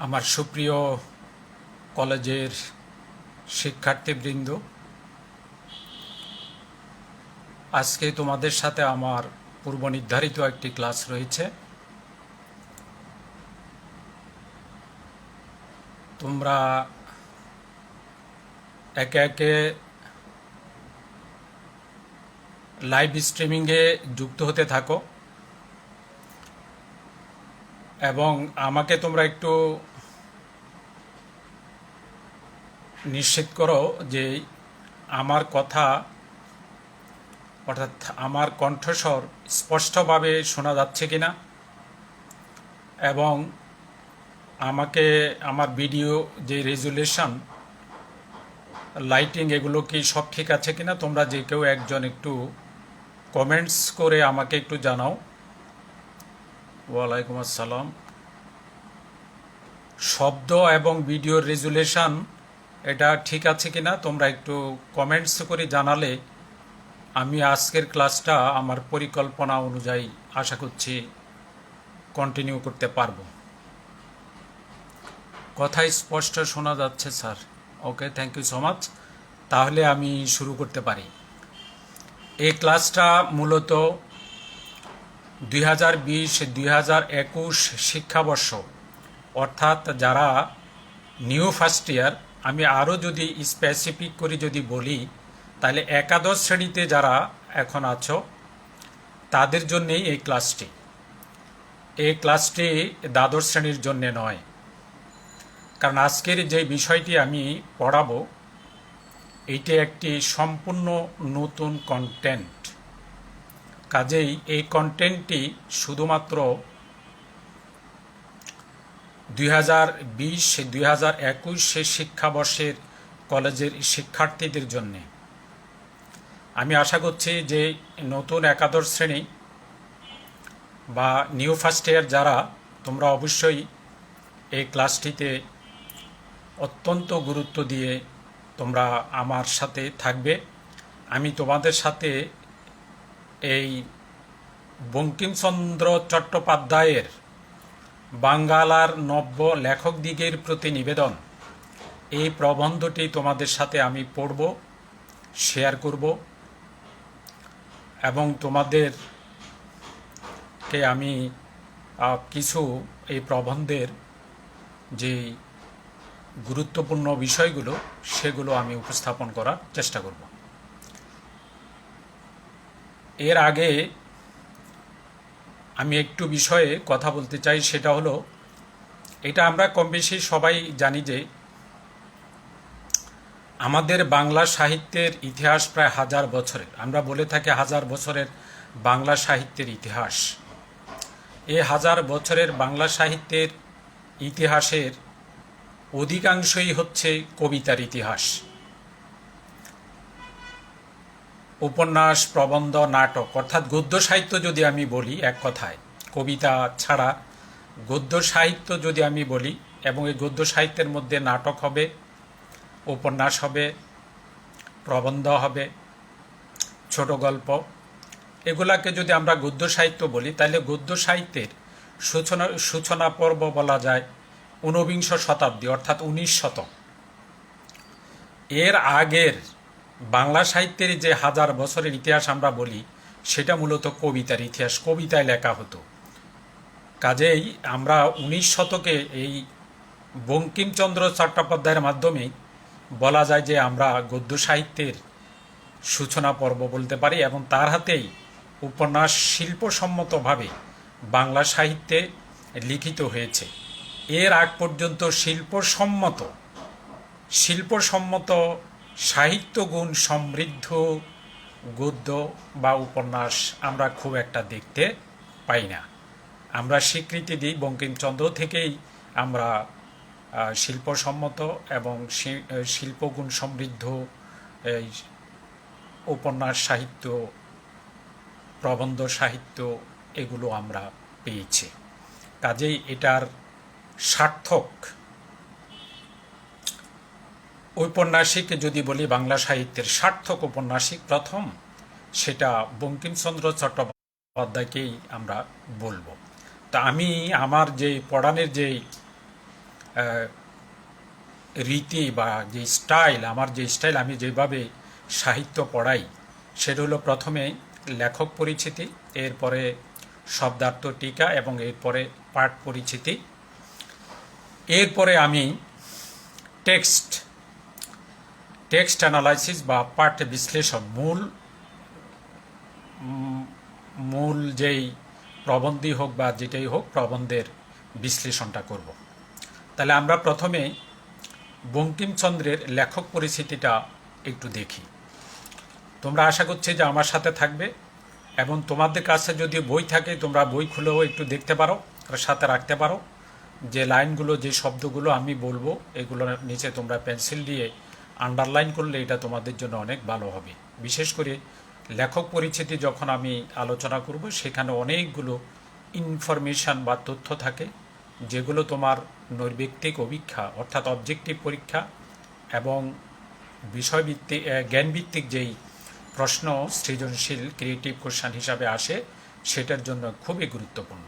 আমার সুপ্রিয় কলেজের শিক্ষার্থীবৃন্দ, আজকে তোমাদের সাথে আমার পূর্ব নির্ধারিত একটি ক্লাস রয়েছে। তোমরা একে একে লাইভ স্ট্রিমিংয়ে যুক্ত হতে থাকো এবং আমাকে তোমরা একটু নিশ্চিত করো যে আমার কথা অর্থাৎ আমার কণ্ঠস্বর স্পষ্টভাবে শোনা যাচ্ছে কিনা, এবং আমাকে আমার ভিডিও যে রেজুলেশন, লাইটিং, এগুলো কি সব ঠিক আছে কিনা তোমরা যে কেউ একজন একটু কমেন্টস করে আমাকে একটু জানাও। ওয়ালাইকুম আসসালাম। শব্দ এবং ভিডিওর রেজুলেশন এটা ঠিক আছে কিনা তোমরা একটু কমেন্টস করে জানালে আমি আজকের ক্লাসটা আমার পরিকল্পনা অনুযায়ী আশা করছি কন্টিনিউ করতে পারবো। কথা স্পষ্ট শোনা যাচ্ছে sir. Okay, thank you so much. তাহলে আমি শুরু করতে পারি। এই ক্লাসটা মূলত 2020-2021 শিক্ষাবর্ষ, অর্থাৎ যারা নিউ ফার্স্ট ইয়ার, আমি আরও যদি স্পেসিফিক করে যদি বলি তাহলে একাদশ শ্রেণীতে যারা এখন আছো তাদের জন্যেই এই ক্লাসটি। এই ক্লাসটি দ্বাদশ শ্রেণীর জন্যে নয়, কারণ আজকের যে বিষয়টি আমি পড়াবো এইটি একটি সম্পূর্ণ নতুন কন্টেন্ট। কাজেই এই কন্টেন্টটি শুধুমাত্র 2020-2021 শিক্ষাবর্ষের কলেজের শিক্ষার্থীদের জন্যে। আমি আশা করছি যে নতুন একাদশ শ্রেণী বা নিউ ফার্স্ট ইয়ার যারা, তোমরা অবশ্যই এই ক্লাসটিতে অত্যন্ত গুরুত্ব দিয়ে তোমরা আমার সাথে থাকবে। আমি তোমাদের সাথে এই বঙ্কিমচন্দ্র চট্টোপাধ্যায়ের বাঙ্গালার নব্য লেখকদিগের প্রতি নিবেদন, এই প্রবন্ধটি তোমাদের সাথে আমি পড়ব, শেয়ার করব এবং তোমাদেরকে আমি কিছু এই প্রবন্ধের যে গুরুত্বপূর্ণ বিষয়গুলো সেগুলো আমি উপস্থাপন করার চেষ্টা করব। এর আগে আমি একটু বিষয়ে কথা বলতে চাই, সেটা হলো, এটা আমরা কম বেশি সবাই জানি যে আমাদের বাংলা সাহিত্যের ইতিহাস প্রায় 1000 বছরের। আমরা বলে থাকি 1000 বছরের বাংলা সাহিত্যের ইতিহাস। এই 1000 বছরের বাংলা সাহিত্যের ইতিহাসের অধিকাংশই হচ্ছে কবিতার ইতিহাস। উপন্যাস, প্রবন্ধ, নাটক, অর্থাৎ গদ্য সাহিত্য যদি আমি বলি এক কথায়, কবিতা ছাড়া গদ্য সাহিত্য যদি আমি বলি, এবং এই গদ্য সাহিত্যের মধ্যে নাটক হবে, উপন্যাস হবে, প্রবন্ধ হবে, ছোট গল্প, এগুলাকে যদি আমরা গদ্য সাহিত্য বলি, তাহলে গদ্য সাহিত্যের সূচনা পর্ব বলা যায় 19বিংশ শতাব্দী, অর্থাৎ 19 শতক। এর আগের বাংলা সাহিত্যের যে 1000 বছরের ইতিহাস আমরা বলি, সেটা মূলত কবিতার ইতিহাস, কবিতায় লেখা হতো। কাজেই আমরা 19 শতকে এই বঙ্কিমচন্দ্র চট্টোপাধ্যায়ের মাধ্যমে বলা যায় যে আমরা গদ্য সাহিত্যের সূচনা পর্ব বলতে পারি, এবং তার হাতেই উপন্যাস শিল্পসম্মতভাবে বাংলা সাহিত্যে লিখিত হয়েছে। এর আগ পর্যন্ত শিল্পসম্মত সাহিত্য গুণ সমৃদ্ধ গদ্য বা উপন্যাস আমরা খুব একটা দেখতে পাই না। আমরা স্বীকৃতি দিই বঙ্কিমচন্দ্র থেকেই আমরা শিল্পসম্মত এবং শিল্পগুণ সমৃদ্ধ এই উপন্যাস সাহিত্য, প্রবন্ধ সাহিত্য, এগুলো আমরা পেয়েছি। কাজেই এটার সার্থক ঔপন্যাসিক যদি বলি, বাংলা সাহিত্যের সার্থক ঔপন্যাসিক প্রথম, সেটা বঙ্কিমচন্দ্র চট্টোপাধ্যায়কেই আমরা বলবো। তা আমি আমার যে পড়ানোর যে রীতি বা যে স্টাইল, আমার যে স্টাইল, আমি যেভাবে সাহিত্য পড়াই, সেটা হলো প্রথমে লেখক পরিচিতি, এরপরে শব্দার্থ টিকা এবং এরপরে পাঠ পরিচিতি, এরপরে আমি টেক্সট অ্যানালাইসিস বা পাঠ বিশ্লেষণ, মূল যেই প্রবন্ধই হোক বা যেটাই হোক, প্রবন্ধের বিশ্লেষণটা করব। তাহলে আমরা প্রথমে বঙ্কিমচন্দ্রের লেখক পরিচিতিটা একটু দেখি। তোমরা আশা করছি যে আমার সাথে থাকবে, এবং তোমাদের কাছে যদি বই থাকে তোমরা বই খুলেও একটু দেখতে পারো, আর সাথে রাখতে পারো। যে লাইনগুলো, যে শব্দগুলো আমি বলবো, এগুলোর নিচে তোমরা পেন্সিল দিয়ে আন্ডারলাইন করলে এটা তোমাদের জন্য অনেক ভালো হবে। বিশেষ করে লেখক পরিচিতি যখন আমি আলোচনা করব, সেখানে অনেকগুলো ইনফরমেশান বা তথ্য থাকে, যেগুলো তোমার নৈর্ব্যক্তিক অভিক্ষা অর্থাৎ অবজেক্টিভ পরীক্ষা এবং বিষয়ভিত্তিক জ্ঞানভিত্তিক যেই প্রশ্ন সৃজনশীল ক্রিয়েটিভ কোশ্চেন হিসাবে আসে, সেটার জন্য খুবই গুরুত্বপূর্ণ।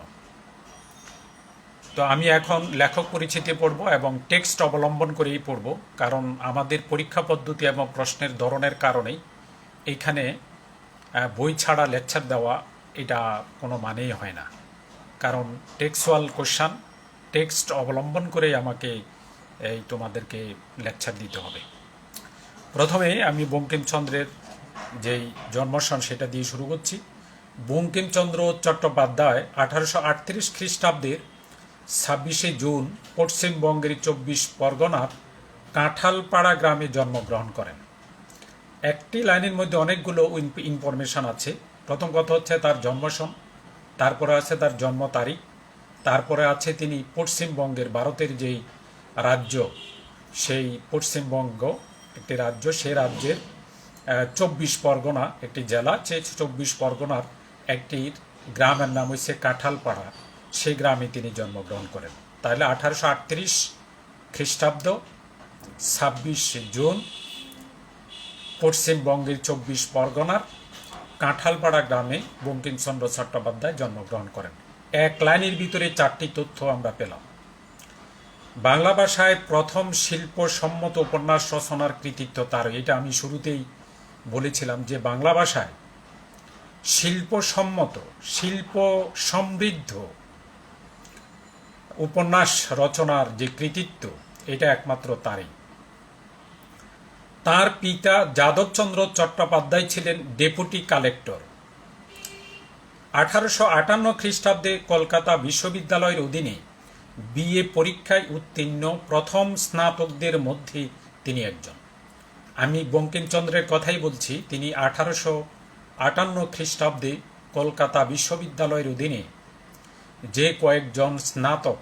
তো আমি এখন লেখক পরিচিতি পড়ব এবং টেক্সট অবলম্বন করেই পড়ব, কারণ আমাদের পরীক্ষা পদ্ধতি এবং প্রশ্নের ধরনের কারণেই এইখানে বই ছাড়া লেকচার দেওয়া এটা কোনো মানেই হয় না। কারণ টেক্সচুয়াল কোশ্চেন, টেক্সট অবলম্বন করেই আমাকে এই তোমাদেরকে লেকচার দিতে হবে। প্রথমে আমি বঙ্কিমচন্দ্রের যেই জন্মসন সেটা দিয়ে শুরু করছি। বঙ্কিমচন্দ্র চট্টোপাধ্যায় 1838 খ্রিস্টাব্দের 26শে জুন পশ্চিমবঙ্গের 24 পরগনার কাঁঠালপাড়া গ্রামে জন্মগ্রহণ করেন। একটি লাইনের মধ্যে অনেকগুলো ইনফরমেশন আছে। প্রথম কথা হচ্ছে তার জন্মসন, তারপরে আছে তার জন্ম তারিখ, তারপরে আছে তিনি পশ্চিমবঙ্গের, ভারতের যেই রাজ্য, সেই পশ্চিমবঙ্গ একটি রাজ্য, সেই রাজ্যের 24 পরগনা একটি জেলা, সেই 24 পরগনার একটি গ্রামের নাম হচ্ছে কাঁঠালপাড়া, সেই গ্রামে তিনি জন্মগ্রহণ করেন। তাহলে 1838 খ্রিস্টাব্দ 26 জুন পশ্চিমবঙ্গের 24 পরগনার কাঁঠালপাড়া গ্রামে বঙ্কিমচন্দ্র চট্টোপাধ্যায় জন্মগ্রহণ করেন। এক লাইনের ভিতরে 4টি তথ্য আমরা পেলাম। বাংলা ভাষায় প্রথম শিল্পসম্মত উপন্যাস রচনার কৃতিত্ব তার। এটা আমি শুরুতেই বলেছিলাম যে বাংলা ভাষায় শিল্পসম্মত, শিল্প সমৃদ্ধ উপন্যাস রচনার যে কৃতিত্ব, এটা একমাত্র তারই। তার পিতা যাদবচন্দ্র চট্টোপাধ্যায় ছিলেন ডেপুটি কালেক্টর। 1858 খ্রিস্টাব্দে কলকাতা বিশ্ববিদ্যালয়ের অধীনে বিএ পরীক্ষায় উত্তীর্ণ প্রথম স্নাতকদের মধ্যে তিনি একজন। আমি বঙ্কিমচন্দ্রের কথাই বলছি। তিনি 1858 খ্রিস্টাব্দে কলকাতা বিশ্ববিদ্যালয়ের অধীনে যে কয়েকজন স্নাতক,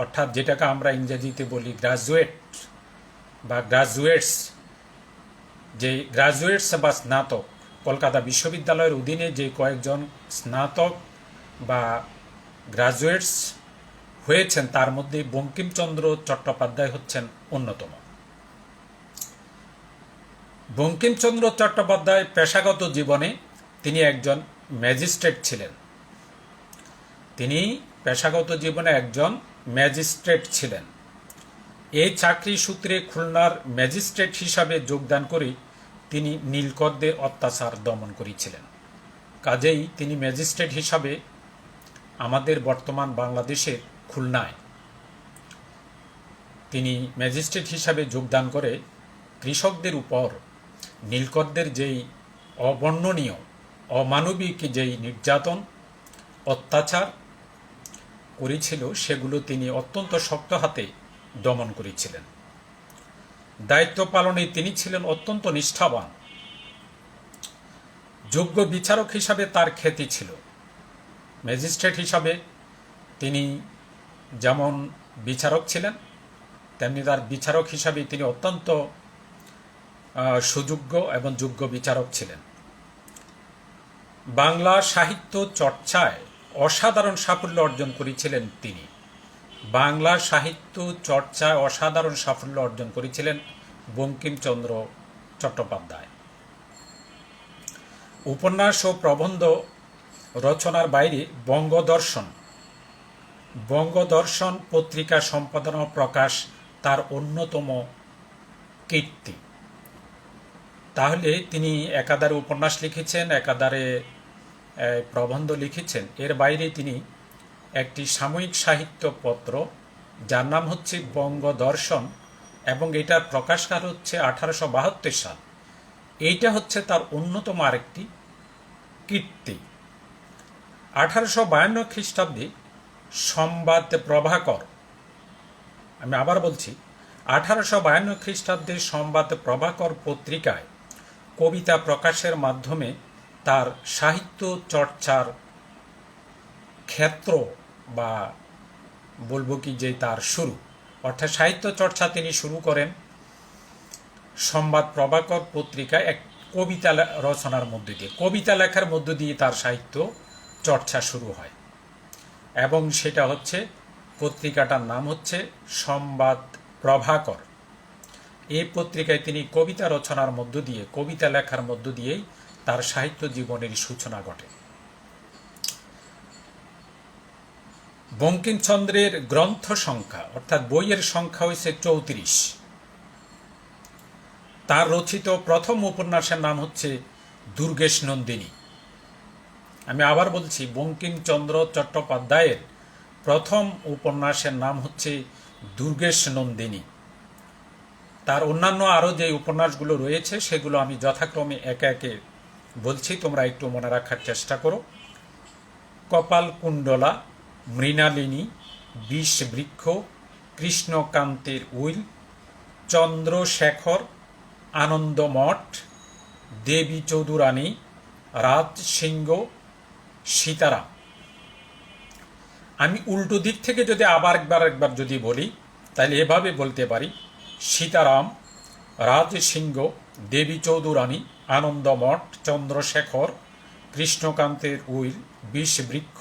অর্থাৎ যেটাকে আমরা ইংরেজিতে বলি গ্রাজুয়েট বা গ্রাজুয়েটস, যে গ্রাজুয়েটস বা স্নাতক, কলকাতা বিশ্ববিদ্যালয়ের অধীনে যে কয়েকজন স্নাতক বা গ্রাজুয়েটস হয়েছেন, তার মধ্যে বঙ্কিমচন্দ্র চট্টোপাধ্যায় হচ্ছেন অন্যতম। বঙ্কিমচন্দ্র চট্টোপাধ্যায় পেশাগত জীবনে তিনি একজন ম্যাজিস্ট্রেট ছিলেন। তিনি পেশাগত জীবনে একজন ম্যাজিস্ট্রেট ছিলেন। এই চাকরি সূত্রে খুলনার ম্যাজিস্ট্রেট হিসাবে যোগদান করে তিনি নীলকরদের অত্যাচার দমন করেছিলেন। কাজেই তিনি ম্যাজিস্ট্রেট হিসাবে আমাদের বর্তমান বাংলাদেশের খুলনায় তিনি ম্যাজিস্ট্রেট হিসাবে যোগদান করে কৃষকদের উপর নীলকরদের যেই অবর্ণনীয়, অমানবিক যেই নির্যাতন, অত্যাচার করেছিল, সেগুলো তিনি অত্যন্ত শক্ত হাতে দমন করেছিলেন। দায়িত্ব পালনে তিনি ছিলেন অত্যন্ত নিষ্ঠাবান। যোগ্য বিচারক হিসাবে তার খ্যাতি ছিল। ম্যাজিস্ট্রেট হিসাবে তিনি যেমন বিচারক ছিলেন, তেমনি তার বিচারক হিসাবে তিনি অত্যন্ত সুযোগ্য এবং যোগ্য বিচারক ছিলেন। বাংলা সাহিত্য চর্চায় অসাধারণ সাফল্য অর্জন করেছিলেন তিনি। বাংলা সাহিত্য চর্চায় অসাধারণ সাফল্য অর্জন করেছিলেন বঙ্কিমচন্দ্র চট্টোপাধ্যায়। উপন্যাস ও প্রবন্ধ রচনার বাইরে বঙ্গদর্শন বঙ্গদর্শন পত্রিকা সম্পাদনা ও প্রকাশ তার অন্যতম কীর্তি। তাহলে তিনি একাধারে উপন্যাস লিখেছেন, একাধারে প্রবন্ধ লিখেছেন। এর বাইরে তিনি একটি সাময়িক সাহিত্য পত্র যার নাম হচ্ছে বঙ্গদর্শন, এবং এটার প্রকাশকাল হচ্ছে 1872 সাল। এইটা হচ্ছে তার অন্যতম আরেকটি কীর্তি। 1852 খ্রিস্টাব্দে সংবাদ প্রভাকর, আমি আবার বলছি, 1852 খ্রিস্টাব্দে সংবাদ প্রভাকর পত্রিকায় কবিতা প্রকাশের মাধ্যমে তার সাহিত্য চর্চার ক্ষেত্র, বা বলবো কি যে তার শুরু, অর্থাৎ সাহিত্য চর্চা তিনি শুরু করেন সংবাদ প্রভাকর পত্রিকায় এক কবিতা রচনার মধ্য দিয়ে, কবিতা লেখার মধ্য দিয়ে তার সাহিত্য চর্চা শুরু হয়। এবং সেটা হচ্ছে, পত্রিকাটার নাম হচ্ছে সংবাদ প্রভাকর। এই পত্রিকায় তিনি কবিতা রচনার মধ্য দিয়ে, কবিতা লেখার মধ্য দিয়েই তার সাহিত্য জীবনের সূচনা ঘটে। বঙ্কিমচন্দ্রের গ্রন্থ সংখ্যা, অর্থাৎ বইয়ের সংখ্যা হয়েছে 34। তার রচিত প্রথম উপন্যাসের নাম হচ্ছে দুর্গেশ নন্দিনী। আমি আবার বলছি, বঙ্কিমচন্দ্র চট্টোপাধ্যায়ের প্রথম উপন্যাসের নাম হচ্ছে দুর্গেশ নন্দিনী। তার অন্যান্য আরও যে উপন্যাসগুলো রয়েছে সেগুলো আমি যথাক্রমে একে একে বলছি, তোমরা একটু মনে রাখার চেষ্টা করো। কপালকুণ্ডলা, মৃণালিনী, বিষবৃক্ষ, কৃষ্ণকান্তের উইল, চন্দ্রশেখর, আনন্দমঠ, দেবী চৌধুরানী, রাজসিংহ, সীতারাম। আমি উল্টো দিক থেকে যদি আবার একবার যদি বলি, তাহলে এভাবে বলতে পারি: সীতারাম, রাজসিংহ, দেবী চৌধুরানী, আনন্দমঠ, চন্দ্রশেখর, কৃষ্ণকান্তের উইল, বিষবৃক্ষ,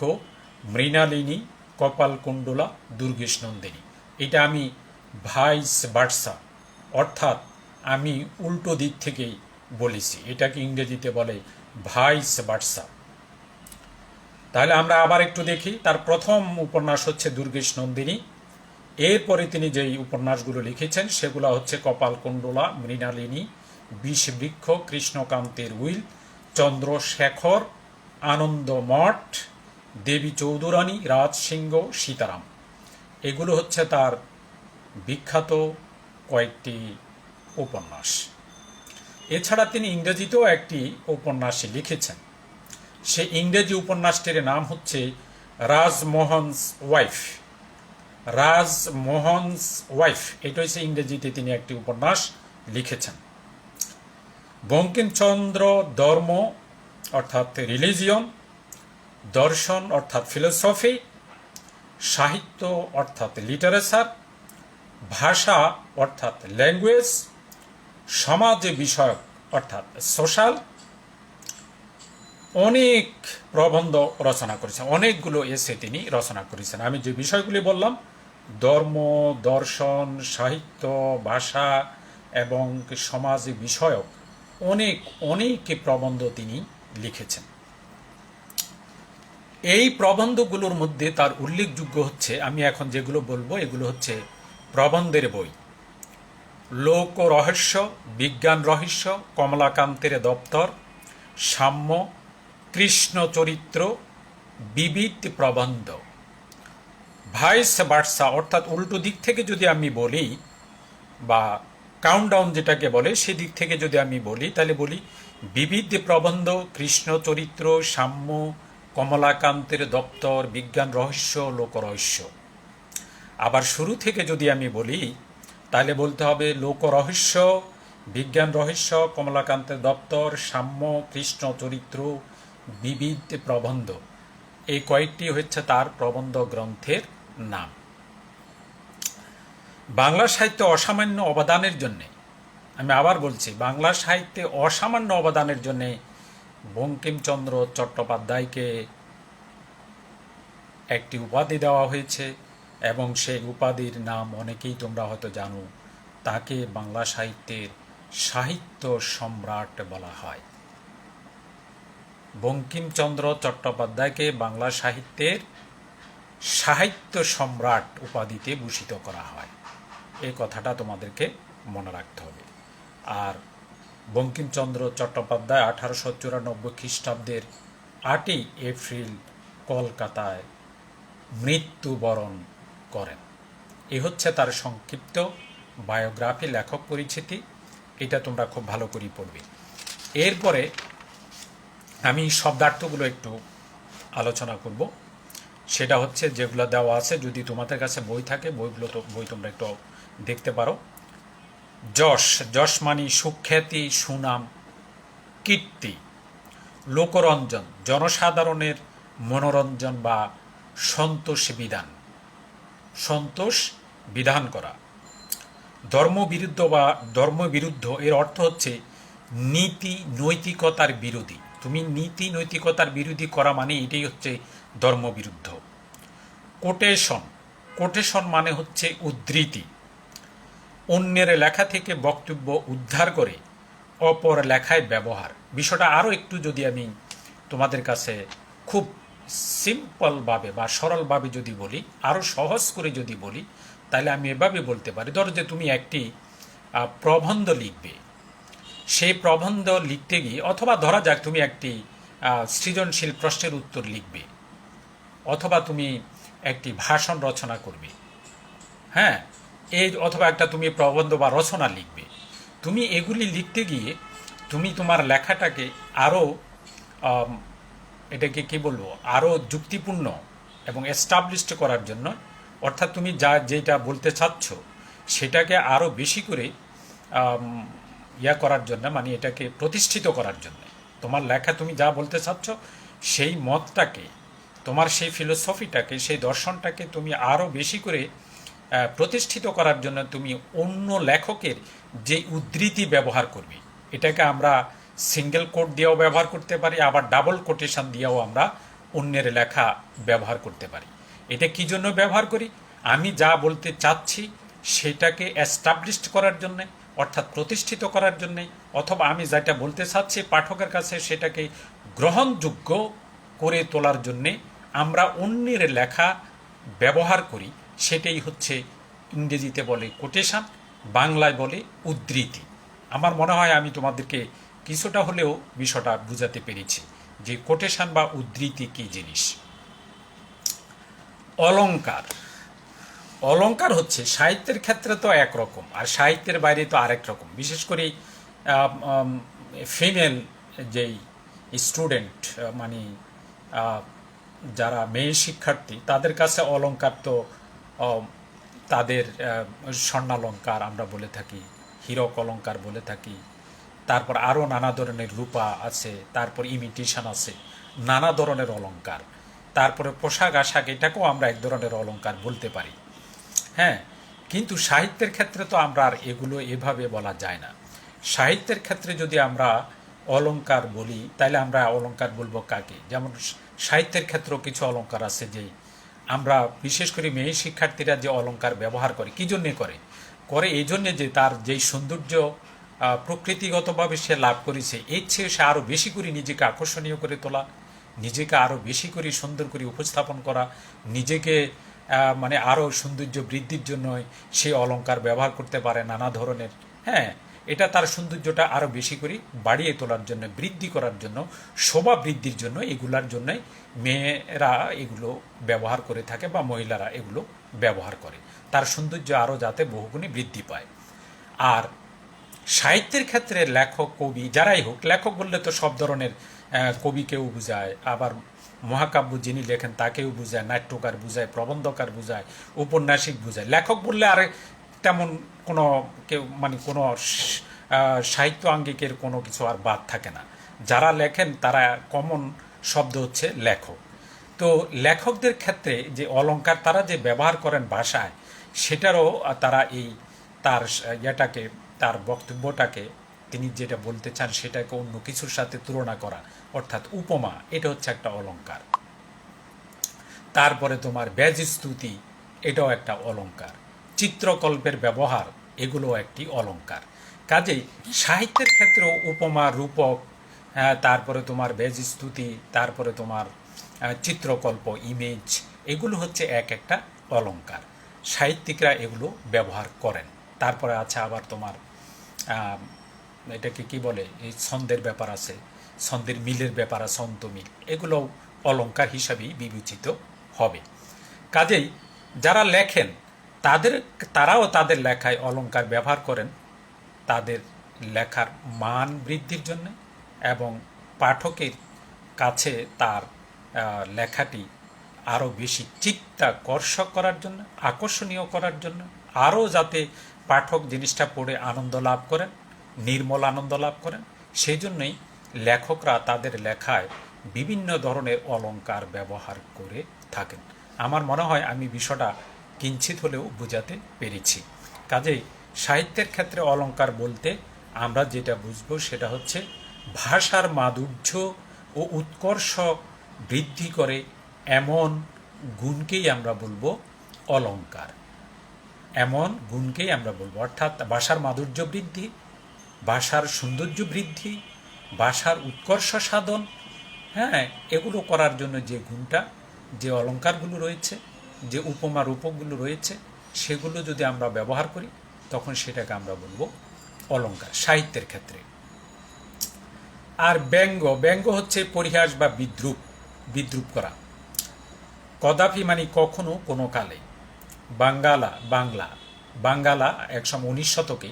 মৃণালিনী, কপালকুণ্ডলা, দুর্গেশ নন্দিনী। এটা আমি ভাইস ভার্সা, অর্থাৎ আমি উল্টো দিক থেকেই বলেছি। এটাকে ইংরেজিতে বলে ভাইস ভার্সা। তাহলে আমরা আবার একটু দেখি। তার প্রথম উপন্যাস হচ্ছে দুর্গেশ নন্দিনী। এরপরে তিনি যেই উপন্যাসগুলো লিখেছেন সেগুলো হচ্ছে কপালকুণ্ডলা, মৃণালিনী, বিষবৃক্ষ, কৃষ্ণকান্তের উইল, চন্দ্রশেখর, আনন্দমঠ, দেবী চৌধুরানী, রাজসিংহ, সীতারাম। এগুলো হচ্ছে তার বিখ্যাত কয়েকটি উপন্যাস। এছাড়া তিনি ইংরেজিতেও একটি উপন্যাস লিখেছেন। সে ইংরেজি উপন্যাসটির নাম হচ্ছে রাজমোহনস ওয়াইফ। রাজমোহনস ওয়াইফ, এটা হচ্ছে ইংরেজিতে তিনি একটি উপন্যাস লিখেছেন। বঙ্কিমচন্দ্র ধর্ম অর্থাৎ রিলিজিয়ন, দর্শন অর্থাৎ ফিলোসফি, সাহিত্য অর্থাৎ লিটারেচার, ভাষা অর্থাৎ ল্যাঙ্গুয়েজ, সমাজ বিষয়ক অর্থাৎ সোশ্যাল, অনেক প্রবন্ধ রচনা করেছেন, অনেকগুলো এসে তিনি রচনা করেছেন। আমি যে বিষয়গুলি বললাম, ধর্ম, দর্শন, সাহিত্য, ভাষা এবং সমাজ বিষয়ক অনেক প্রবন্ধ তিনি লিখেছেন। এই প্রবন্ধগুলোর মধ্যে তার উল্লেখযোগ্য হচ্ছে, আমি এখন যেগুলো বলবো এগুলো হচ্ছে প্রবন্ধের বই: লোক রহস্য, বিজ্ঞান রহস্য, কমলাকান্তের দপ্তর, সাম্য, কৃষ্ণ চরিত্র, বিবিধ প্রবন্ধ। ভাইস ভার্সা অর্থাৎ উল্টো দিক থেকে যদি আমি বলি, বা কাউন্টডাউন যেটাকে বলে, সেদিক থেকে যদি আমি বলি, তাহলে বলি বিবিধ প্রবন্ধ, কৃষ্ণ চরিত্র, সাম্য, কমলাকান্তের দপ্তর, বিজ্ঞান রহস্য, লোকরহস্য। আবার শুরু থেকে যদি আমি বলি, তাহলে বলতে হবে লোকরহস্য, বিজ্ঞান রহস্য, কমলাকান্তের দপ্তর, সাম্য, কৃষ্ণ চরিত্র, বিবিধ প্রবন্ধ। এই কয়েকটি হচ্ছে তার প্রবন্ধ গ্রন্থের নাম। বাংলা সাহিত্যে অসামান্য অবদানের জন্যে, আমি আবার বলছি, বাংলা সাহিত্যে অসামান্য অবদানের জন্যে বঙ্কিমচন্দ্র চট্টোপাধ্যায়কে একটি উপাধি দেওয়া হয়েছে, এবং সেই উপাধির নাম অনেকেই তোমরা হয়তো জানো। তাকে বাংলা সাহিত্যের সাহিত্য সম্রাট বলা হয়। বঙ্কিমচন্দ্র চট্টোপাধ্যায়কে বাংলা সাহিত্যের সাহিত্য সম্রাট উপাধিতে ভূষিত করা হয়। এই কথাটা তোমাদেরকে মনে রাখতে হবে। আর বঙ্কিমচন্দ্র চট্টোপাধ্যায় 1894 খ্রিস্টাব্দের 8ই এপ্রিল কলকাতায় মৃত্যুবরণ করেন। এ হচ্ছে তার সংক্ষিপ্ত বায়োগ্রাফি, লেখক পরিচিতি। এটা তোমরা খুব ভালো করে পড়বে। এরপরে আমি শব্দার্থগুলো একটু আলোচনা করব। সেটা হচ্ছে যেগুলো দেওয়া আছে, যদি তোমাদের কাছে বই থাকে বই তোমরা একটু দেখতে পারো। যশ, যশ মানে সুখ্যাতি, সুনাম, কীর্তি। লোকরঞ্জন, জনসাধারণের মনোরঞ্জন বা সন্তোষ বিধান, সন্তোষ বিধান করা। ধর্মবিরুদ্ধ বা ধর্মবিরুদ্ধ এর অর্থ হচ্ছে নীতি নৈতিকতার বিরোধী। তুমি নীতি নৈতিকতার বিরোধী করা মানে এটাই হচ্ছে ধর্মবিরুদ্ধ। কোটেশন, কোটেশন মানে হচ্ছে উদ্ধৃতি। অন্যের লেখা থেকে বক্তব্য উদ্ধার করে অপর লেখায় ব্যবহার। বিষয়টা আরও একটু যদি আমি তোমাদের কাছে খুব সিম্পলভাবে বা সরলভাবে যদি বলি, আরও সহজ করে যদি বলি, তাহলে আমি এভাবে বলতে পারি, ধরো যে তুমি একটি প্রবন্ধ লিখবে। সেই প্রবন্ধ লিখতে গিয়ে, অথবা ধরা যাক তুমি একটি সৃজনশীল প্রশ্নের উত্তর লিখবে, অথবা তুমি একটি ভাষণ রচনা করবে, হ্যাঁ, অথবা একটা তুমি প্রবন্ধ বা রচনা লিখবে। তুমি এগুলি লিখতে গিয়ে তুমি তোমার লেখাটাকে আরও এটাকে কি বলবো, আরও যুক্তিপূর্ণ এবং এস্টাবলিশড করার জন্য, অর্থাৎ তুমি যেটা বলতে চাচ্ছ সেটাকে আরও বেশি করে করার জন্য, মানে এটাকে প্রতিষ্ঠিত করার জন্য, তোমার লেখা তুমি যা বলতে চাচ্ছ সেই মতটাকে, তোমার সেই ফিলোসফিটাকে, সেই দর্শনটাকে তুমি আরও বেশি করে প্রতিষ্ঠিত করার জন্য তুমি অন্য লেখকের যে উদ্ধৃতি ব্যবহার করবে। এটাকে আমরা সিঙ্গেল কোট দিয়েও ব্যবহার করতে পারি, আবার ডাবল কোটেশন দিয়েও আমরা অন্যের লেখা ব্যবহার করতে পারি। এটা কি জন্য ব্যবহার করি? আমি যা বলতে চাচ্ছি সেটাকে এস্টাবলিশড করার জন্যে, অর্থাৎ প্রতিষ্ঠিত করার জন্যে, অথবা আমি যেটা বলতে চাচ্ছি পাঠকের কাছে সেটাকে গ্রহণযোগ্য করে তোলার জন্যে আমরা অন্যের লেখা ব্যবহার করি। সেটাই হচ্ছে ইংরেজিতে বলে কোটেশন, বাংলায় বলে উদ্ধৃতি। আমার মনে হয় আমি তোমাদেরকে কিছুটা হলেও বিষয়টা বুঝাতে পেরেছি যে কোটেশন বা উদ্ধৃতি কী জিনিস। অলংকার, অলংকার হচ্ছে সাহিত্যের ক্ষেত্রে তো একরকম, আর সাহিত্যের বাইরে তো আরেক রকম। বিশেষ করে ফিমেল যেই স্টুডেন্ট, মানে যারা মেয়ে শিক্ষার্থী, তাদের কাছে অলংকার তো তাদের স্বর্ণালঙ্কার আমরা বলে থাকি, হীরক অলংকার বলে থাকি, তারপর আরও নানা ধরনের রূপা আছে, তারপর ইমিটেশন আছে, নানা ধরনের অলংকার, তারপরে পোশাক আশাক, এটাকেও আমরা এক ধরনের অলংকার বলতে পারি, হ্যাঁ। কিন্তু সাহিত্যের ক্ষেত্রে তো আমরা আর এগুলো এভাবে বলা যায় না। সাহিত্যের ক্ষেত্রে যদি আমরা অলংকার বলি তাহলে আমরা অলংকার বলবো কাকে? যেমন সাহিত্যের ক্ষেত্রেও কিছু অলংকার আছে যে আমরা বিশেষ করে মেয়ে শিক্ষার্থীরা যে অলংকার ব্যবহার করে, কী জন্যে করে? এই জন্যে যে তার যেই সৌন্দর্য প্রকৃতিগতভাবে সে লাভ করেছে, এর চেয়ে সে আরও বেশি করে নিজেকে আকর্ষণীয় করে তোলা, নিজেকে আরও বেশি করে সুন্দর করে উপস্থাপন করা, নিজেকে মানে আরও সৌন্দর্য বৃদ্ধির জন্য সে অলংকার ব্যবহার করতে পারে নানা ধরনের, হ্যাঁ। এটা তার সৌন্দর্যটা আরও বেশি করে বাড়িয়ে তোলার জন্য, বৃদ্ধি করার জন্য, শোভা বৃদ্ধির জন্য, এগুলার জন্যে মেয়েরা এগুলো ব্যবহার করে থাকে বা মহিলারা এগুলো ব্যবহার করে, তার সৌন্দর্য আরও যাতে বহুগুণে বৃদ্ধি পায়। আর সাহিত্যের ক্ষেত্রে লেখক, কবি, যারাই হোক, লেখক বললে তো সব ধরনের কবিকেও বোঝায়, আবার মহাকাব্য যিনি লেখেন তাকেও বোঝায়, নাট্যকার বোঝায়, প্রবন্ধকার বোঝায়, ঔপন্যাসিক বোঝায়। লেখক বললে আর তেমন কোনো কেউ, মানে কোনো সাহিত্য আঙ্গিকের কোনো কিছু আর বাদ থাকে না। যারা লেখেন তারা কমন শব্দ হচ্ছে লেখক। তো লেখকদের ক্ষেত্রে যে অলংকার তারা যে ব্যবহার করেন ভাষায়, সেটারও তারা তার তার বক্তব্যটাকে, তিনি যেটা বলতে চান সেটাকে অন্য কিছুর সাথে তুলনা করা, অর্থাৎ উপমা, এটা হচ্ছে একটা অলংকার। তারপরে তোমার ব্যাজস্তুতি, এটাও একটা অলংকার। চিত্রকল্পের ব্যবহার, এগুলো একটি অলংকার। কাজেই সাহিত্যের ক্ষেত্রেও উপমা, রূপক, তারপরে তোমার ব্যাজস্তুতি, তারপরে তোমার চিত্রকল্প, ইমেজ, এগুলো হচ্ছে এক একটা অলংকার, সাহিত্যিকরা এগুলো ব্যবহার করেন। তারপরে আছে আবার তোমার এটাকে কি বলে, এই ছন্দের ব্যাপার আছে, ছন্দের মিলের ব্যাপার আছে, অন্তমিল, এগুলোও অলংকার হিসাবেই বিবেচিত হবে। কাজেই যারা লেখেন তারাও তাদের লেখায় অলংকার ব্যবহার করেন তাদের লেখার মান বৃদ্ধির জন্য এবং পাঠকের কাছে তার লেখাটি আরও বেশি চিত্তাকর্ষক করার জন্য, আকর্ষণীয় করার জন্য, আরও যাতে পাঠক জিনিসটা পড়ে আনন্দ লাভ করেন, নির্মল আনন্দ লাভ করেন, সেই জন্যই লেখকরা তাদের লেখায় বিভিন্ন ধরনের অলংকার ব্যবহার করে থাকেন। আমার মনে হয় আমি বিষয়টা কিঞ্চিত হলেও বোঝাতে পেরেছি। কাজেই সাহিত্যের ক্ষেত্রে অলংকার বলতে আমরা যেটা বুঝবো সেটা হচ্ছে ভাষার মাধুর্য ও উৎকর্ষ বৃদ্ধি করে এমন গুণকেই আমরা বলবো অলংকার, এমন গুণকেই আমরা বলবো, অর্থাৎ ভাষার মাধুর্য বৃদ্ধি, ভাষার সৌন্দর্য বৃদ্ধি, ভাষার উৎকর্ষ সাধন, হ্যাঁ, এগুলো করার জন্য যে গুণটা, যে অলংকারগুলো রয়েছে, যে উপমা রূপকগুলো রয়েছে, সেগুলো যদি আমরা ব্যবহার করি তখন সেটাকে আমরা বলবো অলংকার সাহিত্যের ক্ষেত্রে। আর ব্যঙ্গ হচ্ছে পরিহাস বা বিদ্রূপ করা। কদাপি মানে কখনো কোনো কালে। বাঙ্গালা একসময় 19 শতকে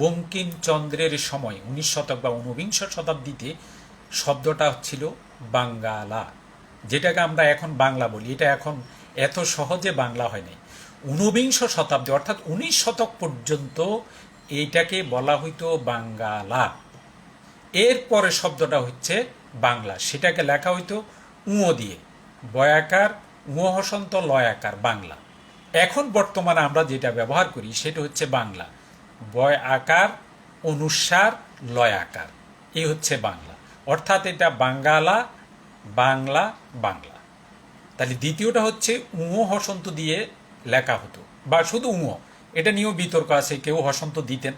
বঙ্কিমচন্দ্রের সময় 19 শতক বা ঊনবিংশ শতাব্দীতে শব্দটা ছিল বাঙ্গালা, যেটাকে আমরা এখন বাংলা বলি। এটা এখন এত সহজে বাংলা হয় নাই। ঊনবিংশ শতাব্দী অর্থাৎ 19 শতক পর্যন্ত এইটাকে বলা হইতো বাঙ্গালা। এরপরে শব্দটা হচ্ছে বাংলা, সেটাকে লেখা হইতো উঁ দিয়ে, বয়াকার, উঁ হসন্ত লয়াকার, বাংলা। এখন বর্তমানে আমরা যেটা ব্যবহার করি সেটা হচ্ছে বাংলা, বয় আকার, অনুস্বার, লয় আকার, এই হচ্ছে বাংলা। অর্থাৎ এটা বাঙ্গালা, বাংলা, বাংলা। তাহলে দ্বিতীয়টা হচ্ছে উঁ হসন্ত দিয়ে লেখা হতো বা শুধু উঁ, এটা নিয়েও বিতর্ক আছে, কেউ হসন্ত দিতেন,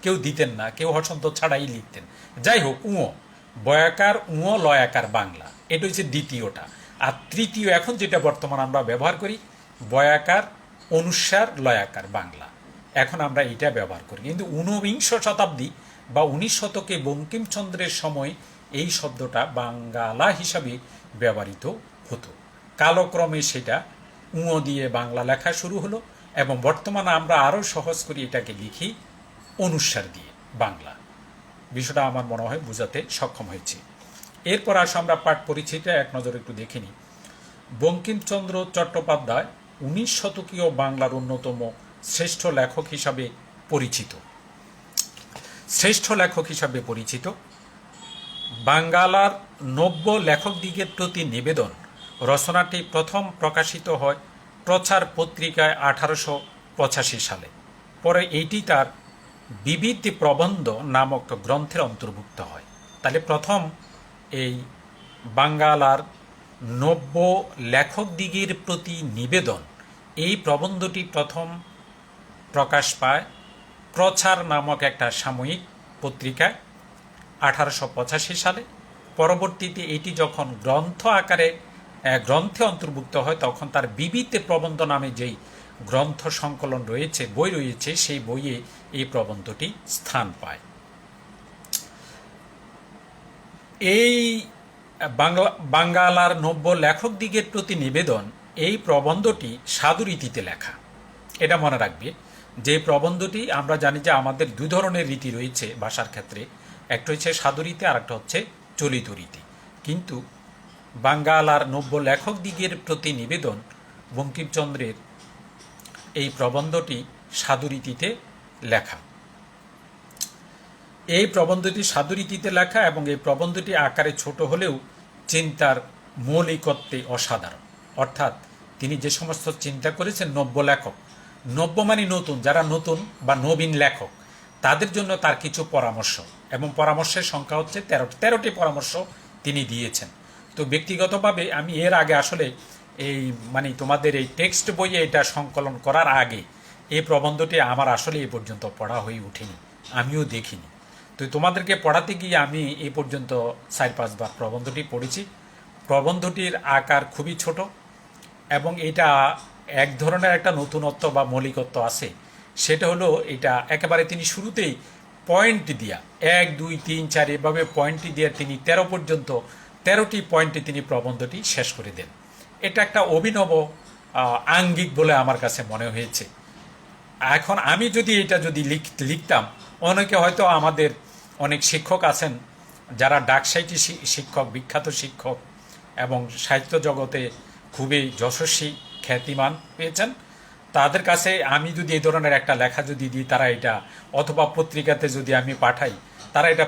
কেউ দিতেন না, কেউ হসন্ত ছাড়াই লিখতেন। যাই হোক, উঁ, বয়াকার, উঁ, লয়াকার, বাংলা, এটা হচ্ছে দ্বিতীয়টা। আর তৃতীয় এখন যেটা বর্তমান আমরা ব্যবহার করি, বয়াকার, অনুস্বার, লয়াকার, বাংলা, এখন আমরা এটা ব্যবহার করি। কিন্তু ঊনবিংশ শতাব্দী বা 19 শতকে বঙ্কিমচন্দ্রের সময় এই শব্দটা বাঙ্গালা হিসাবে ব্যবহৃত হতো। কালক্রমে সেটা উঁ দিয়ে বাংলা লেখা শুরু হলো এবং বর্তমানে আমরা আরও সহজ করি, এটাকে লিখি অনুস্বার দিয়ে বাংলা। বিষয়টা আমার মনে হয় বোঝাতে সক্ষম হয়েছি। এরপর আসো আমরা পাঠ পরিচিতিটা এক নজর একটু দেখে নিই। বঙ্কিমচন্দ্র চট্টোপাধ্যায় 19 শতকীয় বাংলার অন্যতম শ্রেষ্ঠ লেখক হিসাবে পরিচিত। বাঙ্গালার নব্য লেখকদিগের প্রতি নিবেদন রচনাটি প্রথম প্রকাশিত হয় প্রচার পত্রিকায় 1885 সালে। পরে এইটি তার বিবিধ প্রবন্ধ নামক গ্রন্থের অন্তর্ভুক্ত হয়। তাহলে প্রথম এই বাঙ্গালার নব্য লেখকদিগের প্রতি নিবেদন, এই প্রবন্ধটি প্রথম প্রকাশ পায় প্রচার নামক একটা সাময়িক পত্রিকায় 1885 সালে। পরবর্তীতে এটি যখন গ্রন্থে অন্তর্ভুক্ত হয় তখন তার বিবিধ প্রবন্ধ নামে যেই গ্রন্থ সংকলন রয়েছে, বই রয়েছে, সেই বইয়ে এই প্রবন্ধটি স্থান পায়। এই বাঙ্গালার নব্য লেখকদিগের প্রতি নিবেদন, এই প্রবন্ধটি সাধুরীতিতে লেখা। এটা মনে রাখবে যে প্রবন্ধটি, আমরা জানি যে আমাদের দুই ধরনের রীতি রয়েছে ভাষার ক্ষেত্রে, একটা হচ্ছে সাধুরীতি আর একটা হচ্ছে চলিত রীতি। কিন্তু বাঙ্গালার নব্য লেখকদিগের প্রতি নিবেদন, বঙ্কিমচন্দ্রের এই প্রবন্ধটি সাধুরীতিতে লেখা। এই প্রবন্ধটি সাধুরীতিতে লেখা এবং এই প্রবন্ধটি আকারে ছোট হলেও চিন্তার মৌলিকত্বে অসাধারণ। অর্থাৎ তিনি যে সমস্ত চিন্তা করেছেন, নব্য মানে নতুন, যারা নতুন বা নবীন লেখক তাদের জন্য তার কিছু পরামর্শ, এবং পরামর্শের সংখ্যা হচ্ছে 13টি পরামর্শ তিনি দিয়েছেন। তো ব্যক্তিগতভাবে আমি এর আগে আসলে তোমাদের এই টেক্সট বইয়ে এটা সংকলন করার আগে এই প্রবন্ধটি আমার আসলে এই পর্যন্ত পড়া হয়ে ওঠেনি, আমিও দেখিনি। তো তোমাদেরকে পড়াতে গিয়ে আমি এই পর্যন্ত 4-5 বার প্রবন্ধটি পড়েছি। প্রবন্ধটির আকার খুবই ছোট এবং এটা এক ধরনের একটা নতুনত্ব বা মৌলিকত্ব আছে। সেটা হলো এটা একেবারে তিনি শুরুতেই পয়েন্ট দিয়া 1 2 3 4 এভাবে পয়েন্ট দিয়ে তিনি 13 পর্যন্ত 13টি পয়েন্টে তিনি প্রবন্ধটি শেষ করে দেন। এটা একটা অভিনব আঙ্গিক বলে আমার কাছে মনে হয়েছে। এখন আমি যদি এটা যদি লিখতাম, অনেকে হয়তো আমাদের অনেক শিক্ষক আছেন যারা ডাকসাহিত্যী শিক্ষক, বিখ্যাত শিক্ষক এবং সাহিত্য জগতে খুবই যশস্বী খ্যাতিমান পেয়েছেন, তাদের কাছে আমি যদি এই ধরনের একটা লেখা যদি দিই, তারা এটা অথবা পত্রিকাতে যদি আমি পাঠাই, তারা এটা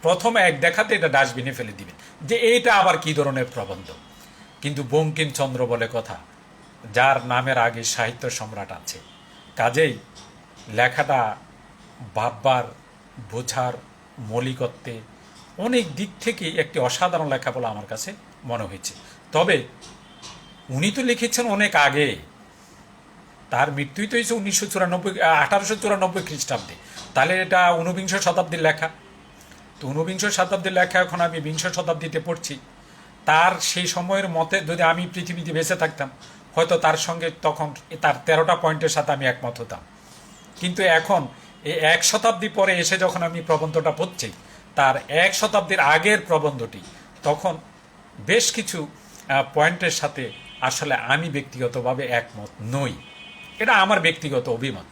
প্রথমে এক দেখাতে এটা ডাস্টবিনে ফেলে দিবেন যে এইটা আবার কি ধরনের প্রবন্ধ। কিন্তু বঙ্কিমচন্দ্র বলে কথা, যার নামের আগে সাহিত্য সম্রাট আছে, কাজেই লেখাটা ভাববার, বোঝার, মৌলিকত্বে অনেক দিক থেকে একটি অসাধারণ লেখা বলে আমার কাছে মনে হয়েছে। তবে উনি তো লিখেছেন অনেক আগে, তার মৃত্যুই তো হয়েছে 1894 খ্রিস্টাব্দে। তাহলে এটা ঊনবিংশ শতাব্দীর লেখা। তো ঊনবিংশ শতাব্দীর লেখা এখন আমি বিংশ শতাব্দীতে পড়ছি। তার সেই সময়ের মতে যদি আমি পৃথিবীতে বেঁচে থাকতাম, হয়তো তার সঙ্গে তখন তার 13টা পয়েন্টের সাথে আমি একমত হতাম। কিন্তু এখন এই 1 শতাব্দী পরে এসে যখন আমি প্রবন্ধটা পড়ছি, তার 1 শতাব্দীর আগের প্রবন্ধটি, তখন বেশ কিছু পয়েন্টের সাথে আসলে আমি ব্যক্তিগতভাবে একমত নই। এটা আমার ব্যক্তিগত অভিমত।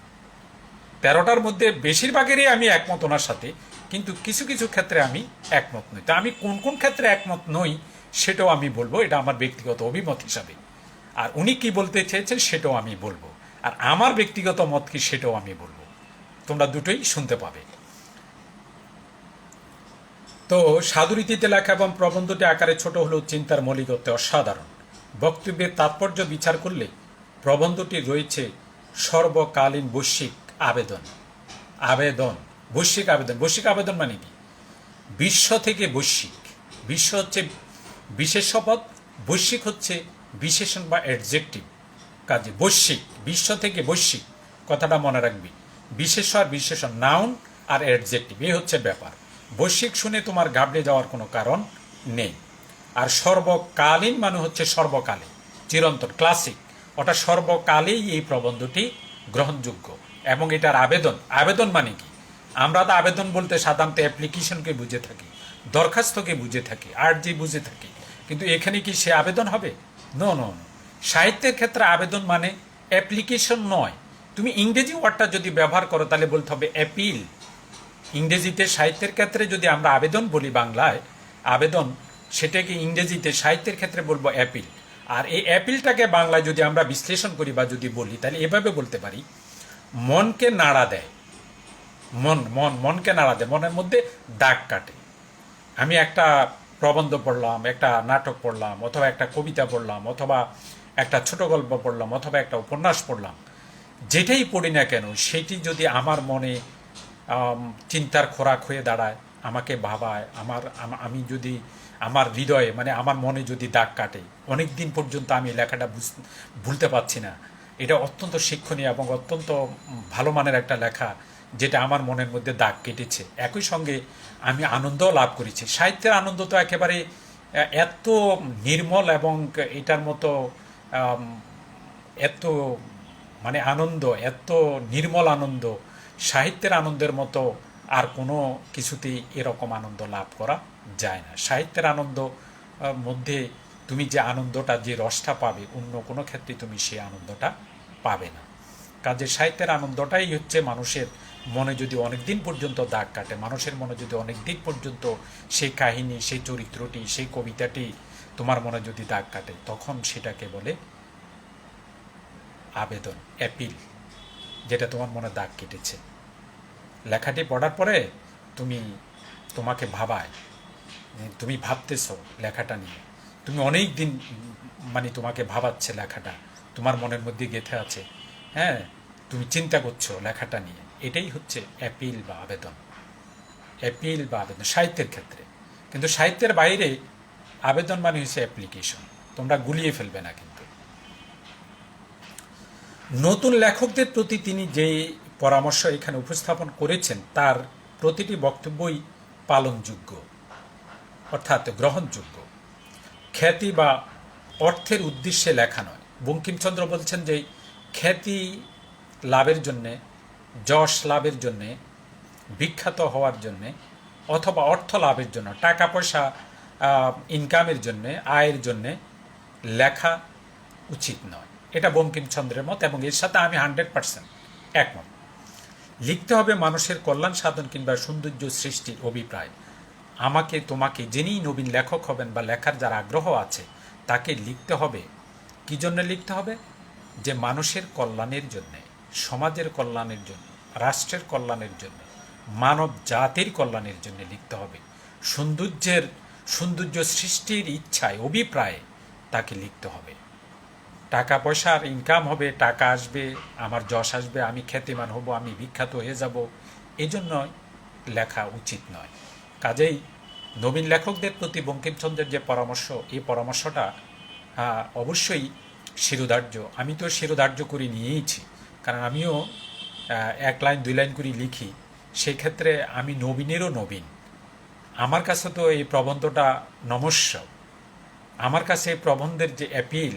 13টার মধ্যে বেশিরভাগেরই আমি একমত ওনার সাথে, কিন্তু কিছু কিছু ক্ষেত্রে আমি একমত নই। তা আমি কোন কোন ক্ষেত্রে একমত নই সেটাও আমি বলবো, এটা আমার ব্যক্তিগত অভিমত হিসাবে। আর উনি কি বলতে চেয়েছেন সেটাও আমি বলবো, আর আমার ব্যক্তিগত মত কি সেটাও আমি বলবো। তোমরা দুটোই শুনতে পাবে। তো সাধুরীতিতে লেখা এবং প্রবন্ধটি আকারে ছোট হলেও চিন্তার মৌলিকত্বে অসাধারণ। বক্তব্যের তাৎপর্য বিচার করলে প্রবন্ধটি রয়েছে সর্বকালীন বৈশ্বিক আবেদন। বৈশ্বিক আবেদন। বৈশ্বিক আবেদন মানে কি? বিশ্ব থেকে বৈশ্বিক। বিশ্ব হচ্ছে বিশেষ্যপদ, বৈশ্বিক হচ্ছে বিশেষণ বা অ্যাডজেক্টিভ। কাজে বৈশ্বিক, বিশ্ব থেকে বৈশ্বিক, কথাটা মনে রাখবি। বিশেষ্য আর বিশেষণ, নাউন আর অ্যাডজেক্টিভ, এই হচ্ছে ব্যাপার। বৈশ্বিক শুনে তোমার ঘাবড়ে যাওয়ার কোনো কারণ নেই। আর সর্বকালীন মানে হচ্ছে সর্বকালে, চিরন্তন, ক্লাসিক। ওটা সর্বকালেই এই প্রবন্ধটি গ্রহণযোগ্য। এবং এটার আবেদন। আবেদন মানে কি? আমরা তো আবেদন বলতে সাধারণত অ্যাপ্লিকেশনকে বুঝে থাকি, দরখাস্তকে বুঝে থাকি, আর্জি বুঝে থাকি। কিন্তু এখানে কি সে আবেদন হবে? No no no. সাহিত্যের ক্ষেত্রে আবেদন মানে অ্যাপ্লিকেশন নয়। তুমি ইংরেজি ওয়ার্ডটা যদি ব্যবহার করো তাহলে বলতে হবে অ্যাপিল। ইংরেজিতে সাহিত্যের ক্ষেত্রে যদি আমরা আবেদন বলি, বাংলায় আবেদন, সেটাকে ইংরেজিতে সাহিত্যের ক্ষেত্রে বলবো অ্যাপিল। আর এই অ্যাপিলটাকে বাংলায় যদি আমরা বিশ্লেষণ করি বা যদি বলি, তাহলে এভাবে বলতে পারি, মনকে নাড়া দেয়। মনকে নাড়া দেয়, মনের মধ্যে দাগ কাটে। আমি একটা প্রবন্ধ পড়লাম, একটা নাটক পড়লাম, অথবা একটা কবিতা পড়লাম, অথবা একটা ছোট গল্প পড়লাম, অথবা একটা উপন্যাস পড়লাম, যেটাই পড়ি না কেন সেটি যদি আমার মনে চিন্তার খোরাক হয়ে দাঁড়ায়, আমাকে ভাবায়, আমি যদি আমার হৃদয়ে মানে আমার মনে যদি দাগ কাটে, অনেক দিন পর্যন্ত আমি লেখাটা ভুলতে পারছি না, এটা অত্যন্ত শিক্ষণীয় এবং অত্যন্ত ভালো মানের একটা লেখা, যেটা আমার মনের মধ্যে দাগ কেটেছে। একই সঙ্গে আমি আনন্দও লাভ করেছি। সাহিত্যের আনন্দ তো একেবারে এত নির্মল, এবং এটার মতো এত মানে আনন্দ, এত নির্মল আনন্দ, সাহিত্যের আনন্দের মতো আর কোনো কিছুতেই এরকম আনন্দ লাভ করা যায় না। সাহিত্যের আনন্দ মধ্যে তুমি যে আনন্দটা, যে রসটা পাবে, অন্য কোনো ক্ষেত্রে তুমি সেই আনন্দটা পাবে না। কাজে সাহিত্যের আনন্দটাই হচ্ছে মানুষের মনে যদি অনেক দিন পর্যন্ত দাগ কাটে, মানুষের মনে যদি অনেক দিন পর্যন্ত সেই কাহিনী, সেই চরিত্রটি, সেই কবিতাটি তোমার মনে যদি দাগ কাটে, তখন সেটাকে বলে আবেদন, অ্যাপিল, যেটা তোমার মনে দাগ কেটেছে। লেখাটি পড়ার পরে তোমাকে ভাবায়, তুমি ভাবতেছো লেখাটা নিয়ে, তুমি অনেক দিন মানে তোমাকে ভাবাচ্ছে লেখাটা, তোমার মনের মধ্যে গেঁথে আছে, হ্যাঁ, তুমি চিন্তা করছো লেখাটা নিয়ে। এটাই হচ্ছে অ্যাপিল বা আবেদন। অ্যাপিল বা আবেদন সাহিত্যের ক্ষেত্রে। কিন্তু সাহিত্যের বাইরে আবেদন মানে হচ্ছে অ্যাপ্লিকেশন। তোমরা গুলিয়ে ফেলবে না। কিন্তু নতুন লেখকদের প্রতি তিনি যে পরামর্শ এখানে উপস্থাপন করেছেন, তার প্রতিটি বক্তব্যই পালনযোগ্য, অর্থাৎ গ্রহণযোগ্য। খ্যাতি বা অর্থের উদ্দেশ্যে লেখা নয়। বঙ্কিমচন্দ্র বলছেন যে খ্যাতি লাভের জন্যে, যশ লাভের জন্যে, বিখ্যাত হওয়ার জন্যে, অথবা অর্থ লাভের জন্য, টাকা পয়সা ইনকামের জন্যে, আয়ের জন্যে লেখা উচিত নয়। এটা বঙ্কিমচন্দ্রের মত, এবং এর সাথে আমি 100% একমত। লিখতে হবে মানুষের কল্যাণ সাধন কিংবা সৌন্দর্য সৃষ্টির অভিপ্রায়। আমাকে তোমাকে, যিনি নবীন লেখক হবেন বা লেখার যার আগ্রহ আছে, তাকে লিখতে হবে। কী জন্য লিখতে হবে? যে মানুষের কল্যাণের জন্যে, সমাজের কল্যাণের জন্য, রাষ্ট্রের কল্যাণের জন্য, মানব জাতির কল্যাণের জন্য লিখতে হবে। সৌন্দর্য সৃষ্টির ইচ্ছায়, অভিপ্রায়ে তাকে লিখতে হবে। টাকা পয়সার ইনকাম হবে, টাকা আসবে, আমার যশ আসবে, আমি খ্যাতিমান হব, আমি বিখ্যাত হয়ে যাব, এই জন্য লেখা উচিত নয়। কাজেই নবীন লেখকদের প্রতি বঙ্কিমচন্দ্রের যে পরামর্শ, এই পরামর্শটা অবশ্যই শিরোধার্য। আমি তো শিরোধার্য করে নিয়েইছি, কারণ আমিও 1 লাইন 2 লাইন করে লিখি। সেই ক্ষেত্রে আমি নবীনেরও নবীন। আমার কাছে তো এই প্রবন্ধটা নমস্য। আমার কাছে এই প্রবন্ধের যে অ্যাপিল,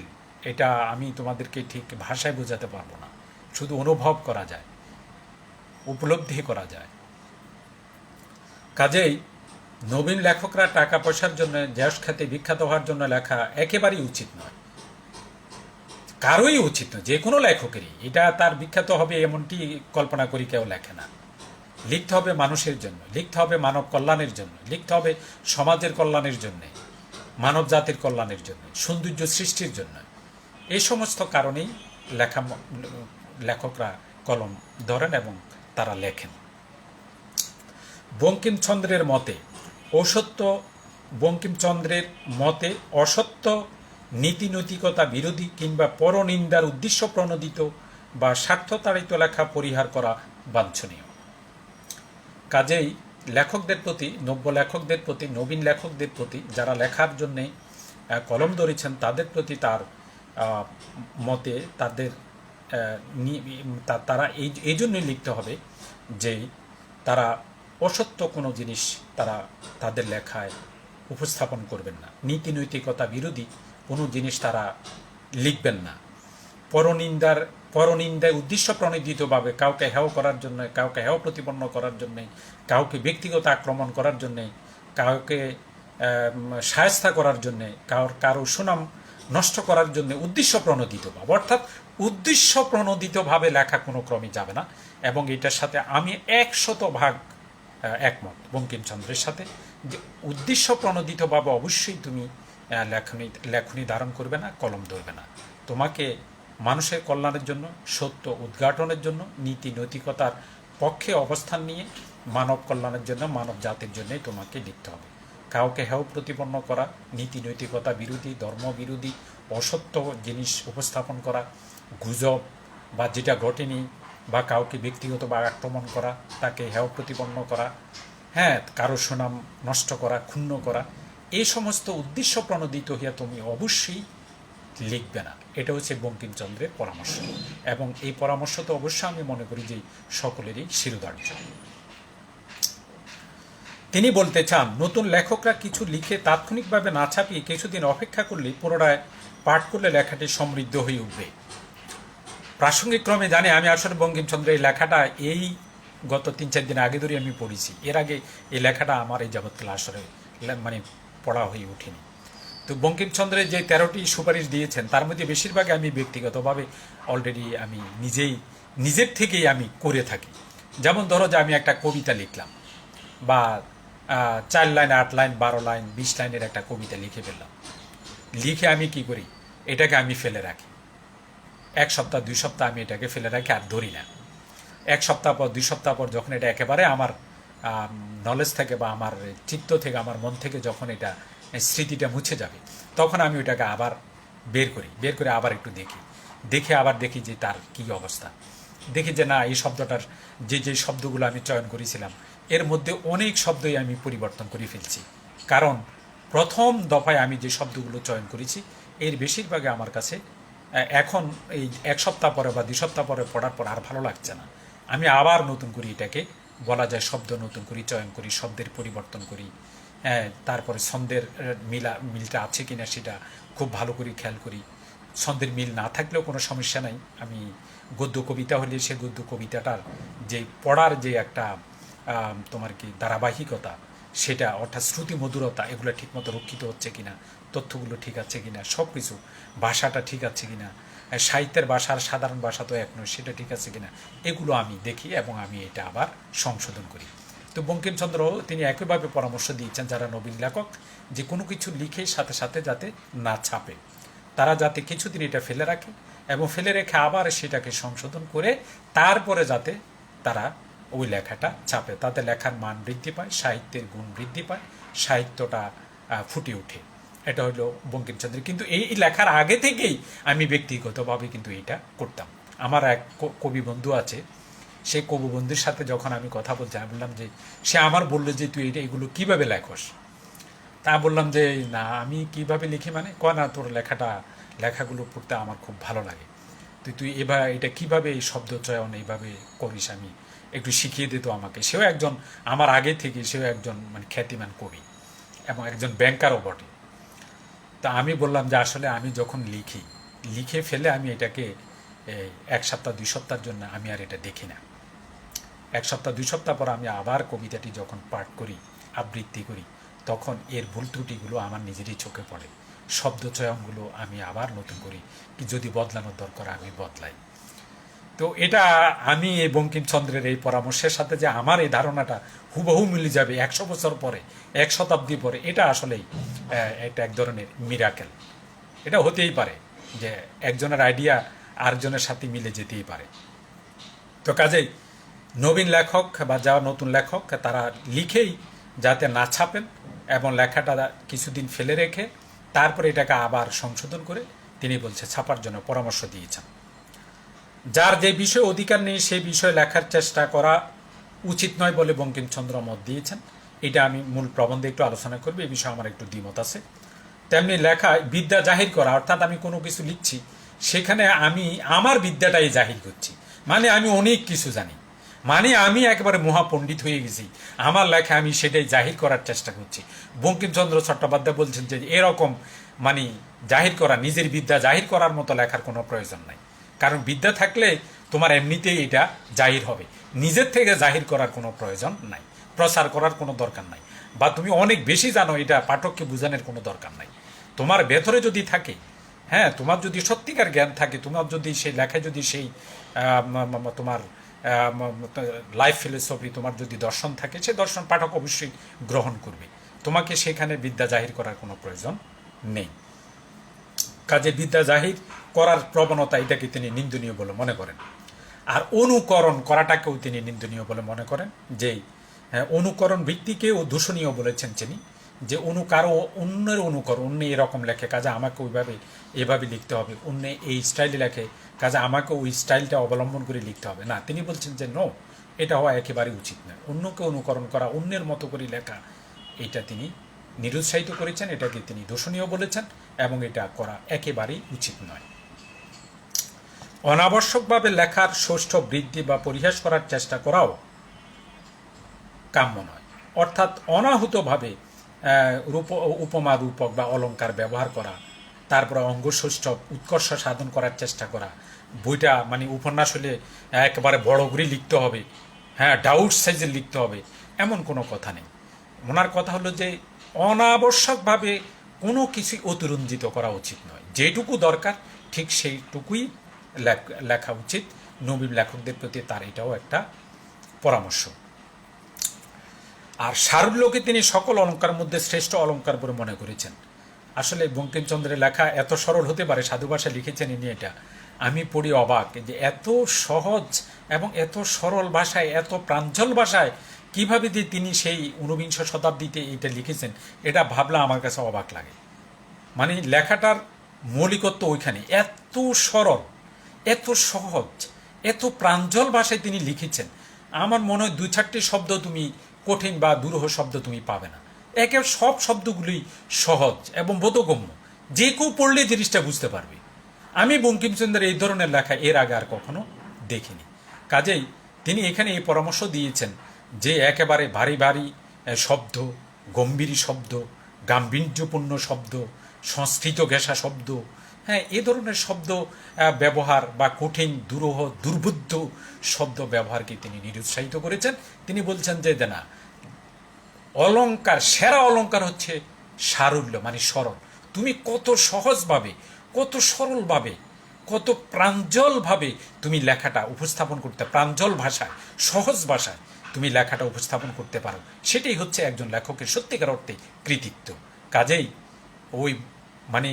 এটা আমি তোমাদেরকে ঠিক ভাষায় বোঝাতে পারবো না, শুধু অনুভব করা যায়, উপলব্ধি করা যায়। কাজেই নবীন লেখকরা টাকা পয়সার জন্য, যশ খ্যাতি বিখ্যাত হওয়ার জন্য লেখা একেবারেই উচিত নয়, কারোই উচিত নয়, যে কোনো লেখকেরই। এটা তার বিখ্যাত হবে এমনটি কল্পনা করি কেউ লেখে না। লিখতে হবে মানুষের জন্য, লিখতে হবে মানব কল্যাণের জন্য, লিখতে হবে সমাজের কল্যাণের জন্যে, মানব জাতির কল্যাণের জন্য, সৌন্দর্য সৃষ্টির জন্য। এই সমস্ত কারণেই লেখকরা কলম ধরেন এবং তারা লেখেন। বঙ্কিমচন্দ্রের মতে অসত্য, নীতিনৈতিকতা বিরোধী কিংবা পরনিন্দার উদ্দেশ্য প্রণোদিত বা স্বার্থতাড়িত লেখা পরিহার করা বাঞ্ছনীয়। কাজেই লেখকদের প্রতি, নব্য লেখকদের প্রতি, নবীন লেখকদের প্রতি, যারা লেখার জন্যে কলম ধরেছেন, তাদের প্রতি তার মতে তারা এই জন্যই লিখতে হবে যে তারা অসত্য কোনো জিনিস তাদের লেখায় উপস্থাপন করবেন না, নীতি নৈতিকতা বিরোধী কোনো জিনিস তারা লিখবেন না, পরনিন্দায় উদ্দেশ্য প্রণোদিতভাবে কাউকে হেয় করার জন্য, কাউকে হেয় প্রতিপন্ন করার জন্যে, কাউকে ব্যক্তিগত আক্রমণ করার জন্যে, কাউকে শায়েস্তা করার জন্যে, কারো সুনাম নষ্ট করার জন্য উদ্দেশ্য প্রণোদিতভাবে, অর্থাৎ উদ্দেশ্য প্রণোদিতভাবে লেখা কোনো ক্রমে যাবে না। এবং এটার সাথে আমি 100% একমত বঙ্কিমচন্দ্রের সাথে, যে উদ্দেশ্য প্রণোদিতভাবে অবশ্যই তুমি লেখনী ধারণ করবে না, কলম ধরবে না। তোমাকে মানুষের কল্যাণের জন্য, সত্য উদ্ঘাটনের জন্য, নীতি নৈতিকতার পক্ষে অবস্থান নিয়ে মানব কল্যাণের জন্য, মানব জাতির জন্যই তোমাকে লিখতে হবে। কাউকে হেয় প্রতিপন্ন করা, নীতি নৈতিকতা বিরোধী, ধর্ম বিরোধী, অসত্য জিনিস উপস্থাপন করা, গুজব বা যেটা ঘটেনি, বা কাউকে ব্যক্তিগতভাবে আক্রমণ করা, তাকে হেয় প্রতিপন্ন করা, কারো সুনাম নষ্ট করা, ক্ষুণ্ণ করা, এই সমস্ত উদ্দেশ্য প্রণোদিত হইয়া তুমি অবশ্যই লিখবে না। এটা হচ্ছে বঙ্কিমচন্দ্রের পরামর্শ, এবং এই পরামর্শ তো অবশ্যই আমি মনে করি যে সকলেরই শিরোধার্য। তিনি বলতে চান, নতুন লেখকরা কিছু লিখে তাৎক্ষণিকভাবে না ছাপিয়ে কিছুদিন অপেক্ষা করলে, পুনরায় পাঠ করলে লেখাটি সমৃদ্ধ হয়ে উঠবে। প্রাসঙ্গিক ক্রমে জানি আমি আসলে বঙ্কিমচন্দ্রের এই লেখাটা এই গত 3-4 দিন আগে ধরে আমি পড়েছি। এর আগে এই লেখাটা আমার এই যাবৎকালে আসলে পড়া হয়ে ওঠেনি। তো বঙ্কিমচন্দ্রের যে 13টি সুপারিশ দিয়েছেন, তার মধ্যে বেশিরভাগই আমি ব্যক্তিগতভাবে অলরেডি আমি নিজের থেকেই আমি করে থাকি। যেমন ধরো যে আমি একটা কবিতা লিখলাম, বা 4 লাইন, 8 লাইন, 12 লাইন, 20 লাইনের একটা কবিতা লিখে ফেললাম। লিখে আমি কি করি, এটাকে আমি ফেলে রাখি। 1 সপ্তাহ 2 সপ্তাহ আমি এটাকে ফেলে রাখি, আর ধরি না। 1 সপ্তাহ পর 2 সপ্তাহ পর যখন এটা একেবারে আমার নলেজ থেকে বা আমার চিত্ত থেকে, আমার মন থেকে যখন এটা স্মৃতিটা মুছে যাবে, তখন আমি ওইটাকে আবার বের করে আবার একটু দেখে আবার দেখি যে তার কী অবস্থা। দেখি যে না, এই শব্দটার যে শব্দগুলো আমি চয়ন করেছিলাম, এর মধ্যে অনেক শব্দই আমি পরিবর্তন করে ফেলছি। কারণ প্রথম দফায় আমি যে শব্দগুলো চয়ন করেছি, এর বেশিরভাগে আমার কাছে এখন এই 1 সপ্তাহ পরে বা 2 সপ্তাহ পরে পড়ার পর আর ভালো লাগছে না। আমি আবার নতুন করি, এটাকে বলা যায় শব্দ নতুন করি চয়ন করি, শব্দের পরিবর্তন করি, তারপরে ছন্দের মিলটা আছে কিনা সেটা খুব ভালো করে খেয়াল করি। ছন্দের মিল না থাকলেও কোনো সমস্যা নাই, আমি গদ্য কবিতা হলে সে গদ্য কবিতাটার যে পড়ার যে একটা তোমার কি ধারাবাহিকতা, সেটা অর্থাৎ শ্রুতি মধুরতা, এগুলো ঠিকমতো রক্ষিত হচ্ছে কিনা, তথ্যগুলো ঠিক আছে কিনা, সব কিছু, ভাষাটা ঠিক আছে কিনা, সাহিত্যের ভাষা আর সাধারণ ভাষা তো এক নয়, সেটা ঠিক আছে কিনা, এগুলো আমি দেখি এবং আমি এটা আবার সংশোধন করি। তো বঙ্কিমচন্দ্র তিনি একইভাবে পরামর্শ দিয়েছেন যারা নবীন লেখক, যে কোনো কিছু লিখে সাথে সাথে যাতে না ছাপে, তারা যাতে কিছুদিন এটা ফেলে রাখে এবং ফেলে রেখে আবার সেটাকে সংশোধন করে তারপরে যাতে তারা ওই লেখাটা ছাপে, তাতে লেখার মান বৃদ্ধি পায়, সাহিত্যের গুণ বৃদ্ধি পায়, সাহিত্যটা ফুটে ওঠে। এটা হলো বঙ্কিমচন্দ্রের। কিন্তু এই লেখার আগে থেকেই আমি ব্যক্তিগতভাবে কিন্তু এটা করতাম। আমার এক কবি বন্ধু আছে, সেই কবি বন্ধুর সাথে যখন আমি কথা বলছি, আমি বললাম যে, সে আমার বললো যে তুই এগুলো কীভাবে লেখস। তা বললাম যে না, আমি কিভাবে লিখি মানে, না তোর লেখাগুলো পড়তে আমার খুব ভালো লাগে, তুই এবার এটা কিভাবে এই শব্দ চয়ন এইভাবে করিস, আমি একটু শিখিয়ে দিত আমাকে। সেও একজন আমার আগে থেকে, সেও একজন মানে খ্যাতিমান কবি এবং একজন ব্যাংকারও বটে। তা আমি বললাম যে আসলে আমি যখন লিখে ফেলে আমি এটাকে 1 সপ্তাহ 2 সপ্তাহের জন্য আমি আর এটা দেখি না। 1 সপ্তাহ 2 সপ্তাহ পর আমি আবার কবিতাটি যখন পাঠ করি, আবৃত্তি করি, তখন এর ভুল ত্রুটিগুলো আমার নিজেরই চোখে পড়ে, শব্দচয়নগুলো আমি আবার নতুন করি, কি যদি বদলানোর দরকার আমি বদলাই। তো এটা আমি এই বঙ্কিমচন্দ্রের এই পরামর্শের সাথে যে আমার এই ধারণাটা হুবহু মিলে যাবে 100 বছর পরে, 1 শতাব্দী পরে, এটা আসলেই এটা এক ধরনের মিরাকেল। এটা হতেই পারে যে একজনের আইডিয়া আরেকজনের সাথে মিলে যেতেই পারে। তো কাজেই নবীন লেখক বা যারা নতুন লেখক, তারা লিখেই যাতে না ছাপেন এবং লেখাটা কিছুদিন ফেলে রেখে তারপরে এটাকে আবার সংশোধন করে তিনি বলছে ছাপার জন্য পরামর্শ দিয়েছেন। যার যে বিষয়ে অধিকার নেই সেই বিষয়ে লেখার চেষ্টা করা উচিত নয় বলে বঙ্কিমচন্দ্র মত দিয়েছেন। এটা আমি মূল প্রবন্ধে একটু আলোচনা করব, এই বিষয়ে আমার একটু দ্বিমত আছে। তেমনি লেখায় বিদ্যা জাহির করা, অর্থাৎ আমি কোনো কিছু লিখছি সেখানে আমি আমার বিদ্যাটাই জাহির করছি, মানে আমি অনেক কিছু জানি, মানে আমি একেবারে মহাপণ্ডিত হয়ে গেছি, আমার লেখা আমি সেটাই জাহির করার চেষ্টা করছি। বঙ্কিমচন্দ্র চট্টোপাধ্যায় বলছেন যে এরকম মানে জাহির করা, নিজের বিদ্যা জাহির করার মতো লেখার কোনো প্রয়োজন নাই, কারণ বিদ্যা থাকলে তোমার এমনিতেই এটা জাহির হবে, নিজের থেকে জাহির করার কোনো প্রয়োজন নাই, প্রচার করার কোনো দরকার নাই, বা তুমি অনেক বেশি জানো এটা পাঠককে বোঝানোর কোনো দরকার নাই। তোমার ভেতরে যদি থাকে, হ্যাঁ, তোমার যদি সত্যিকার জ্ঞান থাকে, তোমার যদি সেই লেখায় যদি সেই তোমার লাইফ ফিলোসফি, তোমার যদি দর্শন থাকে, সে দর্শন পাঠক অবশ্যই গ্রহণ করবে, তোমাকে সেখানে বিদ্যা জাহির করার কোনো প্রয়োজন নেই। কাজে বিদ্যা জাহির করার প্রবণতা, এটাকে তিনি নিন্দনীয় বলে মনে করেন। আর অনুকরণ করাটাকেও তিনি নিন্দনীয় বলে মনে করেন, যে অনুকরণ ভিত্তিকেও দূষণীয় বলেছেন তিনি, যে অন্যের অনুকরণ, অন্য এরকম লেখে কাজে আমাকে এভাবে লিখতে হবে, অন্য এই স্টাইলে লেখে কাজে আমাকে ওই স্টাইলটা অবলম্বন করে লিখতে হবে না। তিনি বলছেন যে নো, এটা হওয়া একেবারে উচিত নয়, অন্যকে অনুকরণ করা, অন্যের মতো করে লেখা, এটা তিনি নিরুৎসাহিত করেছেন, এটাকে তিনি দূষণীয় বলেছেন এবং এটা করা একেবারেই উচিত নয়। অনাবশ্যকভাবে লেখার ষষ্ঠ বৃদ্ধি বা পরিহাস করার চেষ্টা করাও কাম্য নয়, অর্থাৎ অনাহুতভাবে উপমা রূপক বা অলঙ্কার ব্যবহার করা, তারপরে অঙ্গষষ্ঠ উৎকর্ষ সাধন করার চেষ্টা করা, বইটা মানে উপন্যাস হলে একেবারে বড় করে লিখতে হবে, হ্যাঁ, ডাউট সাইজে লিখতে হবে, এমন কোনো কথা নেই। ওনার কথা হলো যে অনাবশ্যকভাবে কোনো কিছু অতিরঞ্জিত করা উচিত নয়, যেটুকু দরকার ঠিক সেইটুকুই লেখা উচিত। নবীন লেখকদের প্রতি তার এটাও একটা পরামর্শ। আর সারল্যকে তিনি সকল অলঙ্কার মধ্যে শ্রেষ্ঠ অলঙ্কার বলে মনে করেছেন। আসলে বঙ্কিমচন্দ্রের লেখা এত সরল হতে পারে, সাধু ভাষায় লিখেছেন ইনি, এটা আমি পড়ি অবাক, যে এত সহজ এবং এত সরল ভাষায়, এত প্রাঞ্জল ভাষায় কিভাবে যে তিনি সেই 19 শতাব্দীতে এটা লিখেছেন, এটা ভাবলে আমার কাছে অবাক লাগে। মানে লেখাটার মৌলিকত্ব ওইখানে, এত সরল, এত সহজ, এত প্রাঞ্জল ভাষায় তিনি লিখেছেন। আমার মনে হয় 2-4টি শব্দ তুমি কঠিন বা দুরূহ শব্দ তুমি পাবে না, সব শব্দগুলি সহজ এবং বোধগম্য, যে কেউ পড়লে জিনিসটা বুঝতে পারবে। আমি বঙ্কিমচন্দ্রের এই ধরনের লেখা এর আগে আর কখনো দেখিনি। কাজেই তিনি এখানে এই পরামর্শ দিয়েছেন যে একেবারে ভারী ভারী শব্দ, গম্ভীর শব্দ, গাম্ভীর্যপূর্ণ শব্দ, সংস্কৃত ঘেঁষা শব্দ, হ্যাঁ, এ ধরনের শব্দ ব্যবহার বা কঠিন দুরূহ দুর্বুদ্ধ শব্দ ব্যবহারকে তিনি নিরুৎসাহিত করেছেন। তিনি বলছেন যে না, অলঙ্কার, সেরা অলঙ্কার হচ্ছে সারল্য, মানে সরল। তুমি কত সহজভাবে, কত সরলভাবে, কত প্রাঞ্জলভাবে তুমি লেখাটা উপস্থাপন করতে, প্রাঞ্জল ভাষায়, সহজ ভাষায় তুমি লেখাটা উপস্থাপন করতে পারো, সেটাই হচ্ছে একজন লেখকের সত্যিকার অর্থে কৃতিত্ব। কাজেই ওই মানে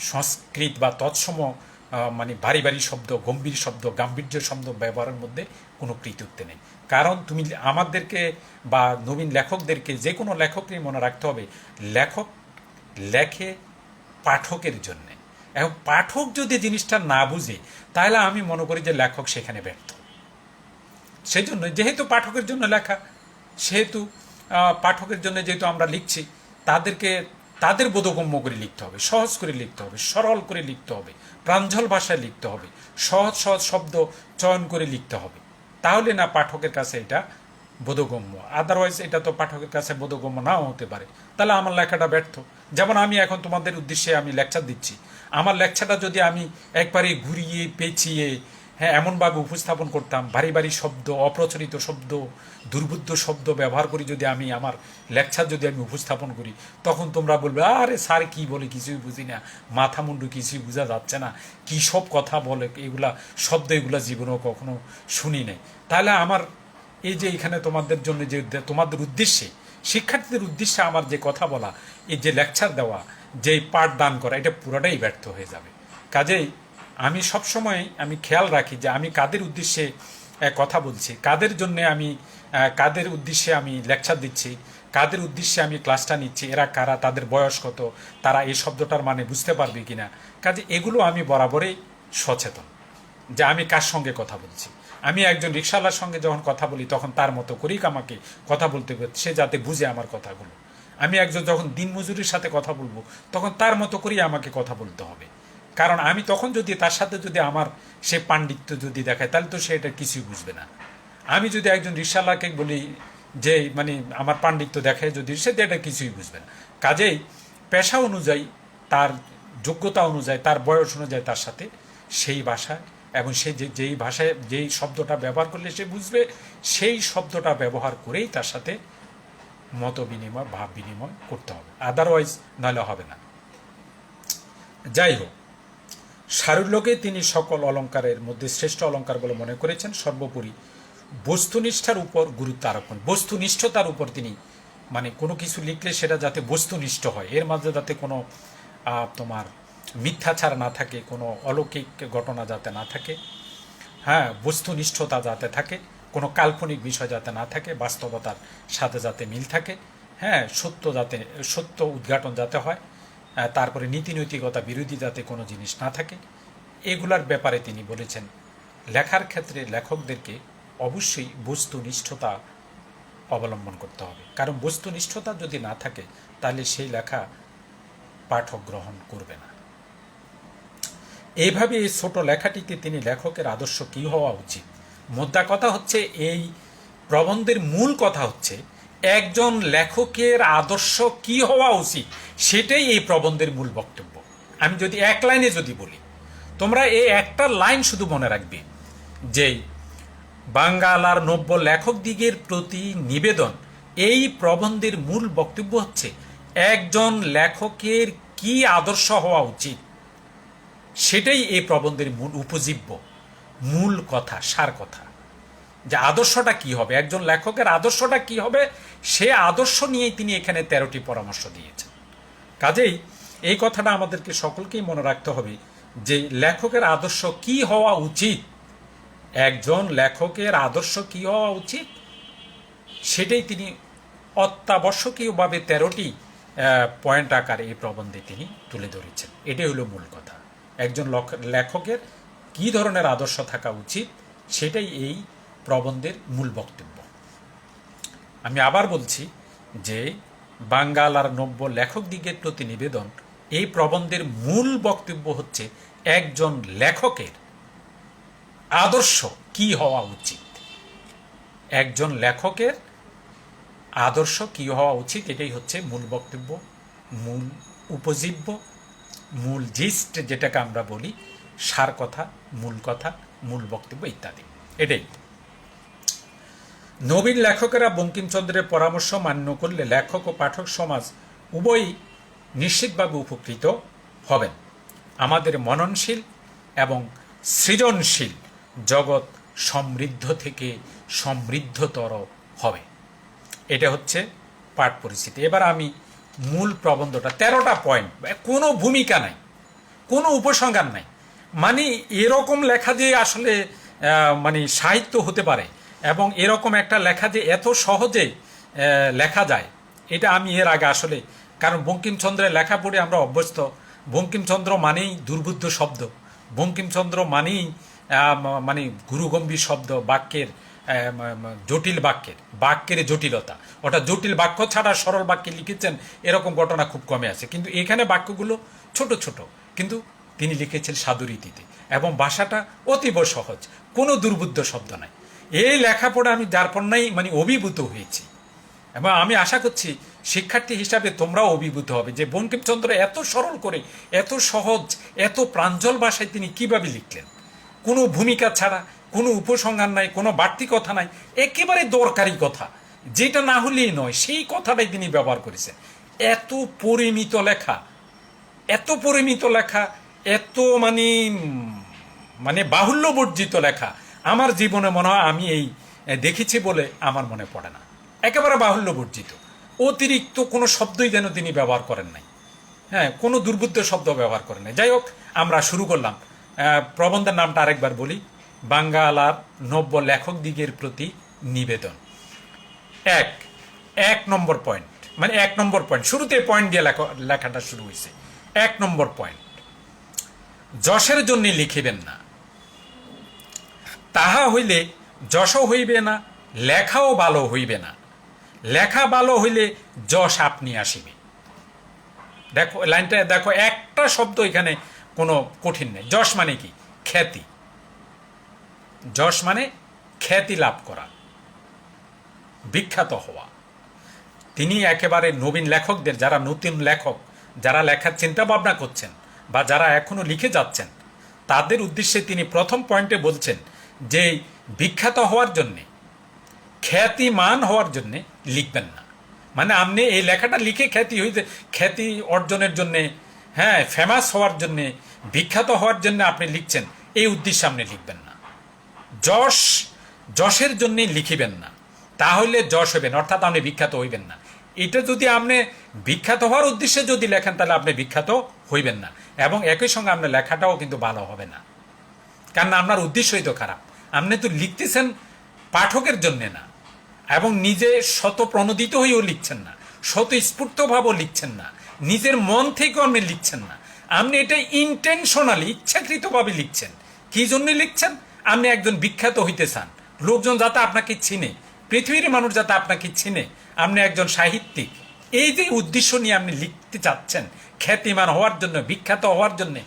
সংস্কৃত বা তৎসম মানে ভারী ভারী শব্দ, গম্ভীর শব্দ, গাম্ভীর্য শব্দ ব্যবহারের মধ্যে কোনো কৃতিত্ব নেই। কারণ তুমি আমাদেরকে বা নবীন লেখকদেরকে, যে কোনো লেখককেই মনে রাখতে হবে, লেখক লেখে পাঠকের জন্যে। এখন পাঠক যদি জিনিসটা না বুঝে, তাহলে আমি মনে করি যে লেখক সেখানে ব্যর্থ। সেই জন্য যেহেতু পাঠকের জন্য লেখা, সেহেতু পাঠকের জন্য যেহেতু আমরা লিখছি, তাদেরকে তাদের বোধগম্য করে লিখতে হবে, সহজ করে লিখতে হবে, সরল করে লিখতে হবে, প্রাঞ্জল ভাষায় লিখতে হবে, সহজ সহজ শব্দ চয়ন করে লিখতে হবে। তাহলে না পাঠকের কাছে এটা বোধগম্য। আদারওয়াইজ এটা তো পাঠকের কাছে বোধগম্য নাও হতে পারে, তাহলে আমার লেখাটা ব্যর্থ। যেমন আমি এখন তোমাদের উদ্দেশ্যে আমি লেকচার দিচ্ছি, আমার লেকচারটা যদি আমি একবারে ঘুরিয়ে পেঁচিয়ে, হ্যাঁ, এমনভাবে উপস্থাপন করতাম, ভারী ভারী শব্দ, অপ্রচলিত শব্দ, দুর্বুদ্ধ শব্দ ব্যবহার করি যদি আমি আমার লেকচার যদি আমি উপস্থাপন করি, তখন তোমরা বলবে আরে স্যার কী বলে, কিছুই বুঝি না, মাথা মুন্ডু কিছুই বোঝা যাচ্ছে না, কী সব কথা বলে, এগুলা শব্দ, এগুলা জীবনেও কখনো শুনি নাই। তাহলে আমার এই যে এখানে তোমাদের জন্য যে, তোমাদের উদ্দেশ্যে, শিক্ষার্থীদের উদ্দেশ্যে আমার যে কথা বলা, এই যে লেকচার দেওয়া, যে পাঠ দান করা, এটা পুরোটাই ব্যর্থ হয়ে যাবে। কাজেই আমি সবসময় আমি খেয়াল রাখি যে আমি কাদের উদ্দেশ্যে কথা বলছি, কাদের জন্য আমি, কাদের উদ্দেশ্যে আমি লেকচার দিচ্ছি, কাদের উদ্দেশ্যে আমি ক্লাসটা নিচ্ছি, এরা কারা, তাদের বয়স কত, তারা এই শব্দটার মানে বুঝতে পারবে কিনা। কাজে এগুলো আমি বরাবরই সচেতন যে আমি কার সঙ্গে কথা বলছি। আমি একজন রিকশাওয়ালার সঙ্গে যখন কথা বলি, তখন তার মতো করেই আমাকে কথা বলতে হবে, সে যাতে বুঝে আমার কথাগুলো। আমি একজন যখন দিনমজুরির সাথে কথা বলবো, তখন তার মতো করেই আমাকে কথা বলতে হবে। কারণ আমি তখন যদি তার সাথে যদি আমার সে পাণ্ডিত্য যদি দেখায়, তাহলে তো সে এটা কিছুই বুঝবে না। আমি যদি একজন রিকশাওয়ালাকে বলি যে মানে আমার পাণ্ডিত্য দেখায়, যদি সে এটা কিছুই বুঝবে না। কাজেই পেশা অনুযায়ী, তার যোগ্যতা অনুযায়ী, তার বয়স অনুযায়ী তার সাথে সেই ভাষায় এবং সে যেই ভাষায় যেই শব্দটা ব্যবহার করলে সে বুঝবে, সেই শব্দটা ব্যবহার করেই তার সাথে মত বিনিময়, ভাব বিনিময় করতে হবে, আদারওয়াইজ নাহলে হবে না। যাই হোক, সারল্যকে তিনি সকল অলঙ্কারের মধ্যে শ্রেষ্ঠ অলঙ্কার বলে মনে করেছেন। সর্বোপরি বস্তুনিষ্ঠার উপর গুরুত্ব আরোপ করেন। বস্তুনিষ্ঠতার উপর তিনি মানে কোনো কিছু লিখলে সেটা যাতে বস্তুনিষ্ঠ হয়, এর মাঝে যাতে কোনো তোমার মিথ্যাচার না থাকে, কোনো অলৌকিক ঘটনা যাতে না থাকে, হ্যাঁ, বস্তুনিষ্ঠতা যাতে থাকে, কোনো কাল্পনিক বিষয় যাতে না থাকে, বাস্তবতার সাথে যাতে মিল থাকে, হ্যাঁ, সত্য উদ্ঘাটন যাতে হয়, তারপরে নীতিনৈতিকতা বিরোধী যাতে কোনো জিনিস না থাকে, এগুলার ব্যাপারে তিনি বলেছেন লেখার ক্ষেত্রে লেখকদেরকে অবশ্যই বস্তুনিষ্ঠতা অবলম্বন করতে হবে। কারণ বস্তুনিষ্ঠতা যদি না থাকে, তাহলে সেই লেখা পাঠক গ্রহণ করবে না। এইভাবে এই ছোট লেখাটিতে তিনি লেখকের আদর্শ কী হওয়া উচিত, মোদ্দা কথা হচ্ছে, এই প্রবন্ধের মূল কথা হচ্ছে একজন লেখকের আদর্শ কি হওয়া উচিত, সেটাই এই প্রবন্ধের মূল বক্তব্য। আমি যদি এক লাইনে যদি বলি, তোমরা এই একটা লাইন শুধু মনে রাখবে যে বাঙ্গালার নব্য লেখক দিগের প্রতি নিবেদন, এই প্রবন্ধের মূল বক্তব্য হচ্ছে একজন লেখকের কি আদর্শ হওয়া উচিত, সেটাই এই প্রবন্ধের মূল উপজীব্য, মূল কথা, সার কথা। যে আদর্শটা কি হবে, একজন লেখকের আদর্শটা কি হবে, সে আদর্শ নিয়েই তিনি এখানে 13টি পরামর্শ দিয়েছেন। কাজেই এই কথাটা আমাদেরকে সকলকেই মনে রাখতে হবে যে লেখকের আদর্শ কি হওয়া উচিত, একজন লেখকের আদর্শ কি হওয়া উচিত, সেটাই তিনি অত্যাবশ্যকীয়ভাবে 13টি পয়েন্ট আকারে এই প্রবন্ধে তিনি তুলে ধরেছেন। এটাই হলো মূল কথা। একজন লেখকের কি ধরনের আদর্শ থাকা উচিত, সেটাই এই প্রবন্ধের মূল বক্তব্য। আমি আবার বলছি যে বাঙ্গালার নব্য লেখক দিগের প্রতি নিবেদন, এই প্রবন্ধের মূল বক্তব্য হচ্ছে একজন লেখকের আদর্শ কি হওয়া উচিত। একজন লেখকের আদর্শ কী হওয়া উচিত, এটাই হচ্ছে মূল বক্তব্য, মূল উপজীব্য, মূল জিস্ট যেটাকে আমরা বলি, সার কথা, মূল বক্তব্য ইত্যাদি। এটাই নবীন লেখকেরা বঙ্কিমচন্দ্রের পরামর্শ মান্য করলে লেখক ও পাঠক সমাজ উভয়ই নিশ্চিতভাবে উপকৃত হবেন। আমাদের মননশীল এবং সৃজনশীল জগৎ সমৃদ্ধ থেকে সমৃদ্ধতর হবে। এটা হচ্ছে পাঠ পরিস্থিতি। এবার আমি মূল প্রবন্ধটা, 13টা পয়েন্ট, কোনো ভূমিকা নাই, কোনো উপসংহার নাই। মানে এরকম লেখা যে আসলে মানে সাহিত্য হতে পারে এবং এরকম একটা লেখা যে এত সহজে লেখা যায়, এটা আমি এর আগে আসলে, কারণ বঙ্কিমচন্দ্রের লেখা পড়ে আমরা অভ্যস্ত। বঙ্কিমচন্দ্র মানেই দুর্বোধ্য শব্দ, বঙ্কিমচন্দ্র মানেই মানে গুরুগম্ভীর শব্দ, বাক্যের জটিল বাক্যের জটিলতা। ওটা জটিল বাক্য ছাড়া সরল বাক্যে লিখেছেন এরকম ঘটনা খুব কমে আছে, কিন্তু এখানে বাক্যগুলো ছোট ছোট, কিন্তু তিনি লিখেছেন সাধুরীতিতে এবং ভাষাটা অতীব সহজ, কোনো দুর্বোধ্য শব্দ নাই। এই লেখাপড়া আমি যার পণ্যাই মানে অভিভূত হয়েছি এবং আমি আশা করছি শিক্ষার্থী হিসাবে তোমরাও অভিভূত হবে যে বঙ্কিমচন্দ্র এত সরল করে, এত সহজ, এত প্রাঞ্জল ভাষায় তিনি কিভাবে লিখলেন, কোনো ভূমিকা ছাড়া, কোনো উপসংহার নাই, কোনো বাড়তি কথা নাই, একেবারে দরকারি কথা, যেটা না হলেই নয় সেই কথাটাই তিনি ব্যবহার করেছেন। এত পরিমিত লেখা, এত পরিমিত লেখা, এত মানে বাহুল্যবর্জিত লেখা আমার জীবনে মনে হয় আমি এই দেখেছি বলে আমার মনে পড়ে না। একেবারে বাহুল্যবর্জিত, অতিরিক্ত কোনো শব্দই যেন তিনি ব্যবহার করেন নাই, হ্যাঁ, কোনো দুর্বোধ্য শব্দ ব্যবহার করেন নাই। যাই হোক, আমরা শুরু করলাম। প্রবন্ধের নামটা আরেকবার বলি, বাঙ্গালার নব্য লেখক দিগের প্রতি নিবেদন। এক নম্বর পয়েন্ট, মানে 1 নম্বর পয়েন্ট, শুরুতে পয়েন্ট দিয়ে লেখাটা শুরু হয়েছে। 1 নম্বর পয়েন্ট, যশের জন্য লিখিবেন না, তাহা হইলে যশও হইবে না, লেখাও ভালো হইবে না। লেখা ভালো হইলে যশ আপনি আসিবে। দেখো লাইনটা, দেখো একটা শব্দ এখানে কোনো কঠিন নেই। যশ মানে কি? খ্যাতি। যশ মানে খ্যাতি লাভ করা, বিখ্যাত হওয়া। তিনি একেবারে নবীন লেখকদের, যারা নতুন লেখক, যারা লেখার চিন্তা ভাবনা করছেন বা যারা এখনো লিখে যাচ্ছেন, তাদের উদ্দেশ্যে তিনি প্রথম পয়েন্টে বলছেন যে বিখ্যাত হওয়ার জন্যে, খ্যাতিমান হওয়ার জন্যে লিখবেন না। মানে আপনি এই লেখাটা লিখে খ্যাতি অর্জনের জন্যে, হ্যাঁ, ফেমাস হওয়ার জন্যে, বিখ্যাত হওয়ার জন্য আপনি লিখছেন, এই উদ্দেশ্যে আপনি লিখবেন না। যশের জন্যে লিখিবেন না, তাহলে যশ হইবেন, অর্থাৎ আপনি বিখ্যাত হইবেন না। এটা যদি আপনি বিখ্যাত হওয়ার উদ্দেশ্যে যদি লেখেন, তাহলে আপনি বিখ্যাত হইবেন না এবং একই সঙ্গে আপনার লেখাটাও কিন্তু ভালো হবে না, কারণ আপনার উদ্দেশ্যই তো খারাপ। আপনি তো লিখতেছেন পাঠকের জন্যে না, এবং নিজে শত প্রণোদিত হয়েও লিখছেন না, শত স্ফূর্তভাবেও লিখছেন না, নিজের মন থেকেও আপনি লিখছেন না। আপনি এটা ইন্টেনশনালি, ইচ্ছাকৃতভাবে লিখছেন। কি জন্য লিখছেন? আপনি একজন বিখ্যাত হইতে চান, লোকজন যাতে আপনাকে চিনে, পৃথিবীর মানুষ যাতে আপনাকে চিনে, আপনি একজন সাহিত্যিক। এই যে উদ্দেশ্য নিয়ে আপনি লিখতে চাচ্ছেন, খ্যাতিমান হওয়ার জন্য, বিখ্যাত হওয়ার জন্যে,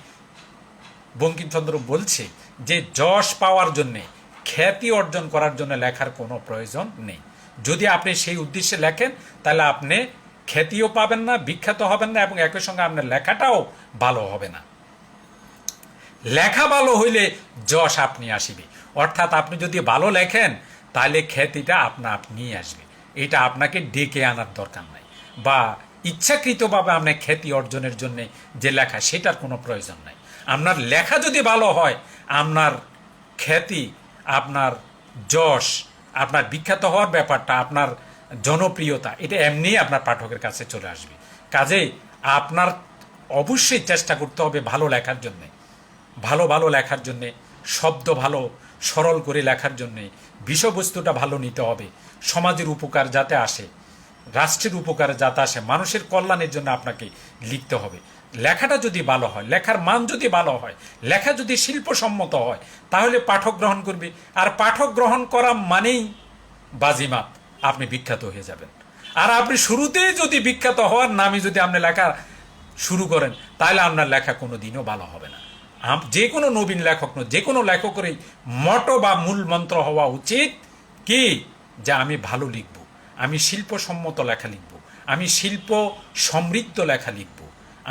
বঙ্কিমচন্দ্র বলছে যে যশ পাওয়ার জন্যে, খ্যাতি অর্জন করার জন্য লেখার কোনো প্রয়োজন নেই। যদি আপনি সেই উদ্দেশ্যে লেখেন, তাহলে আপনি খ্যাতিও পাবেন না, বিখ্যাত হবেন না এবং একই সঙ্গে আপনার লেখাটাও ভালো হবে না। লেখা ভালো হইলে যশ আপনি আসিবে, অর্থাৎ আপনি যদি ভালো লেখেন তাহলে খ্যাতিটা আপনি আসবে। এটা আপনাকে ডেকে আনার দরকার নাই, বা ইচ্ছাকৃতভাবে আপনার খ্যাতি অর্জনের জন্য যে লেখা, সেটার কোনো প্রয়োজন নাই। আপনার লেখা যদি ভালো হয়, আপনার খ্যাতি, আপনার যশ, আপনার বিখ্যাত হওয়ার ব্যাপারটা, আপনার জনপ্রিয়তা, এটা এমনিই আপনার পাঠকের কাছে চলে আসবে। কাজেই আপনার অবশ্যই চেষ্টা করতে হবে ভালো লেখার জন্যে, ভালো লেখার জন্যে, শব্দ ভালো সরল করে লেখার জন্যে, বিষয়বস্তুটা ভালো নিতে হবে, সমাজের উপকার যাতে আসে, রাষ্ট্রের উপকার যাতে আসে, মানুষের কল্যাণের জন্য আপনাকে লিখতে হবে। লেখাটা যদি ভালো হয়, লেখার মান যদি ভালো হয়, লেখা যদি শিল্পসম্মত হয়, তাহলে পাঠক গ্রহণ করবে। আর পাঠক গ্রহণ করা মানেই বাজিমাত, আপনি বিখ্যাত হয়ে যাবেন। আর আপনি শুরুতেই যদি বিখ্যাত হওয়ার নামে যদি আপনি লেখা শুরু করেন, তাহলে আপনার লেখা কোনো দিনও ভালো হবে না। যে কোনো নবীন লেখক নয়, যে কোনো লেখকেরই মটো বা মূল মন্ত্র হওয়া উচিত কি, যে আমি ভালো লিখব, আমি শিল্পসম্মত লেখা লিখব, আমি শিল্প সমৃদ্ধ লেখা লিখব,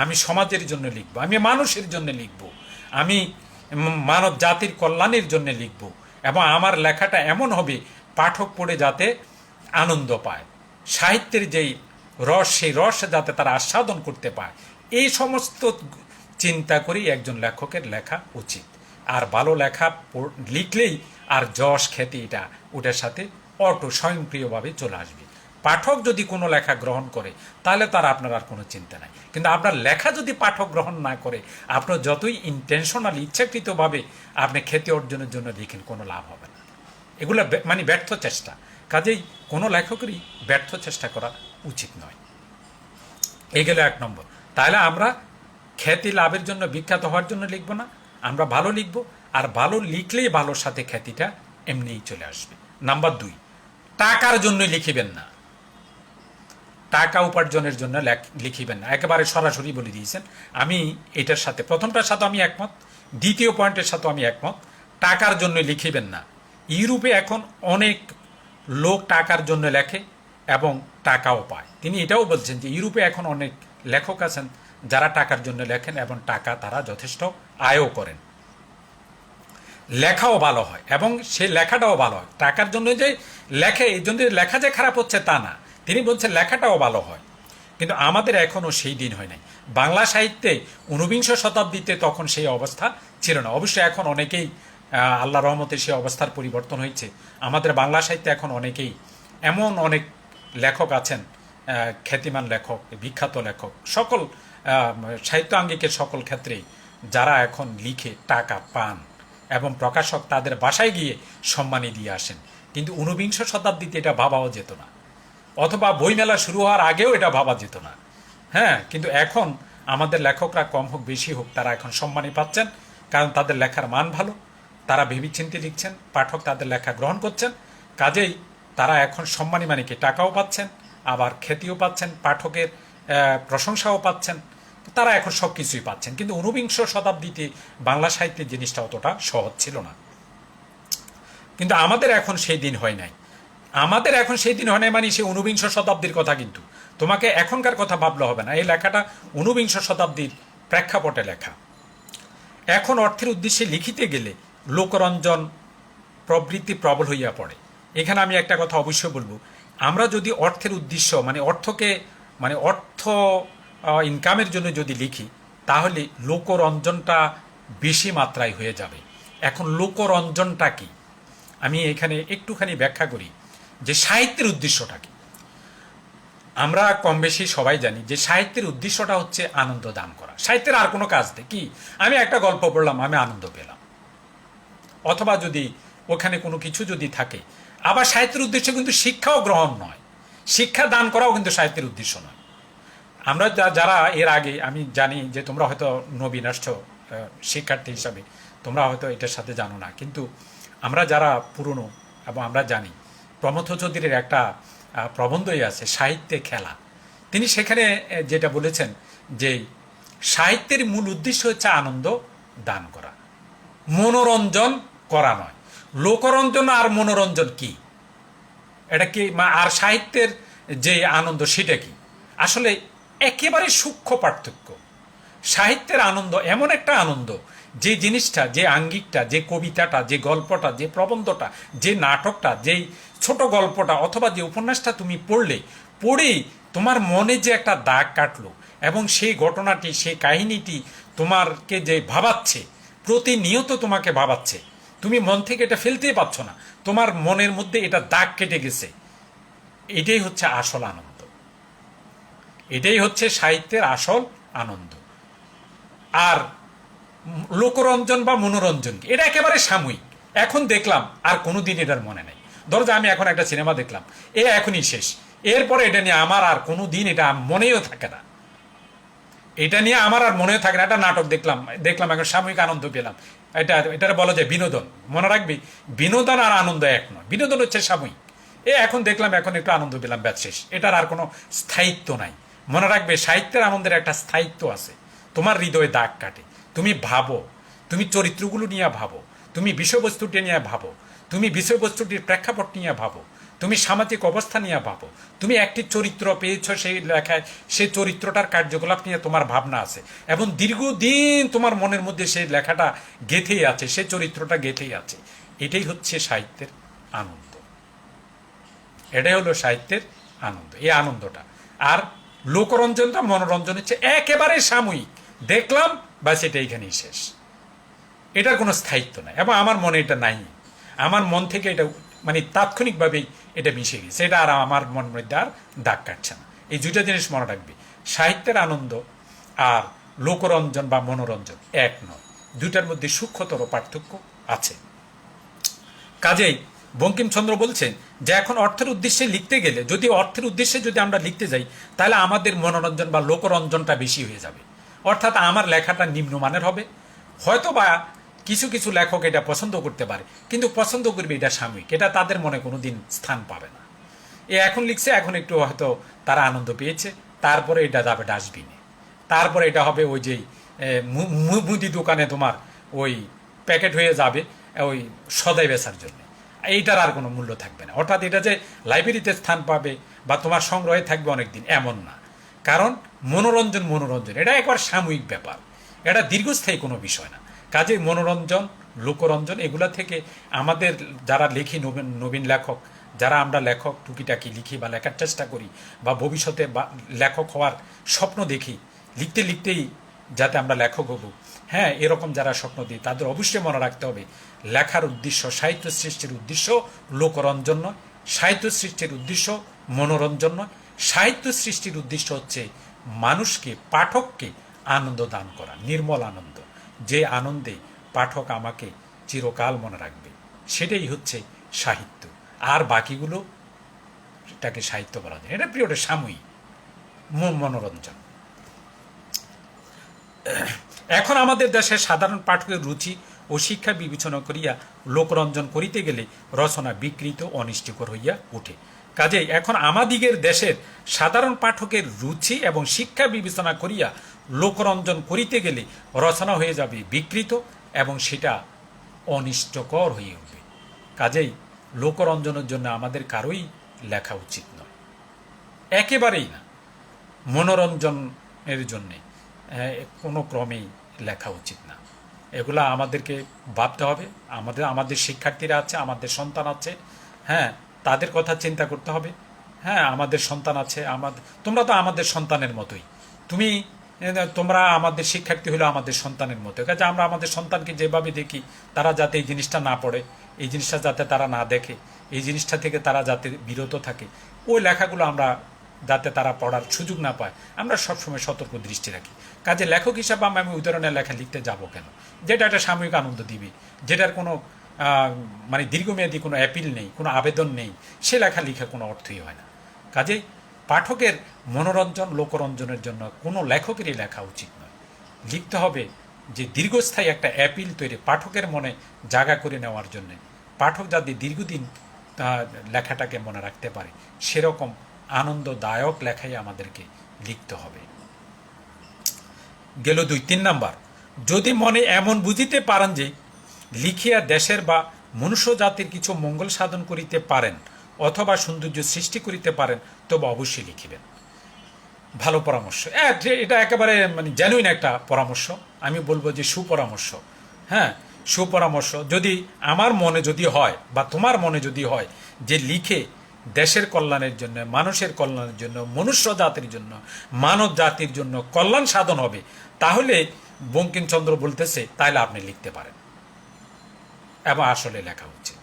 আমি সমাজের জন্য লিখব, আমি মানুষের জন্য লিখব, আমি মানব জাতির কল্যাণের জন্য লিখব, এবং আমার লেখাটা এমন হবে পাঠক পড়ে যাতে আনন্দ পায়, সাহিত্যের যেই রস সেই রস যাতে তারা আস্বাদন করতে পায়, এই সমস্ত চিন্তা করেই একজন লেখকের লেখা উচিত। আর ভালো লেখা লিখলেই আর যশ খ্যাতি এটা ওটার সাথে স্বয়ংক্রিয়ভাবে চলে আসবে। পাঠক যদি কোনো লেখা গ্রহণ করে তাহলে তার আপনার আর কোনো চিন্তা নাই, কিন্তু আপনার লেখা যদি পাঠক গ্রহণ না করে, আপনার যতই ইন্টেনশনালি ইচ্ছাকৃতভাবে আপনি খ্যাতি অর্জনের জন্য লিখেন, কোনো লাভ হবে না। এগুলো মানে ব্যর্থ চেষ্টা। কাজেই কোনো লেখকেরই ব্যর্থ চেষ্টা করা উচিত নয়। এই গেল 1 নম্বর। তাহলে আমরা খ্যাতি লাভের জন্য, বিখ্যাত হওয়ার জন্য লিখব না, আমরা ভালো লিখব, আর ভালো লিখলেই ভালোর সাথে খ্যাতিটা এমনিই চলে আসবে। নাম্বার 2, টাকার জন্য লিখিবেন না, টাকা উপার্জনের জন্য লিখিবেন না, একেবারে সরাসরি বলে দিয়েছেন। আমি এটার সাথে প্রথমটার সাথে আমি একমত, দ্বিতীয় পয়েন্টের সাথে আমি একমত, টাকার জন্য লিখিবেন না। ইউরোপে এখন অনেক লোক টাকার জন্য লেখে এবং টাকাও পায়। তিনি এটাও বলছেন যে ইউরোপে এখন অনেক লেখক আছেন যারা টাকার জন্য লেখেন এবং টাকা তারা যথেষ্ট আয়ও করেন, লেখাও ভালো হয় এবং সেই লেখাটাও ভালো হয়। টাকার জন্য যে লেখে, এই জন্য লেখা যে খারাপ হচ্ছে তা না, তিনি বলছেন লেখাটাও ভালো হয়। কিন্তু আমাদের এখনও সেই দিন হয় নাই। বাংলা সাহিত্যে 19 শতাব্দীতে তখন সেই অবস্থা ছিল না। অবশ্যই এখন অনেকেই আল্লাহ রহমতে সেই অবস্থার পরিবর্তন হয়েছে। আমাদের বাংলা সাহিত্যে এখন অনেকেই এমন অনেক লেখক আছেন, খ্যাতিমান লেখক, বিখ্যাত লেখক, সকল সাহিত্য আঙ্গিকের সকল ক্ষেত্রেই, যারা এখন লিখে টাকা পান এবং প্রকাশক তাদের বাসায় গিয়ে সম্মানী দিয়ে আসেন। কিন্তু 19 শতাব্দীতে এটা ভাবাও যেত না, অথবা বইমেলা শুরু হওয়ার আগেও এটা ভাবা যেত না। হ্যাঁ, কিন্তু এখন আমাদের লেখকরা কম হোক বেশি হোক তারা এখন সম্মানী পাচ্ছেন, কারণ তাদের লেখার মান ভালো, তারা ভেবেচিন্তে লিখছেন, পাঠক তাদের লেখা গ্রহণ করছেন। কাজেই তারা এখন সম্মানী মানে কি টাকাও পাচ্ছেন, আবার খ্যাতিও পাচ্ছেন, পাঠকের প্রশংসাও পাচ্ছেন, তারা এখন সব কিছুই পাচ্ছেন। কিন্তু 19 শতাব্দীতে বাংলা সাহিত্যের জিনিসটা অতটা সহজ ছিল না। কিন্তু আমাদের এখন সেই দিন হয় নাই, আমাদের এখন সেই দিন হয় নাই মানে সেই 19 শতাব্দীর কথা। কিন্তু তোমাকে এখনকার কথা ভাবলে হবে না, এই লেখাটা 19 শতাব্দীর প্রেক্ষাপটে লেখা। এখন অর্থের উদ্দেশ্যে লিখিতে গেলে লোকরঞ্জন প্রবৃত্তি প্রবল হইয়া পড়ে। এখানে আমি একটা কথা অবশ্যই বলবো, আমরা যদি অর্থের উদ্দেশ্য মানে অর্থ ইনকামের জন্য যদি লিখি, তাহলে লোকরঞ্জনটা বেশি মাত্রায় হয়ে যাবে। এখন লোকরঞ্জনটা কি, আমি এখানে একটুখানি ব্যাখ্যা করি যে সাহিত্যের উদ্দেশ্যটা কি। আমরা কম বেশি সবাই জানি যে সাহিত্যের উদ্দেশ্যটা হচ্ছে আনন্দ দান করা। সাহিত্যের আর কোনো কাজ নেই, কি আমি একটা গল্প পড়লাম, আমি আনন্দ পেলাম, অথবা যদি ওখানে কোনো কিছু যদি থাকে। আবার সাহিত্যের উদ্দেশ্য কিন্তু শিক্ষাও গ্রহণ নয়, শিক্ষা দান করাও কিন্তু সাহিত্যের উদ্দেশ্য নয়। আমরা যারা এর আগে, আমি জানি যে তোমরা হয়তো নবীন আসছো শিক্ষার্থী হিসাবে, তোমরা হয়তো এটার সাথে জানো না, কিন্তু আমরা যারা পুরনো এবং আমরা জানি, প্রমথ চৌধুরীর একটা প্রবন্ধই আছে সাহিত্যে খেলা। তিনি সেখানে যেটা বলেছেন যে সাহিত্যের মূল উদ্দেশ্য হচ্ছে আনন্দ দান করা, মনোরঞ্জন করা নয়। লোকরঞ্জন আর মনোরঞ্জন কি, এটা কি, আর সাহিত্যের যে আনন্দ সেটা কি, আসলে একেবারে সূক্ষ্ম পার্থক্য। সাহিত্যের আনন্দ এমন একটা আনন্দ, যে জিনিসটা, যে আঙ্গিকটা, যে কবিতাটা, যে গল্পটা, যে প্রবন্ধটা, যে নাটকটা, যেই ছোট গল্পটা অথবা যে উপন্যাসটা তুমি পড়েই তোমার মনে যে একটা দাগ কাটলো, এবং সেই ঘটনাটি, সেই কাহিনীটি তোমারকে যে ভাবাচ্ছে, প্রতিনিয়ত তোমাকে ভাবাচ্ছে, তুমি মন থেকে এটা ফেলতেই পারছো না, তোমার মনের মধ্যে এটা দাগ কেটে গেছে, এটাই হচ্ছে আসল আনন্দ, এটাই হচ্ছে সাহিত্যের আসল আনন্দ। আর লোকরঞ্জন বা মনোরঞ্জন এটা একেবারে সাময়িক, এখন দেখলাম আর কোনোদিন এটার মনে নেই। ধরো যে আমি এখন একটা সিনেমা দেখলাম, এখনই শেষ, এরপরে এটা নিয়ে আমার আর কোনো দিন এটা মনেও থাকে না, এটা নিয়ে আমার আর মনেও থাকে না। একটা নাটক দেখলাম এখন সাময়িক আনন্দ পেলাম, এটা বলা যায় বিনোদন। মনে রাখবি, বিনোদন আর আনন্দ এক নয়, বিনোদন হচ্ছে সাময়িক, এখন দেখলাম, এখন একটু আনন্দ পেলাম, ব্যাস শেষ, এটার আর কোনো স্থায়িত্ব নাই। মনে রাখবে, সাহিত্যের আনন্দের একটা স্থায়িত্ব আছে, তোমার হৃদয়ে দাগ কাটে, তুমি ভাবো, তুমি চরিত্রগুলো নিয়ে ভাবো, তুমি বিষয়বস্তুটি নিয়ে ভাবো, তুমি বিষয়বস্তুটির প্রেক্ষাপট নিয়ে ভাবো, তুমি তুমি সামাজিক অবস্থা নিয়ে ভাবো, তুমি একটি চরিত্র পেয়েছ সেই লেখায়, সেই চরিত্রটার কার্যকলাপ নিয়ে তোমার ভাবনা আছে এবং দীর্ঘদিন তোমার মনের মধ্যে সেই লেখাটা গেঁথেই আছে, সেই চরিত্রটা গেঁথেই আছে। এটাই হচ্ছে সাহিত্যের আনন্দ, এটাই হলো সাহিত্যের আনন্দ, এই আনন্দটা। আর লোকরঞ্জনটা, মনোরঞ্জন হচ্ছে একেবারে সাময়িক, দেখলাম বা সেটা এইখানেই শেষ, এটার কোনো স্থায়িত্ব নাই এবং আমার মনে এটা নাই। আমার মন থেকে এটা মানে তাৎক্ষণিকভাবেই এটা মিশে গেছে, এটা আর আমার মন মধ্যে আর দাগ কাটছে না। এই দুইটা জিনিস মনে রাখবে, সাহিত্যের আনন্দ আর লোকরঞ্জন বা মনোরঞ্জন এক নয়, দুইটার মধ্যে সূক্ষ্মতর পার্থক্য আছে। কাজেই বঙ্কিমচন্দ্র বলছেন যে এখন অর্থের উদ্দেশ্যে লিখতে গেলে, যদি অর্থের উদ্দেশ্যে যদি আমরা লিখতে যাই, তাহলে আমাদের মনোরঞ্জন বা লোকরঞ্জনটা বেশি হয়ে যাবে, অর্থাৎ আমার লেখাটা নিম্নমানের হবে। হয়তো বা কিছু কিছু লেখক এটা পছন্দ করতে পারে, কিন্তু পছন্দ করবে এটা সাময়িক, এটা তাদের মনে কোনো দিন স্থান পাবে না। এখন লিখছে, এখন একটু হয়তো তারা আনন্দ পেয়েছে, তারপরে এটা যাবে ডাস্টবিনে, তারপরে এটা হবে ওই যে মুদি দোকানে তোমার ওই প্যাকেট হয়ে যাবে ওই সদাই বেচার জন্য, এইটার আর কোনো মূল্য থাকবে না। অর্থাৎ এটা যে লাইব্রেরিতে স্থান পাবে বা তোমার সংগ্রহে থাকবে অনেকদিন, এমন না। কারণ মনোরঞ্জন এটা একবার সাময়িক ব্যাপার, এটা দীর্ঘস্থায়ী কোনো বিষয় না। কাজেই মনোরঞ্জন, লোকরঞ্জন এগুলা থেকে আমাদের যারা লেখি, নবীন নবীন লেখক যারা আমরা লেখক টুকিটাকি লিখি বা লেখার চেষ্টা করি বা ভবিষ্যতে বা লেখক হওয়ার স্বপ্ন দেখি, লিখতে লিখতেই যাতে আমরা লেখক হব, হ্যাঁ, এরকম যারা স্বপ্ন দিই তাদের অবশ্যই মনে রাখতে হবে লেখার উদ্দেশ্য, সাহিত্য সৃষ্টির উদ্দেশ্য লোকরঞ্জন নয়, সাহিত্য সৃষ্টির উদ্দেশ্য মনোরঞ্জন নয়। সাহিত্য সৃষ্টির উদ্দেশ্য হচ্ছে মানুষকে, পাঠককে আনন্দ দান করা, নির্মল আনন্দ, যে আনন্দে পাঠক আমাকে চিরকাল মনে রাখবে, সেটাই হচ্ছে সাহিত্য। আর বাকিগুলো এটাকে সাহিত্য বলা যায়, এটা প্রিয়টা সাময়িক মনোরঞ্জন। এখন আমাদের দেশের সাধারণ পাঠকের রুচি ও শিক্ষা বিবেচনা করিয়া লোকরঞ্জন করিতে গেলে রচনা বিকৃত অনিষ্টকর হইয়া উঠে। কাজেই এখন আমাদিগের দেশের সাধারণ পাঠকের রুচি এবং শিক্ষা বিবেচনা করিয়া লোকরঞ্জন করিতে গেলে রচনা হয়ে যাবে বিকৃত এবং সেটা অনিষ্টকর হয়ে উঠবে। কাজেই লোকরঞ্জনের জন্য আমাদের কারোই লেখা উচিত নয়, একেবারেই না। মনোরঞ্জনের জন্যে কোনো ক্রমেই লেখা উচিত না। এগুলা আমাদেরকে ভাবতে হবে। আমাদের শিক্ষার্থীরা আছে, আমাদের সন্তান আছে, হ্যাঁ, তাদের কথা চিন্তা করতে হবে। হ্যাঁ, আমাদের সন্তান আছে, তোমরা তো আমাদের সন্তানের মতোই, তোমরা আমাদের শিক্ষার্থী হলো আমাদের সন্তানের মতো। কাজে আমরা আমাদের সন্তানকে যেভাবে দেখি, তারা যাতে এই জিনিসটা না পড়ে, এই জিনিসটা যাতে তারা না দেখে, এই জিনিসটা থেকে তারা যাতে বিরত থাকে, ওই লেখাগুলো আমরা যাতে তারা পড়ার সুযোগ না পায়, আমরা সবসময় সতর্ক দৃষ্টি রাখি। কাজে লেখক হিসাবে আমি ওই ধরনের লেখা লিখতে যাব কেন, যেটা একটা সাময়িক আনন্দ দিবে, যেটার কোনো মানে দীর্ঘমেয়াদী কোনো অ্যাপিল নেই, কোনো আবেদন নেই, সে লেখা লিখে কোনো অর্থই হয় না। কাজেই পাঠকের মনোরঞ্জন, লোকরঞ্জনের জন্য কোনো লেখকেরই লেখা উচিত নয়। লিখতে হবে যে দীর্ঘস্থায়ী একটা অ্যাপিল তৈরি, পাঠকের মনে জায়গা করে নেওয়ার জন্যে, পাঠক যাতে দীর্ঘদিন লেখাটাকে মনে রাখতে পারে, সেরকম আনন্দদায়ক লেখাই আমাদেরকে লিখতে হবে। গেল 2-3 নাম্বার, যদি মনে এমন বুঝিতে পারেন যে লিখিয়া দেশের বা মনুষ্য জাতির কিছু মঙ্গল সাধন করিতে পারেন অথবা সৌন্দর্য সৃষ্টি করিতে পারেন, তবে অবশ্যই লিখিবেন। ভালো পরামর্শ, এটা একেবারে মানে জেনুইন একটা পরামর্শ, আমি বলবো যে সুপরামর্শ। হ্যাঁ, সুপরামর্শ। যদি আমার মনে যদি হয় বা তোমার মনে যদি হয় যে লিখে দেশের কল্যাণের জন্য, মানুষের কল্যাণের জন্য, মনুষ্য জাতির জন্য, মানব জাতির জন্য কল্যাণ সাধন হবে, তাহলে বঙ্কিমচন্দ্র বলতেছে তাহলে আপনি লিখতে পারেন এবং আসলে লেখা উচিত।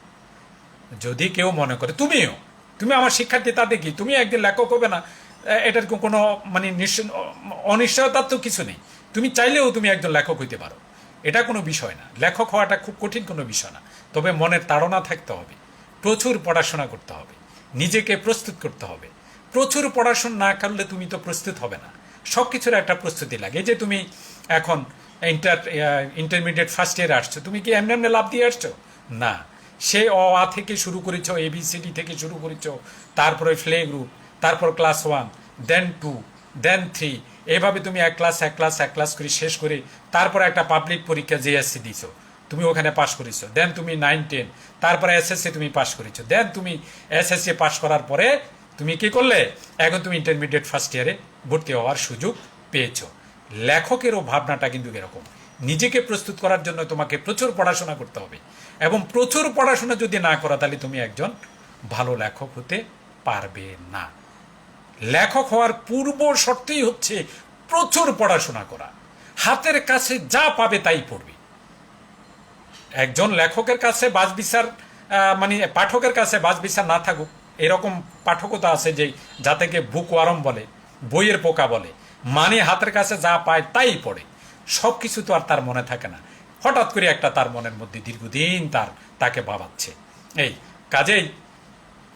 যদি কেউ মনে করে তুমি আমার শিক্ষার্থী, তাতে কি তুমি একদিন লেখক হবে না, এটার কোনো মানে অনিশ্চয়তার তো কিছু নেই। তুমি চাইলেও তুমি একজন লেখক হইতে পারো, এটা কোনো বিষয় না। লেখক হওয়াটা খুব কঠিন কোনো বিষয় না, তবে মনের তাড়না থাকতে হবে, প্রচুর পড়াশোনা করতে হবে, নিজেকে প্রস্তুত করতে হবে। প্রচুর পড়াশোনা না করলে তুমি তো প্রস্তুত হবে না, সব কিছুর একটা প্রস্তুতি লাগে। যে তুমি এখন ইন্টারমিডিয়েট ফার্স্ট ইয়ারে আসছো, তুমি কি এমনি এমনি লাভ দিয়ে আসছো? না, সে অ থেকে শুরু করেছ, ABCD থেকে শুরু করেছ, তারপরে প্লে গ্রুপ, তারপর ক্লাস 1, দেন 2, দেন 3, এভাবে তুমি এক ক্লাস করে শেষ করে তারপর একটা পাবলিক পরীক্ষা JSC দিছো। তুমি ওখানে পাশ করেছো, দেন তুমি 9-10, তারপরে এসএসসি তুমি পাশ করেছো, দেন তুমি এসএসসি পাশ করার পরে তুমি কি করলে, এখন তুমি ইন্টারমিডিয়েট ফার্স্ট ইয়ারে ভর্তি হওয়ার সুযোগ পেয়েছো। লেখকেরও ভাবনাটা কিন্তু এরকম, নিজেকে প্রস্তুত করার জন্য তোমাকে প্রচুর পড়াশোনা করতে হবে, এবং প্রচুর পড়াশোনা যদি না করো তাহলে তুমি একজন ভালো লেখক হতে পারবে না। লেখক হওয়ার পূর্ব শর্তই হচ্ছে প্রচুর পড়াশোনা করা, হাতের কাছে যা পাবে তাই পড়বে। একজন লেখকের কাছে বাছবিচার মানে পাঠকের কাছে বাছবিচার না থাকুক, এরকম পাঠকও তো আছে যে যাতে বুক ওয়ারম বলে, বইয়ের পোকা বলে, মানে হাতের কাছে যা পায় তাই পড়ে, সব কিছু তো আর তার মনে থাকে না, হঠাৎ করে একটা তার মনের মধ্যে দীর্ঘদিন তাকে ভাবাচ্ছে। এই কাজেই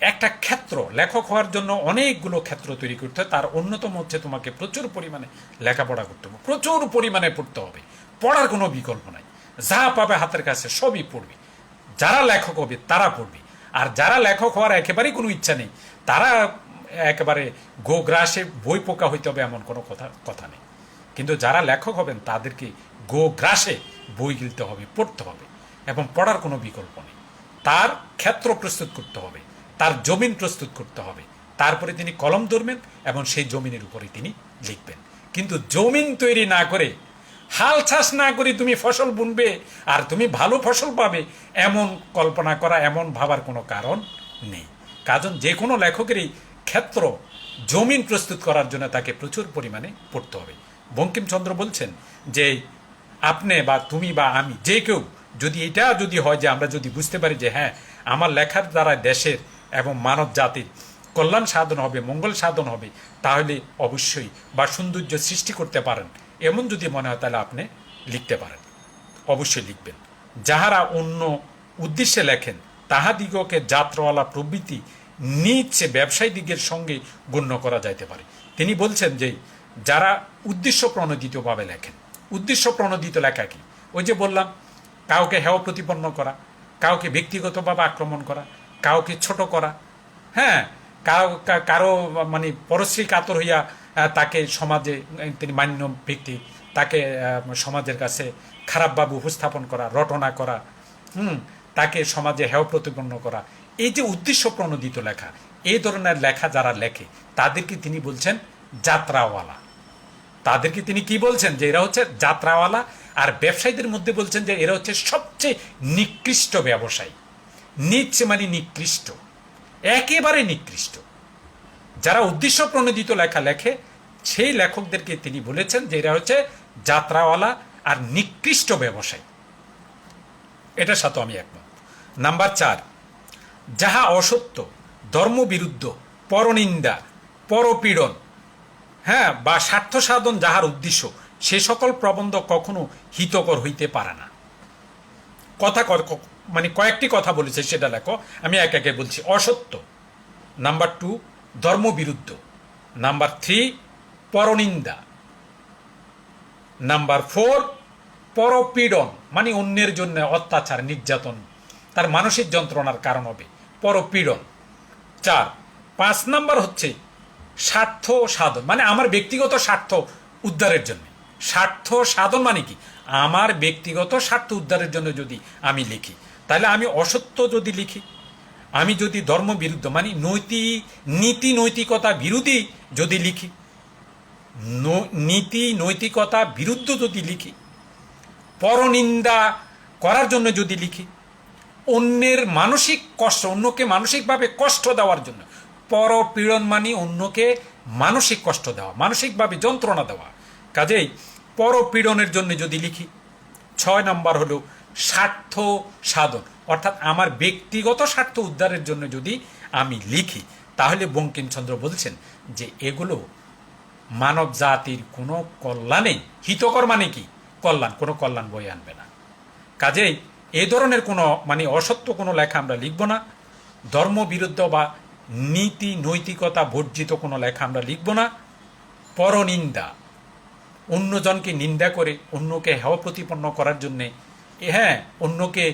একটা ক্ষেত্র, লেখক হওয়ার জন্য অনেকগুলো ক্ষেত্র তৈরি করতে হয়, তার অন্যতম হচ্ছে তোমাকে প্রচুর পরিমাণে লেখাপড়া করতে হবে, প্রচুর পরিমাণে পড়তে হবে, পড়ার কোনো বিকল্প নাই, যা পাবে হাতের কাছে সবই পড়বে। যারা লেখক হবে তারা পড়বে, আর যারা লেখক হওয়ার একেবারেই কোনো ইচ্ছা নেই তারা একেবারে গোগ্রাসে বই পোকা হইতে হবে এমন কোনো কথা নেই। কিন্তু যারা লেখক হবেন তাদেরকে গোগ্রাসে বই গিলতে হবে, পড়তে হবে, এবং পড়ার কোনো বিকল্প নেই। তার ক্ষেত্র প্রস্তুত করতে হবে, তার জমিন প্রস্তুত করতে হবে, তারপরে তিনি কলম ধরবেন এবং সেই জমিনের উপরে তিনি লিখবেন। কিন্তু জমিন তৈরি না করে, হাল চাষ না করে তুমি ফসল বুনবে আর তুমি ভালো ফসল পাবে, এমন কল্পনা করা, এমন ভাবার কোনো কারণ নেই। কারণ যে কোনো লেখকেরই ক্ষেত্র, জমিন প্রস্তুত করার জন্য তাকে প্রচুর পরিমাণে পড়তে হবে। বঙ্কিমচন্দ্র বলছেন যে আপনি বা তুমি বা আমি যে কেউ যদি হয় যে আমরা যদি বুঝতে পারি যে হ্যাঁ আমার লেখার দ্বারা দেশের এবং মানব জাতির কল্যাণ সাধন হবে, মঙ্গল সাধন হবে, তাহলে অবশ্যই বা সৌন্দর্য সৃষ্টি করতে পারেন, এমন যদি মনে হয় তাহলে আপনি লিখতে পারেন, অবশ্যই লিখবেন। যাহারা অন্য উদ্দেশ্যে লেখেন তাহাদিগকে যাত্রাওয়ালা প্রবৃত্তি নিজ ব্যবসায়ী দিকের সঙ্গে গণ্য করা যাইতে পারে। তিনি বলছেন যে যারা উদ্দেশ্য প্রণোদিতভাবে লেখেন, উদ্দেশ্য প্রণোদিত লেখা কি? ওই যে বললাম, কাউকে হেয় প্রতিপন্ন করা, কাউকে ব্যক্তিগতভাবে আক্রমণ করা, কাউকে ছোট করা, হ্যাঁ, কারো মানে পরশ্রী কাতর হইয়া তাকে সমাজে, তিনি মান্য ব্যক্তি, তাকে সমাজের কাছে খারাপভাবে উপস্থাপন করা, রটনা করা, তাকে সমাজে হেয় প্রতিপন্ন করা, এই যে উদ্দেশ্য প্রণোদিত লেখা, এই ধরনের লেখা যারা লেখে তাদেরকে তিনি বলছেন যাত্রাওয়ালা। তাদেরকে তিনি কি বলছেন? যে এরা হচ্ছে যাত্রাওয়ালা। আর ব্যবসায়ীদের মধ্যে বলছেন যে এরা হচ্ছে সবচেয়ে নিকৃষ্ট ব্যবসায়ী। নিচ মানে নিকৃষ্ট, একেবারে নিকৃষ্ট। যারা উদ্দেশ্য প্রণোদিত লেখা লেখে সেই লেখকদেরকে তিনি বলেছেন যে এরা হচ্ছে যাত্রাওয়ালা আর নিকৃষ্ট ব্যবসায়ী। এটার সাথে আমি একমত। নাম্বার 4, যাহা অসত্য, ধর্মবিরুদ্ধ, পরনিন্দা, পরপীড়ন, হ্যাঁ, বা স্বার্থ সাধন যাহার উদ্দেশ্য, সে সকল প্রবন্ধ কখনো হিতকর হইতে পারে না। মানে কয়েকটি কথা বলেছে, সেটা লেখো, আমি এক একে বলছি। অসত্য, নাম্বার 2 ধর্মবিরুদ্ধ, নাম্বার 3 পরনিন্দা, নাম্বার 4 পরপীড়ন, মানে অন্যের জন্য অত্যাচার, নির্যাতন, তার মানসিক যন্ত্রণার কারণ হবে পরপীড়ন। 5 নাম্বার হচ্ছে স্বার্থ সাধন, মানে আমার ব্যক্তিগত স্বার্থ উদ্ধারের জন্য। স্বার্থ সাধন মানে কি? আমার ব্যক্তিগত স্বার্থ উদ্ধারের জন্য যদি আমি লিখি, তাহলে আমি অসত্য যদি লিখি, আমি যদি ধর্মবিরুদ্ধ মানে নীতি নৈতিকতা বিরোধী যদি লিখি, নীতি নৈতিকতা বিরুদ্ধ যদি লিখি, পরনিন্দা করার জন্য যদি লিখি, অন্যের মানসিক কষ্ট, অন্যকে মানসিকভাবে কষ্ট দেওয়ার জন্য, পরপীড়ন মানে অন্যকে মানসিক কষ্ট দেওয়া, মানসিকভাবে যন্ত্রণা দেওয়া, কাজেই পরপীড়নের জন্য যদি লিখি। 6 নাম্বার হলো স্বার্থ সাধন, অর্থাৎ আমার ব্যক্তিগত স্বার্থ উদ্ধারের জন্য যদি আমি লিখি, তাহলে বঙ্কিমচন্দ্র বলছেন যে এগুলো মানব জাতির কোনো কল্যাণেই, হিতকর মানে কি? কল্যাণ, কোনো কল্যাণ বয়ে আনবে না। কাজেই এই ধরনের কোনো মানে অসত্য কোনো লেখা আমরা লিখব না, ধর্মবিরুদ্ধ বা নীতি নৈতিকতা বর্জিত কোনো লেখা আমরা লিখব না, পরনিন্দা, অন্যজনকে নিন্দা করে অন্যকে হেয় প্রতিপন্ন করার জন্যে, হ্যাঁ, অন্যকে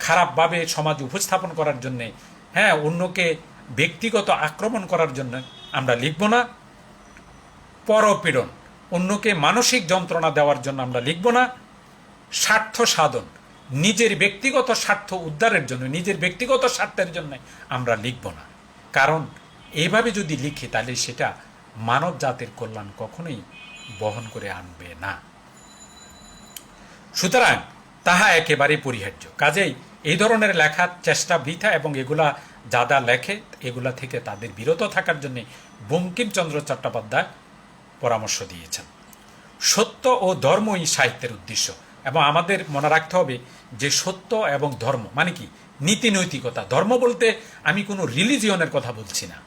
খারাপভাবে সমাজ উপস্থাপন করার জন্যে, হ্যাঁ, অন্যকে ব্যক্তিগত আক্রমণ করার জন্য আমরা লিখব না, পরপীড়ন, অন্যকে মানসিক যন্ত্রণা দেওয়ার জন্য আমরা লিখব না, স্বার্থ সাধন, নিজের ব্যক্তিগত স্বার্থ উদ্ধারের জন্য, নিজের ব্যক্তিগত স্বার্থের জন্য আমরা লিখব না। কারণ এইভাবে যদি লিখি তাহলে সেটা মানব জাতির কল্যাণ কখনোই বহন করে আনবে না। সুতরাং তাহা একেবারেই পরিহার্য। কাজেই এই ধরনের লেখার চেষ্টা বৃথা, এবং এগুলা যারা লেখে এগুলা থেকে তাদের বিরত থাকার জন্য বঙ্কিমচন্দ্র চট্টোপাধ্যায় পরামর্শ দিয়েছেন। সত্য ও ধর্মই সাহিত্যের উদ্দেশ্য। এবং আমাদের মনে রাখতে হবে যে সত্য এবং ধর্ম মানে কি, নীতি নৈতিকতা। ধর্ম বলতে আমি কোনো রিলিজিয়নের কথা বলছি না।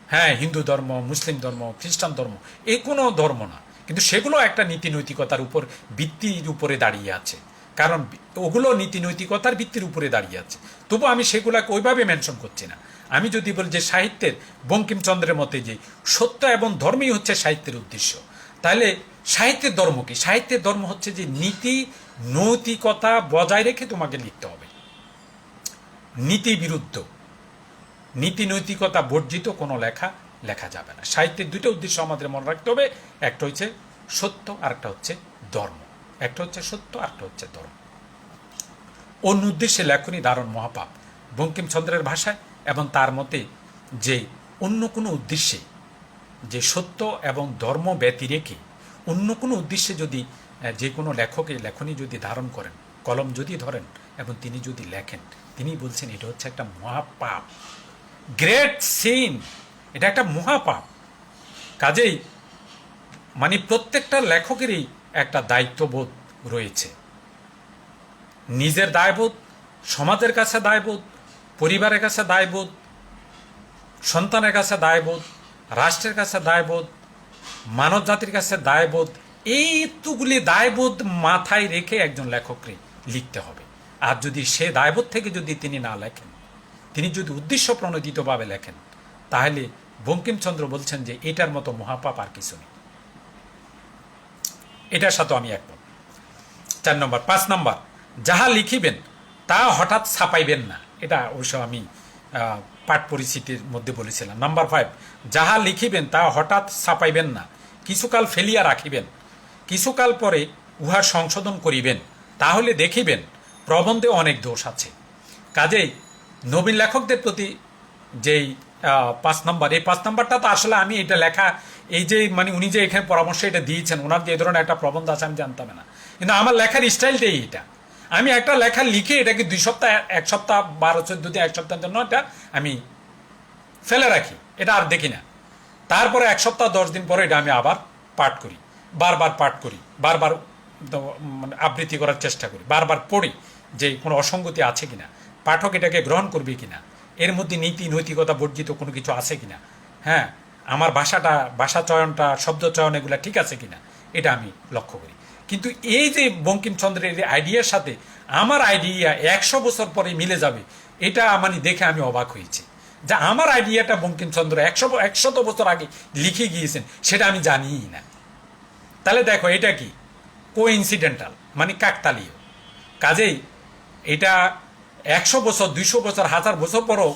হ্যাঁ, হিন্দু ধর্ম, মুসলিম ধর্ম, খ্রিস্টান ধর্ম, এই কোনো ধর্ম না, কিন্তু সেগুলো একটা নীতি নৈতিকতার উপর ভিত্তির উপরে দাঁড়িয়ে আছে। কারণ ওগুলো নীতি নৈতিকতার ভিত্তির উপরে দাঁড়িয়ে আছে। তবু আমি সেগুলোকে ওইভাবে মেনশন করছি না। আমি যদি বলি যে সাহিত্যের বঙ্কিমচন্দ্রের মতে যে সত্য এবং ধর্মই হচ্ছে সাহিত্যের উদ্দেশ্য, তাহলে সাহিত্যের ধর্ম কি? সাহিত্যের ধর্ম হচ্ছে যে নীতি নৈতিকতা বজায় রেখে তোমাকে লিখতে হবে। নীতি বিরুদ্ধ, নীতি নৈতিকতা বর্জিত কোনো লেখা লেখা যাবে না। সাহিত্যের দুটো উদ্দেশ্য আমাদের মনে রাখতে হবে, একটা হচ্ছে সত্য আর একটা হচ্ছে ধর্ম। একটা হচ্ছে সত্য আর একটা হচ্ছে ধর্ম। অন্য উদ্দেশ্যে লেখনী দারুণ মহাপাপ বঙ্কিমচন্দ্রের ভাষায়। এবং তার মতে যে অন্য কোনো উদ্দেশ্যে, যে সত্য এবং ধর্ম ব্যতি রেখে অন্য কোনো উদ্দেশ্যে যদি যে কোনো লেখকে লেখনী যদি ধারণ করেন, কলম যদি ধরেন এবং তিনি যদি লেখেন, তিনি বলছেন এটা হচ্ছে একটা মহাপাপ, গ্রেট সিন, এটা একটা মহাপাপ। কাজেই মানে প্রত্যেকটা লেখকেরই একটা দায়িত্ববোধ রয়েছে। নিজের দায়বোধ, সমাজের কাছে দায়বোধ, পরিবারের কাছে দায়বোধ, সন্তানের কাছে দায়বোধ, রাষ্ট্রের কাছে দায়বোধ, মানব জাতির কাছে দায়বোধ। এইগুলি দায়বোধ মাথায় রেখে একজন লেখককে লিখতে হবে। আর যদি সে দায়বোধ থেকে যদি তিনি না লেখেন, তিনি যদি উদ্দেশ্য প্রণোদিতভাবে লেখেন, তাহলে বঙ্কিমচন্দ্র বলছেন যে এটার মতো মহাপাপ আর কিছু নেই। এটার সাথে আমি একমত। 4 নম্বর। 5 নম্বর, যাহা লিখিবেন তা হঠাৎ ছাপাইবেন না। এটা অবশ্য আমি পাঠ পরিচিতির মধ্যে বলেছিলাম। নাম্বার 5, যাহা লিখিবেন তা হঠাৎ ছাপাইবেন না, কিছুকাল ফেলিয়া রাখিবেন, কিছুকাল পরে উহা সংশোধন করিবেন, তাহলে দেখিবেন প্রবন্ধে অনেক দোষ আছে। কাজেই নবীন লেখকদের প্রতি যেই 5 নম্বর, এই 5 নম্বরটা তো আসলে আমি এটা লেখা, এই যে মানে উনি যে এখানে পরামর্শ এটা দিয়েছেন, ওনার যে এই ধরনের একটা প্রবন্ধ আছে আমি জানতাম না। কিন্তু আমার লেখার স্টাইলটাই এটা। আমি একটা লেখা লিখে এটাকে 2 সপ্তাহ, 1 সপ্তাহ, 12-14 দিন, 1 সপ্তাহের জন্য এটা আমি ফেলে রাখি, এটা আর দেখি না। তারপরে 1 সপ্তাহ 10 দিন পরে এটা আমি আবার পাঠ করি, বারবার পাঠ করি, বারবার মানে আবৃত্তি করার চেষ্টা করি, বারবার পড়ি যে কোনো অসঙ্গতি আছে কিনা, পাঠক এটাকে গ্রহণ করবে কিনা, এর মধ্যে নীতি নৈতিকতা বর্জিত কোনো কিছু আছে কিনা, হ্যাঁ আমার ভাষা চয়নটা, শব্দ চয়ন এগুলো ঠিক আছে কিনা, এটা আমি লক্ষ্য করি। কিন্তু এই যে বঙ্কিমচন্দ্রের এই আইডিয়ার সাথে আমার আইডিয়া 100 বছর পরে মিলে যাবে, এটা মানে দেখে আমি অবাক হয়েছি। যে আমার আইডিয়াটা বঙ্কিমচন্দ্র 100 বছর আগে লিখে গিয়েছেন, সেটা আমি জানিই না। তাহলে দেখো এটা কি কোইন্সিডেন্টাল, মানে কাকতালীয়। কাজেই এটা 100 বছর, 200 বছর, 1000 বছর পরও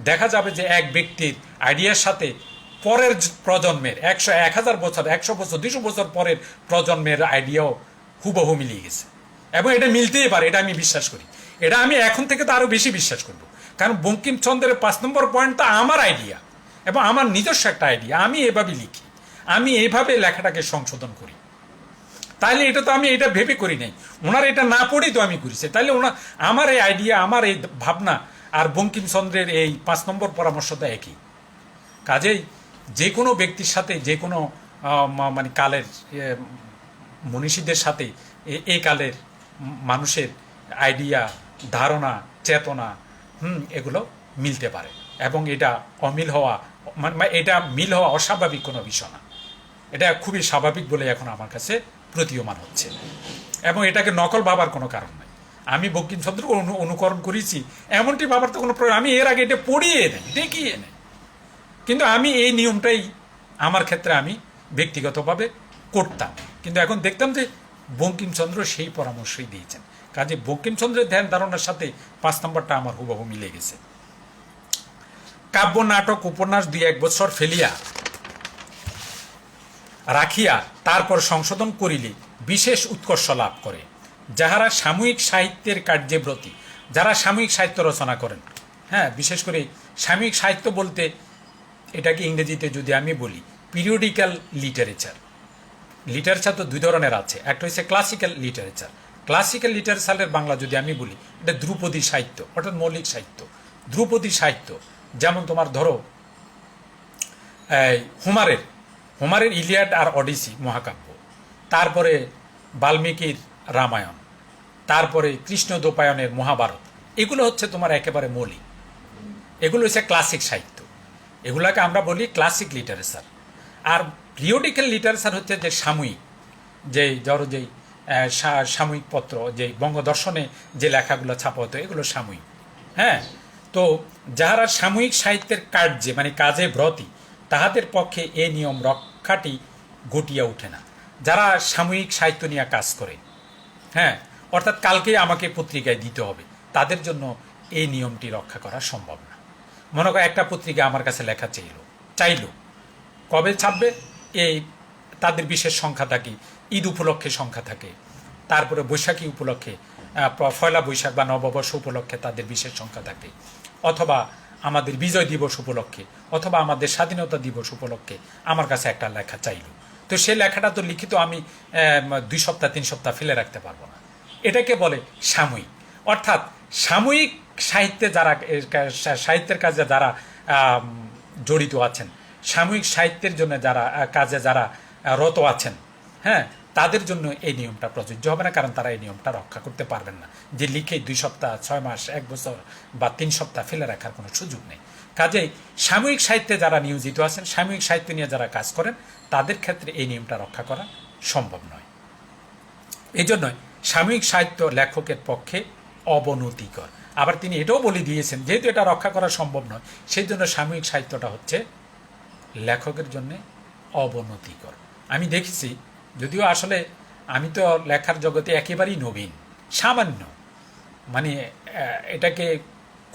দেখা যাবে যে এক ব্যক্তির আইডিয়ার সাথে পরের প্রজন্মের 1000 বছর, 100 বছর, 200 বছর পরের প্রজন্মের আইডিয়াও হুবহু মিলিয়ে গেছে। এবং এটা মিলতেই পারে, এটা আমি বিশ্বাস করি। এটা আমি এখন থেকে তো আরও বেশি বিশ্বাস করব। কারণ বঙ্কিমচন্দ্রের 5 নম্বর পয়েন্টটা আমার আইডিয়া এবং আমার নিজস্ব একটা আইডিয়া। আমি এভাবে লিখি, আমি এইভাবে লেখাটাকে সংশোধন করি। তাইলে এটা তো আমি এটা ভেবে করি নাই, ওনার এটা না পড়েই তো আমি করেছি। তাইলে আমার এই আইডিয়া, আমার এই ভাবনা আর বঙ্কিমচন্দ্রের এই 5 নম্বর পরামর্শটা একই। কাজেই যে কোনো ব্যক্তির সাথে, যে কোনো মানে কালের মনীষীদের সাথে এই কালের মানুষের আইডিয়া, ধারণা, চেতনা এগুলো মিলতে পারে। এবং এটা অমিল হওয়া, মানে এটা মিল হওয়া অস্বাভাবিক কোনো বিষয় না। এটা খুবই স্বাভাবিক বলে এখন আমার কাছে প্রতীয়মান হচ্ছে। এবং এটাকে নকল ভাবার কোনো কারণ নাই। আমি বঙ্কিমচন্দ্রকে অনুকরণ করেছি এমনটি ভাবার তো কোনো প্রয়োজন। আমি এর আগে এটা পড়িয়ে নেই, দেখিয়ে নেই। কিন্তু আমি এই নিয়মটাই আমার ক্ষেত্রে আমি ব্যক্তিগতভাবে করতাম। কিন্তু এখন দেখতাম যে বঙ্কিমচন্দ্র সেই পরামর্শই দিয়েছেন। কাজে বঙ্কিমচন্দ্রের ধ্যান ধারণার সাথে 5 নম্বরটা আমার হুবহু মিলে গেছে। কাব্য, নাটক, উপন্যাস 2-1 বছর ফেলিয়া রাখিয়া তারপর সংশোধন করিলে বিশেষ উৎকর্ষ লাভ করে। যাহারা সাময়িক সাহিত্যের কার্যে ব্রতী, যারা সাময়িক সাহিত্য রচনা করেন, হ্যাঁ, বিশেষ করে সাময়িক সাহিত্য বলতে এটাকে ইংরেজিতে যদি আমি বলি পিরিয়ডিক্যাল লিটারেচার। লিটারেচার তো দুই ধরনের আছে, একটা হচ্ছে ক্লাসিক্যাল লিটারেচার। ক্লাসিক্যাল লিটারেচারের বাংলা যদি আমি বলি এটা ধ্রুপদী সাহিত্য, অর্থাৎ মৌলিক সাহিত্য। ধ্রুপদী সাহিত্য যেমন তোমার ধরো হোমারের ইলিয়াড আর অডিসি মহাকাব্য, তারপরে বাল্মীকির রামায়ণ, তারপরে কৃষ্ণদ্বৈপায়নের মহাভারত, এগুলো হচ্ছে তোমার একেবারে মৌলিক, এগুলো হচ্ছে ক্লাসিক সাহিত্য, এগুলাকে আমরা বলি ক্লাসিক লিটারেচার। আর পিরিয়ডিক্যাল লিটারেচার হচ্ছে যে সাময়িক, ধরো যেই সাময়িক পত্র, যে বঙ্গদর্শনে যে লেখাগুলো ছাপা হতো, এগুলো সাময়িক। হ্যাঁ, তো যাহারা সাময়িক সাহিত্যের কার্যে মানে কাজে ব্রতী, তাহাদের পক্ষে এই নিয়ম রক্ষাটি ঘটিয়া ওঠে না। যারা সাময়িক সাহিত্য নিয়ে কাজ করে, হ্যাঁ, অর্থাৎ কালকে আমাকে পত্রিকায় দিতে হবে, তাদের জন্য এই নিয়মটি রক্ষা করা সম্ভব না। মনে করো একটা পত্রিকা আমার কাছে লেখা চাইলো, কবে ছাপবে, এই তাদের বিশেষ সংখ্যা থাকে, ঈদ উপলক্ষে সংখ্যা থাকে, তারপরে বৈশাখী উপলক্ষে, পয়লা বৈশাখ বা নববর্ষ উপলক্ষে তাদের বিশেষ সংখ্যা থাকে, অথবা আমাদের বিজয় দিবস উপলক্ষে, অথবা আমাদের স্বাধীনতা দিবস উপলক্ষে আমার কাছে একটা লেখা চাইল। তো সেই লেখাটা তো লিখিত আমি 2 সপ্তাহ 3 সপ্তাহ ফেলে রাখতে পারবো না। এটাকে বলে সাময়িক। অর্থাৎ সাময়িক সাহিত্যে যারা, সাহিত্যের কাজে যারা জড়িত আছেন, সাময়িক সাহিত্যের জন্য যারা কাজে যারা রত আছেন, হ্যাঁ, তাদের জন্য এই নিয়মটা প্রযোজ্য হবে না, কারণ তারা এই নিয়মটা রক্ষা করতে পারবেন না, যে লিখে 2 সপ্তাহ 6 মাস 1 বছর বা 3 সপ্তাহ ফেলে রাখার কোনো সুযোগ নেই। কাজেই সাময়িক সাহিত্যে যারা নিয়োজিত আছেন, সাময়িক সাহিত্য নিয়ে যারা কাজ করেন, তাদের ক্ষেত্রে এই নিয়মটা রক্ষা করা সম্ভব নয়। এই জন্যই সাময়িক সাহিত্য লেখকের পক্ষে অবনতিকর। আবার তিনি এটাও বলে দিয়েছেন, যেহেতু এটা রক্ষা করা সম্ভব নয়, সেই জন্য সাময়িক সাহিত্যটা হচ্ছে লেখকের জন্য অবনতিকর। আমি দেখেছি, যদিও আসলে আমি তো লেখার জগতে একেবারেই নবীন, সামান্য, মানে এটাকে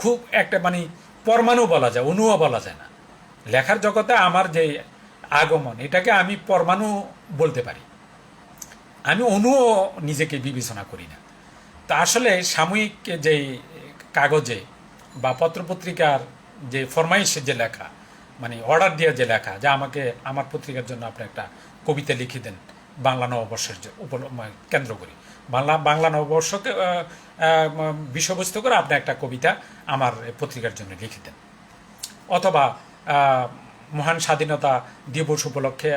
খুব একটা মানে পরমাণু বলা যায়, অণুও বলা যায় না। লেখার জগতে আমার যে আগমন, এটাকে আমি পরমাণু বলতে পারি, আমি অণুও নিজেকে বিবেচনা করি না। তা আসলে সাময়িক যে কাগজে বা পত্রপত্রিকার যে ফরমাইশের যে লেখা, মানে অর্ডার দিয়ে যে লেখা, যা আমাকে আমার পত্রিকার জন্য আপনি একটা কবিতা লিখে দেন বাংলা নববর্ষের কেন্দ্র করি, বাংলা নববর্ষকে বিষয়বস্তু করে আপনি একটা কবিতা আমার পত্রিকার জন্য লিখে দেন, অথবা মহান স্বাধীনতা দিবস উপলক্ষে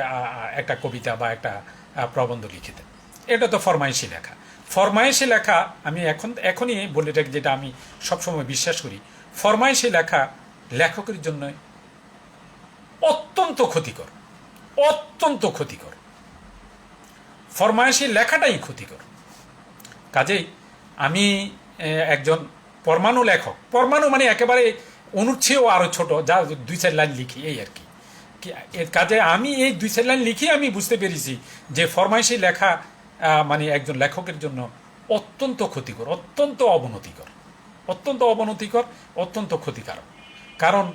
একটা কবিতা বা একটা প্রবন্ধ লিখে দেন। এটা তো ফরমাইশি লেখা। ফরমাইশি লেখা আমি এখনই বলে রাখি, যেটা আমি সবসময় বিশ্বাস করি, ফরমাইশি লেখা লেখকের জন্য অত্যন্ত ক্ষতিকর, অত্যন্ত ক্ষতিকর। ফরমাইশি লেখাটাই ক্ষতিকর। কাজেই আমি একজন পরমাণু লেখক, পরমাণু মানে একেবারে অনুর চেয়েও আরও ছোট, যা 2-4 লাইন লিখি, এই আর কি। কাজে আমি এই 2-4 লাইন লিখে আমি বুঝতে পেরেছি যে ফরমাইশি লেখা মানে একজন লেখকের জন্য অত্যন্ত ক্ষতিকর, অত্যন্ত অবনতিকর, অত্যন্ত অবনতিকর, অত্যন্ত ক্ষতিকারক। কারণ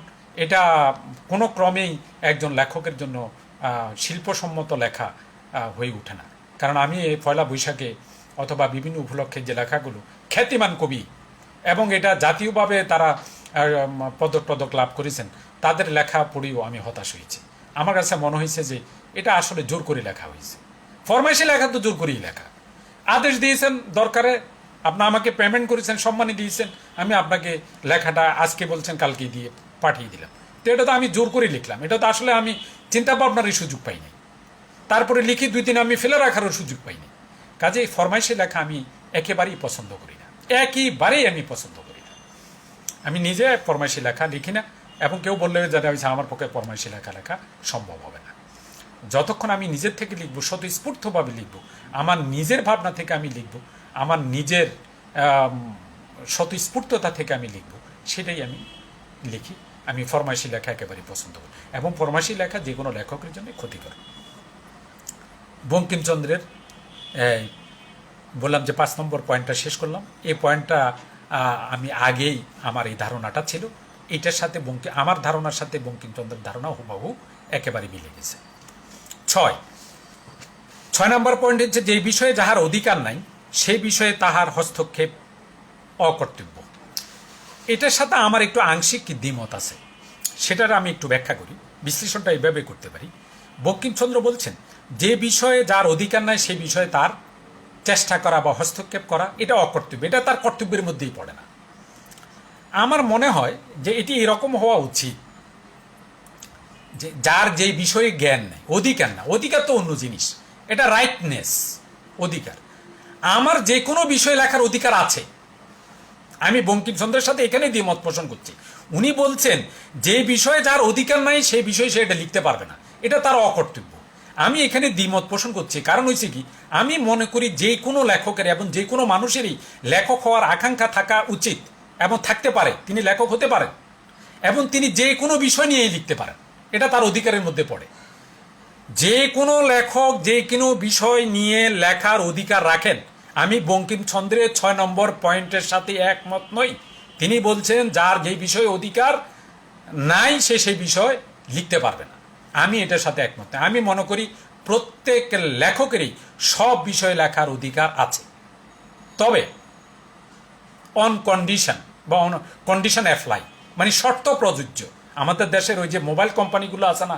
এটা কোনো ক্রমেই একজন লেখকের জন্য শিল্পসম্মত লেখা হয়ে ওঠে না। কারণ আমি এই পয়লা বৈশাখে অথবা বিভিন্ন উপলক্ষে যে লেখাগুলো, খ্যাতিমান কবি এবং এটা জাতীয়ভাবে তারা পদক লাভ করেছেন, তাদের লেখা পড়েও আমি হতাশ হয়েছি। আমার কাছে মনে হয়েছে যে এটা আসলে জোর করে লেখা হয়েছে। ফরমাইশি লেখা তো জোর করেই লেখা। আদেশ দিয়েছেন দরকারে, আপনি আমাকে পেমেন্ট করেছেন, সম্মানী দিয়েছেন, আমি আপনাকে লেখাটা আজকে বলছেন কালকে দিয়ে পাঠিয়ে দিলাম। তো এটা তো আমি জোর করে লিখলাম, এটা তো আসলে আমি চিন্তা ভাবনারই সুযোগ পাইনি, তারপরে লিখি 2 দিন আমি ফেলে রাখারও সুযোগ পাইনি। কাজেই ফরমাইশি লেখা আমি একেবারেই পছন্দ করি না, একেবারেই আমি পছন্দ করি না। আমি নিজে ফরমাইশি লেখা লিখি না, এবং কেউ বললে যারা হয়েছে আমার পক্ষে ফরমাইশি লেখা সম্ভব হবে না। যতক্ষণ আমি নিজের থেকে লিখব, স্বতঃস্ফূর্তভাবে লিখব, আমার নিজের ভাবনা থেকে আমি লিখব, আমার নিজের স্বতঃস্ফূর্ততা থেকে আমি লিখব, সেটাই আমি লিখি। আমি ফরমাইশি লেখা একেবারেই পছন্দ করি, এবং ফরমাইশি লেখা যে কোনো লেখকের জন্য ক্ষতিকর। বঙ্কিমচন্দ্রের বললাম যে 5 নম্বর পয়েন্টটা শেষ করলাম। এই পয়েন্টটা আমি আগেই আমার এই ধারণাটা ছিল, এটার সাথে আমার ধারণার সাথে বঙ্কিমচন্দ্রের ধারণা হুবহু একেবারে মিলে গেছে। 6 নম্বর পয়েন্ট হচ্ছে, যে বিষয়ে যাহার অধিকার নাই সে বিষয়ে তাহার হস্তক্ষেপ অকর্তব্য। এটার সাথে আমার একটু আংশিক দ্বিমত আছে, সেটার আমি একটু ব্যাখ্যা করি। বিশ্লেষণটা এইভাবে করতে পারি। বঙ্কিমচন্দ্র বলছেন যে বিষয়ে যার অধিকার নাই সেই বিষয়ে তার চেষ্টা করা বা হস্তক্ষেপ করা এটা অকর্তব্য, এটা তার কর্তব্যের মধ্যেই পড়ে না। আমার মনে হয় যে এটি এরকম হওয়া উচিত যে যার যে বিষয়ে জ্ঞান নেই, অধিকার না, অধিকার তো অন্য জিনিস, এটা রাইটনেস, অধিকার। আমার যে কোনো বিষয় লেখার অধিকার আছে। আমি বঙ্কিমচন্দ্রের সাথে এখানে দ্বিমত পোষণ করছি। উনি বলছেন যে বিষয়ে যার অধিকার নাই সেই বিষয়ে সে এটা লিখতে পারবে না, এটা তার অকর্তব্য। আমি এখানে দ্বিমত পোষণ করছি, কারণ হয়েছে কি, আমি মনে করি যে কোনো লেখকের এবং যে কোনো মানুষেরই লেখক হওয়ার আকাঙ্ক্ষা থাকা উচিত এবং থাকতে পারে, তিনি লেখক হতে পারেন এবং তিনি যে কোনো বিষয় নিয়েই লিখতে পারেন, এটা তার অধিকারের মধ্যে পড়ে। যে কোনো লেখক যে কোনো বিষয় নিয়ে লেখার অধিকার রাখেন। আমি বঙ্কিমচন্দ্রের 6 নম্বর পয়েন্টের সাথে একমত নই। তিনি বলছেন যার যেই বিষয়ে অধিকার নাই সে সেই বিষয় লিখতে পারবে না, আমি এটার সাথে একমত নই। আমি মনে করি প্রত্যেক লেখকেরই সব বিষয়ে লেখার অধিকার আছে, তবে অন কন্ডিশন বা অন কন্ডিশন অ্যাপ্লাই, মানে শর্ত প্রযোজ্য। আমাদের দেশের ওই যে মোবাইল কোম্পানিগুলো আছে না,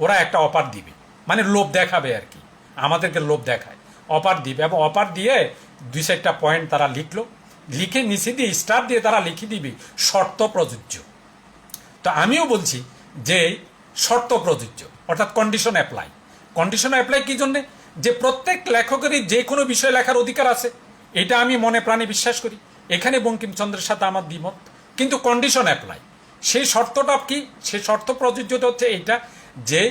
ওরা একটা অফার দিবে, মানে লোভ দেখাবে আর কি, আমাদেরকে লোভ দেখায়, অফার দিবে এবং অফার দিয়ে 2-4টা পয়েন্ট তারা লিখলো, লিখে নিচে দিয়ে স্টার দিয়ে তারা লিখে দিবে শর্ত প্রযোজ্য। তো আমিও বলছি যে শর্ত প্রযোজ্য, অর্থাৎ কন্ডিশন অ্যাপ্লাই। কন্ডিশন অ্যাপ্লাই কি জন্যে? যে প্রত্যেক লেখকেরই যে কোনো বিষয় লেখার অধিকার আছে, এটা আমি মনে প্রাণে বিশ্বাস করি। এখানে বঙ্কিমচন্দ্রের সাথে আমার দ্বিমত, কিন্তু কন্ডিশন অ্যাপ্লাই, সেই শর্তটা কি? সেই শর্ত প্রযোজ্যতা হচ্ছে এইটা যে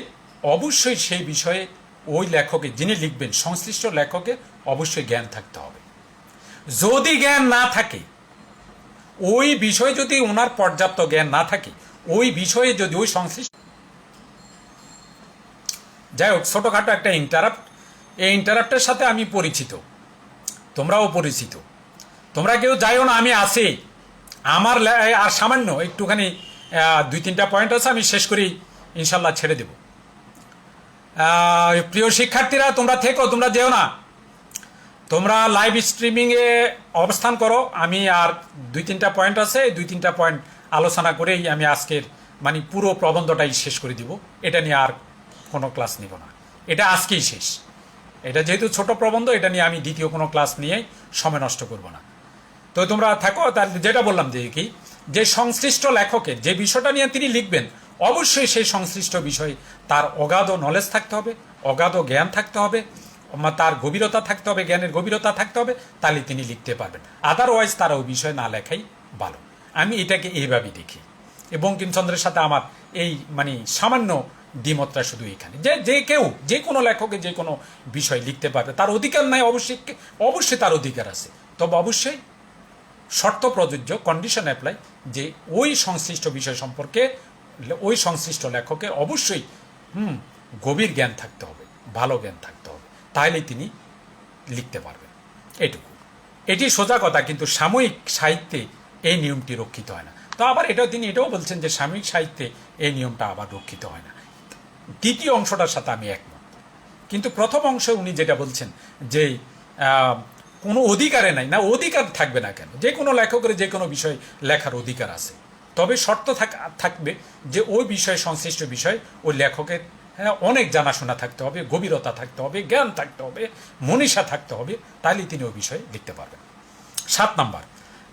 অবশ্যই সেই বিষয়ে ওই লেখকের, যিনি লিখবেন, সংশ্লিষ্ট লেখকের অবশ্যই জ্ঞান থাকতে হবে। যদি জ্ঞান না থাকে, ওই বিষয়ে যদি ওনার পর্যাপ্ত জ্ঞান না থাকে, ওই বিষয়ে যদি ওই সংশ্লিষ্ট, যাই হোক, ছোটোখাটো একটা ইন্টারাপ্ট, এই ইন্টারাপ্টের সাথে আমি পরিচিত, তোমরাও পরিচিত। তোমরা কেউ যাইও না, আমি আছি। আমার আর সামান্য একটুখানি 2-3টা পয়েন্ট আছে, আমি শেষ করি, ইনশাল্লাহ ছেড়ে দেব। প্রিয় শিক্ষার্থীরা, তোমরা থেকো, তোমরা যেও না, তোমরা লাইভ স্ট্রিমিংয়ে অবস্থান করো। আমি আর 2-3টা পয়েন্ট আছে, এই 2-3টা পয়েন্ট আলোচনা করেই আমি আজকের মানে পুরো প্রবন্ধটাই শেষ করে দিব। এটা নিয়ে আর কোনো ক্লাস নিব না, এটা আজকেই শেষ। এটা যেহেতু ছোট প্রবন্ধ, এটা নিয়ে আমি দ্বিতীয় কোনো ক্লাস নিয়ে সময় নষ্ট করব না। তো তোমরা থাকো। তাহলে যেটা বললাম যে কি, যে সংশ্লিষ্ট লেখকের যে বিষয়টা নিয়ে তিনি লিখবেন, অবশ্যই সেই সংশ্লিষ্ট বিষয়ে তার অগাধ নলেজ থাকতে হবে, অগাধ জ্ঞান থাকতে হবে, তার গভীরতা থাকতে হবে, জ্ঞানের গভীরতা থাকতে হবে, তাহলে তিনি লিখতে পারবেন। আদারওয়াইজ তারা ওই বিষয় না লেখাই ভালো। আমি এটাকে এইভাবেই দেখি। বঙ্কিমচন্দ্রের সাথে আমার এই মানে সামান্য দ্বিমতটা শুধু এখানে, যে যে কেউ যে কোনো লেখকে যে কোনো বিষয় লিখতে পারবে, তার অধিকার নাই অবশ্যই তার অধিকার আছে, তবে অবশ্যই শর্ত প্রযোজ্য, কন্ডিশন অ্যাপ্লাই, যে ওই সংশ্লিষ্ট বিষয় সম্পর্কে ওই সংশ্লিষ্ট লেখকের অবশ্যই গভীর জ্ঞান থাকতে হবে, ভালো জ্ঞান থাকতে হবে, তাহলে তিনি লিখতে পারবেন। এটুকু, এটি সোজা কথা। কিন্তু সাময়িক সাহিত্যে এই নিয়মটি রক্ষিত হয় না। তো আবার তিনি এটাও বলছেন যে সাময়িক সাহিত্যে এই নিয়মটা আবার রক্ষিত হয় না। দ্বিতীয় অংশটার সাথে আমি একমত, কিন্তু প্রথম অংশে উনি যেটা বলছেন যে কোনো অধিকারে নাই, না অধিকার থাকবে না কেন, যে কোনো লেখকের যে কোনো বিষয় লেখার অধিকার আছে, তবে শর্ত থাকবে যে ওই বিষয়ে সংশ্লিষ্ট বিষয় ওই লেখকের অনেক জানাশোনা থাকতে হবে, গভীরতা থাকতে হবে, জ্ঞান থাকতে হবে, মনীষা থাকতে হবে, তাহলে তিনি ওই বিষয়ে লিখতে পারবেন। 7 নম্বর,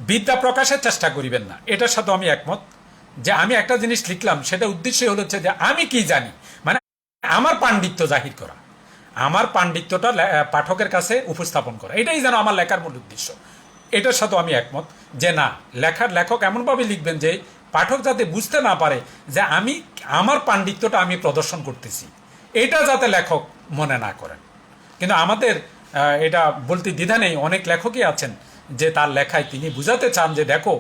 বিদ্যা প্রকাশের চেষ্টা করিবেন না। এটার সাথে আমি একমত, যে আমি একটা জিনিস লিখলাম, সেটা উদ্দেশ্য হচ্ছে যে আমি কি জানি, মানে আমার পাণ্ডিত্য জাহির করা, আমার পাণ্ডিত্যটা পাঠকের কাছে উপস্থাপন করা, এটাই যেন আমার লেখার মূল উদ্দেশ্য। এটার সাথে আমি একমত যে না, লেখক এমনভাবে লিখবেন যে পাঠক যাতে বুঝতে না পারে যে আমার পাণ্ডিত্যটা আমি প্রদর্শন করতেছি, এটা যাতে লেখক মনে না করেন। কিন্তু আমাদের এটা বলতে দ্বিধা নেই, অনেক লেখকই আছেন যে তার লেখায় তিনি বুঝাতে চান যে দেখো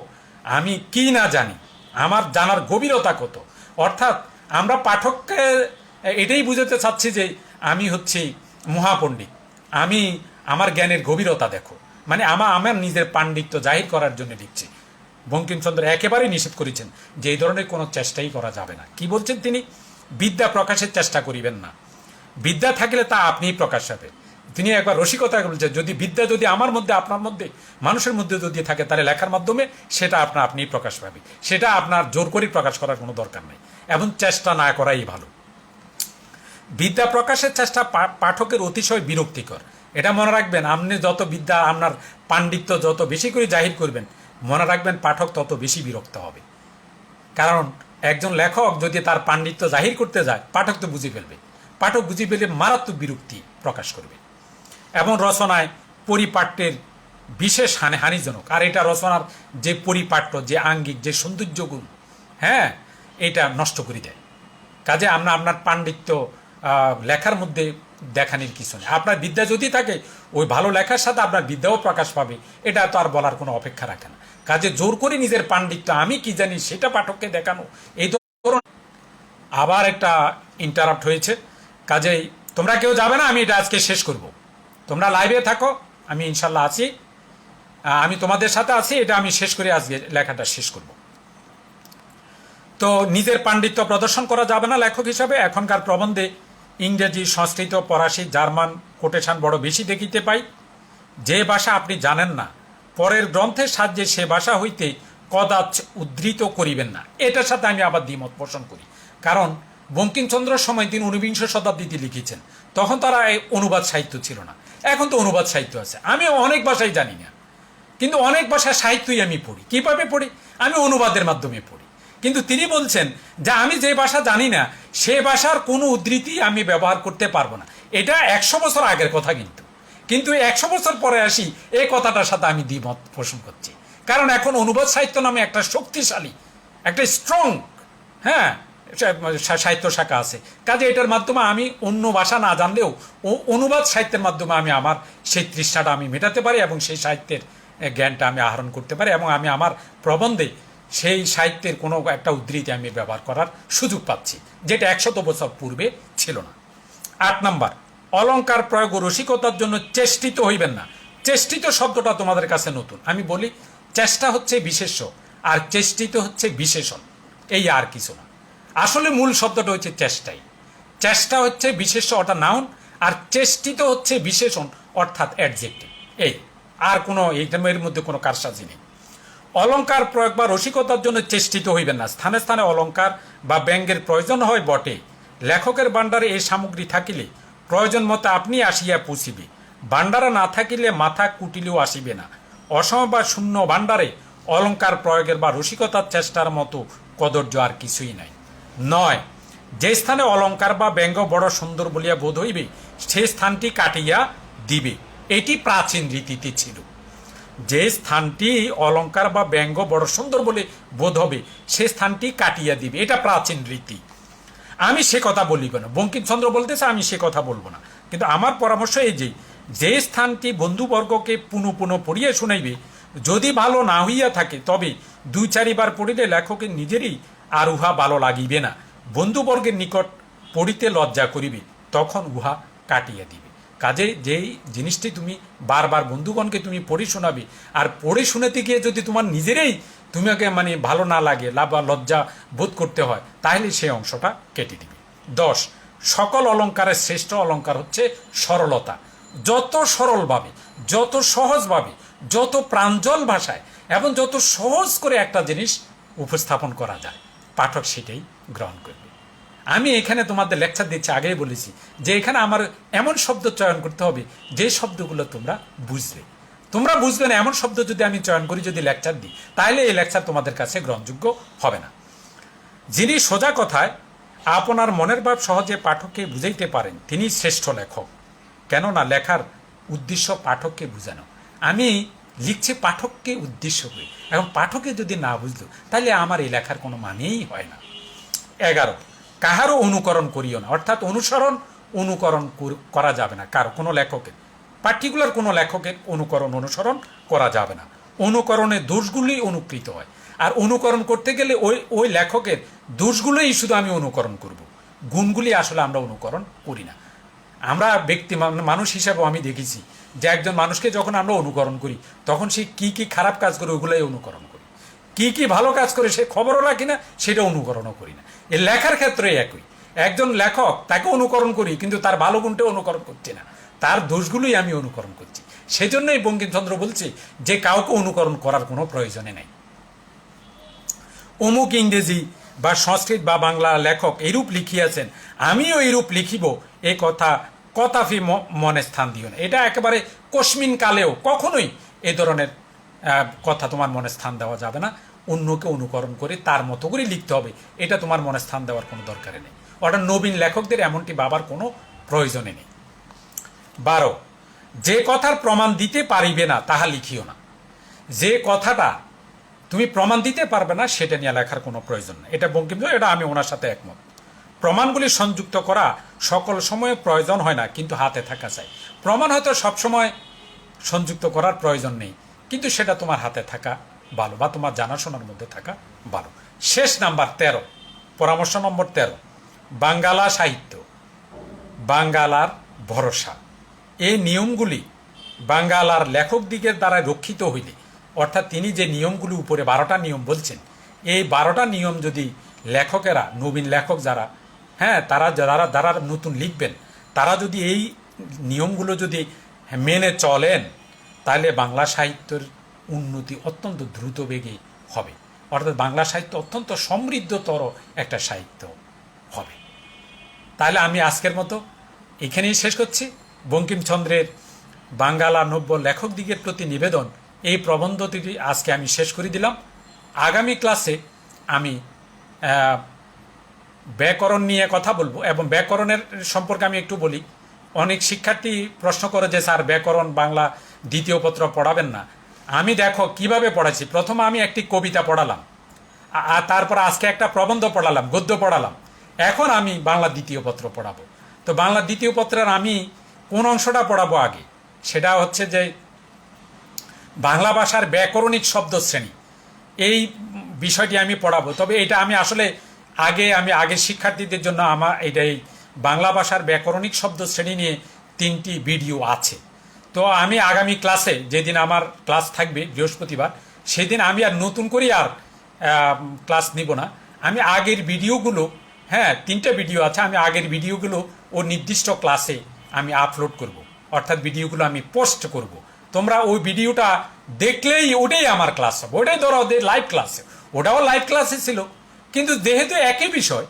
আমি কি না জানি, আমার জানার গভীরতা কত। অর্থাৎ আমরা পাঠককে এটাই বুঝাতে চাচ্ছি যে আমি হচ্ছি মহাপণ্ডিত, আমার জ্ঞানের গভীরতা দেখো, মানে আমার নিজের পাণ্ডিত্য জাহির করার জন্য লিখছি। বঙ্কিমচন্দ্র একেবারেই নিষেধ করেছেন যে এই ধরনের কোনো চেষ্টাই করা যাবে না। কি বলছেন তিনি? বিদ্যা প্রকাশের চেষ্টা করিবেন না। বিদ্যা থাকলে তা আপনিই প্রকাশ হবে, তিনি একবার রসিকতা বলছেন, যদি বিদ্যা যদি আমার মধ্যে, আপনার মধ্যে, মানুষের মধ্যে যদি থাকে, তাহলে লেখার মাধ্যমে সেটা আপনিই প্রকাশ পাবে। সেটা আপনার জোর করে প্রকাশ করার কোনো দরকার নেই, এবং চেষ্টা না করাই ভালো। বিদ্যা প্রকাশের চেষ্টা পাঠকের অতিশয় বিরক্তিকর। এটা মনে রাখবেন, আপনি যত বিদ্যা, আপনার পাণ্ডিত্য যত বেশি করে জাহির করবেন, মনে রাখবেন পাঠক তত বেশি বিরক্ত হবে। কারণ একজন লেখক যদি তার পাণ্ডিত্য জাহির করতে যায়, পাঠক তো বুঝে ফেলবে। পাঠক বুঝে ফেলে মারাত্মক বিরক্তি প্রকাশ করবে, এবং রচনায় পরিপাট্যের বিশেষ হানিজনক। আর এটা রচনার যে পরিপাট্য, যে আঙ্গিক, যে সৌন্দর্যগুণ, হ্যাঁ, এটা নষ্ট করে দেয়। কাজে আপনার পাণ্ডিত্য লেখার মধ্যে দেখানির কিছু নেই। আপনার বিদ্যা যদি থাকে, ওই ভালো লেখার সাথে আপনার বিদ্যাও প্রকাশ পাবে, এটা তো আর বলার কোনো অপেক্ষা রাখে না। কাজে জোর করে নিজের পাণ্ডিত্য আমি কি জানি সেটা পাঠককে দেখানো, এই ধরুন। আবার একটা ইন্টারাপ্ট হয়েছে, কাজেই তোমরা কেউ যাবে না, আমি এটা আজকে শেষ করব। তোমরা লাইভে থাকো, আমি ইনশাল্লাহ আছি, আমি তোমাদের সাথে আছি। এটা আমি শেষ করে আজকে লেখাটা শেষ করব। তো নিজের পাণ্ডিত্য প্রদর্শন করা যাবে না লেখক হিসাবে। এখনকার প্রবন্ধে ইংরেজি, সংস্কৃত, ফরাসি, জার্মান কোটেশন বড় বেশি দেখিতে পাই। যে ভাষা আপনি জানেন না, পরের গ্রন্থের সাহায্যে সে ভাষা হইতে কদাচ উদ্ধৃত করিবেন না। এটার সাথে আমি আবার দ্বিমত পোষণ করি। কারণ বঙ্কিমচন্দ্রের সময় তিনি 19বিংশ শতাব্দীতে লিখেছেন, তখন তারা এই অনুবাদ সাহিত্য ছিল না। এখন তো অনুবাদ সাহিত্য আছে। আমি অনেক ভাষাই জানি না, কিন্তু অনেক ভাষার সাহিত্যই আমি পড়ি। কিভাবে পড়ি? আমি অনুবাদের মাধ্যমে পড়ি। কিন্তু তিনি বলছেন যে আমি যে ভাষা জানি না, সে ভাষার কোনো উদ্ধৃতি আমি ব্যবহার করতে পারবো না। এটা 100 বছর আগের কথা। কিন্তু 100 বছর পরে আসি, এই কথাটার সাথে আমি দ্বিমত পোষণ করছি। কারণ এখন অনুবাদ সাহিত্য নামে একটা শক্তিশালী, একটা স্ট্রং, হ্যাঁ, সাহিত্য শাখা আছে। কাজে এটার মাধ্যমে আমি অন্য ভাষা না জানলেও অনুবাদ সাহিত্যের মাধ্যমে আমি আমার সেই তৃষ্ণাটা আমি মেটাতে পারি, এবং সেই সাহিত্যের জ্ঞানটা আমি আহরণ করতে পারি, এবং আমি আমার প্রবন্ধে সেই সাহিত্যের কোনো একটা উদ্ধৃতি আমি ব্যবহার করার সুযোগ পাচ্ছি, যেটা 100 বছর পূর্বে ছিল না। 8 নম্বর, অলঙ্কার প্রয়োগ ও রসিকতার জন্য চেষ্টিত হইবেন না। চেষ্টিত শব্দটা তোমাদের কাছে নতুন। আমি বলি, চেষ্টা হচ্ছে বিশেষ্য, আর চেষ্টিত হচ্ছে বিশেষণ, এই আর কিছু না। আসলে মূল শব্দটা হচ্ছে চেষ্টাই। চেষ্টা হচ্ছে বিশেষ্য অর্থাৎ নাউন, আর চেষ্টিত হচ্ছে বিশেষণ অর্থাৎ অ্যাডজেক্টিভ। এই আর কোনো এর মধ্যে কোনো কারসাজি নেই। অলঙ্কার প্রয়োগ বা রসিকতার জন্য চেষ্টিত হইবেন না। স্থানে স্থানে অলঙ্কার বা ব্যঙ্গের প্রয়োজন হয় বটে। লেখকের ভাণ্ডারে এই সামগ্রী থাকিলে প্রয়োজন মতো আপনি আসিয়া পৌঁছিবে। ভাণ্ডারা না থাকিলে মাথা কুটিলেও আসিবে না। অসময় বা শূন্য ভাণ্ডারে অলঙ্কার প্রয়োগের বা রসিকতার চেষ্টার মতো কদর্য আর কিছুই নাই। 9, যে স্থানে অলঙ্কার বা ব্যঙ্গ বড় সুন্দর বলিয়া বোধ হইবে, সে স্থানটি কাটিয়া দিবে। এটি প্রাচীন রীতিতে ছিল। যে স্থানটি অলঙ্কার বা ব্যঙ্গ বড় সুন্দর বলে বোধ হবে, সে স্থানটি কাটিয়া দিবে, এটা প্রাচীন রীতি। আমি সে কথা বলিব না। বঙ্কিমচন্দ্র বলতেছে, আমি সে কথা বলবো না। কিন্তু আমার পরামর্শ এই যে স্থানটি বন্ধুবর্গকে পুনঃ পুনঃ পড়িয়া শুনাইবে, যদি ভালো না হইয়া থাকে, তবে 2-4 বার পড়িলে লেখকের নিজেরই আর উহা ভালো লাগিবে না। বন্ধুবর্গের নিকট পড়িতে লজ্জা করিবে, তখন উহা কাটিয়া দিবে। কাজে যেই জিনিসটি তুমি বারবার বন্ধুগণকে তুমি পড়ে শোনাবে, আর পড়ে শুনাতে গিয়ে যদি তোমার নিজেরই তোমাকে ভালো না লাগে, বা লজ্জা বোধ করতে হয়, তাহলে সেই অংশটা কেটে দিবে। 10, সকল অলঙ্কারের শ্রেষ্ঠ অলঙ্কার হচ্ছে সরলতা। যত সরলভাবে, যত সহজভাবে, যত প্রাঞ্জল ভাষায় এবং যত সহজ করে একটা জিনিস উপস্থাপন করা যায়, পাঠক সেটাই গ্রহণ করবে। আমি এখানে তোমাদের লেকচার দিচ্ছি, আগেই বলেছি যে এখানে আমার এমন শব্দ চয়ন করতে হবে যে শব্দগুলো তোমরা বুঝবে। তোমরা বুঝবে না এমন শব্দ যদি আমি চয়ন করি, যদি লেকচার দিই, তাহলে এই লেকচার তোমাদের কাছে গ্রহণযোগ্য হবে না। যিনি সোজা কথায় আপনার মনের ভাব সহজে পাঠককে বুঝাইতে পারেন, তিনি শ্রেষ্ঠ লেখক। কেননা লেখার উদ্দেশ্য পাঠককে বুঝানো। আমি লিখছি পাঠককে উদ্দেশ্য করে, এখন পাঠকে যদি না বুঝলো, তাহলে আমার এই লেখার কোনো মানেই হয় না। 11, কাহারও অনুকরণ করিও না। অর্থাৎ অনুকরণ করা যাবে না কারো, কোনো লেখকের, পার্টিকুলার কোনো লেখকের অনুসরণ করা যাবে না। অনুকরণের দোষগুলি অনুকৃত হয়, আর অনুকরণ করতে গেলে ওই লেখকের দোষগুলোই শুধু আমি অনুকরণ করব, গুণগুলি আসলে আমরা অনুকরণ করি না। আমরা মানুষ হিসাবেও আমি দেখেছি যে একজন মানুষকে যখন আমরা অনুকরণ করি, তখন সে কি খারাপ কাজ করে ওগুলোই অনুকরণ করি, কি ভালো কাজ করে সে খবরও রাখি না, সেটা অনুকরণও করি না। এই লেখার ক্ষেত্রে একই। একজন লেখক, তাকে অনুকরণ করি, কিন্তু তার ভালো গুণটা অনুকরণ করছি না, তার দোষগুলোই আমি অনুকরণ করছি। সেই জন্যই বঙ্কিমচন্দ্র বলছি যে কাউকে অনুকরণ করার কোনো প্রয়োজনে নেই। অমুক ইংরেজি বা সংস্কৃত বা বাংলা লেখক এইরূপ লিখিয়াছেন, আমিও এইরূপ লিখিব, এ কথা কথাফি মনে স্থান দিও না। এটা একেবারে কস্মিন কালেও কখনোই এ ধরনের কথা তোমার মনে স্থান দেওয়া যাবে না। অন্যকে অনুকরণ করে তার মতো করে লিখতে হবে, এটা তোমার মনে স্থান দেওয়ার কোনো দরকারে নেই। অর্থাৎ নবীন লেখকদের এমনটি ভাবার কোনো প্রয়োজনে নেই। 12, যে কথার প্রমাণ দিতে পারিবে না তাহা লিখিও না। যে কথাটা তুমি প্রমাণ দিতে পারবে না সেটা নিয়ে লেখার কোনো প্রয়োজন নেই। এটা বঙ্কিমচন্দ্র, এটা আমি ওনার সাথে একমত। প্রমাণগুলি সংযুক্ত করা সকল সময়ে প্রয়োজন হয় না, কিন্তু হাতে থাকা চাই। প্রমাণ হয়তো সবসময় সংযুক্ত করার প্রয়োজন নেই, কিন্তু সেটা তোমার হাতে থাকা ভালো বা তোমার জানাশোনার মধ্যে থাকা ভালো। শেষ নাম্বার 13, পরামর্শ নম্বর 13, বাঙ্গালা সাহিত্য বাঙ্গালার ভরসা। এই নিয়মগুলি বাঙ্গালার লেখক দিকের দ্বারা রক্ষিত হইলে, অর্থাৎ তিনি যে নিয়মগুলি উপরে 12টা নিয়ম বলছেন, এই 12টা নিয়ম যদি লেখকেরা, নবীন লেখক যারা, হ্যাঁ তারা যারা নতুন লিখবেন, তারা যদি এই নিয়মগুলো যদি মেনে চলেন, তাহলে বাংলা সাহিত্যের উন্নতি অত্যন্ত দ্রুত বেগে হবে। অর্থাৎ বাংলা সাহিত্য অত্যন্ত সমৃদ্ধতর একটা সাহিত্য হবে। তাহলে আমি আজকের মতো এখানেই শেষ করছি। বঙ্কিমচন্দ্রের বাঙ্গালা নব্য লেখক দিকের প্রতি নিবেদন, এই প্রবন্ধটি আজকে আমি শেষ করে দিলাম। আগামী ক্লাসে আমি ব্যাকরণ নিয়ে কথা বলবো, এবং ব্যাকরণের সম্পর্কে আমি একটু বলি। অনেক শিক্ষার্থী প্রশ্ন করে যে স্যার ব্যাকরণ বাংলা দ্বিতীয় পত্র পড়াবেন না। আমি দেখো কিভাবে পড়াচ্ছি। প্রথমে আমি একটি কবিতা পড়ালাম, আর তারপর আজকে একটা প্রবন্ধ পড়ালাম, গদ্য পড়ালাম। এখন আমি বাংলা দ্বিতীয় পত্র পড়াবো। তো বাংলা দ্বিতীয় পত্রের আমি কোন অংশটা পড়াবো আগে, সেটা হচ্ছে যে বাংলা ভাষার ব্যাকরণিক শব্দ শ্রেণী, এই বিষয়টি আমি পড়াবো। তবে এটা আমি আসলে আগের শিক্ষার্থীদের জন্য আমার এটাই বাংলা ভাষার ব্যাকরণিক শব্দ শ্রেণী নিয়ে 3টি ভিডিও আছে। তো আমি আগামী ক্লাসে, যেদিন আমার ক্লাস থাকবে বৃহস্পতিবার, সেদিন আমি আর নতুন করে আর ক্লাস নিব না। আমি আগের ভিডিওগুলো, হ্যাঁ 3টে ভিডিও আছে, আমি আগের ভিডিওগুলো ও নির্দিষ্ট ক্লাসে আমি আপলোড করব, অর্থাৎ ভিডিওগুলো আমি পোস্ট করব। তোমরা ওই ভিডিওটা দেখলেই ওটাই আমার ক্লাস হবে, ওটাই ধরো ওদের লাইভ ক্লাসে, ওটাও লাইভ ক্লাসে ছিল। কিন্তু যেহেতু একই বিষয়,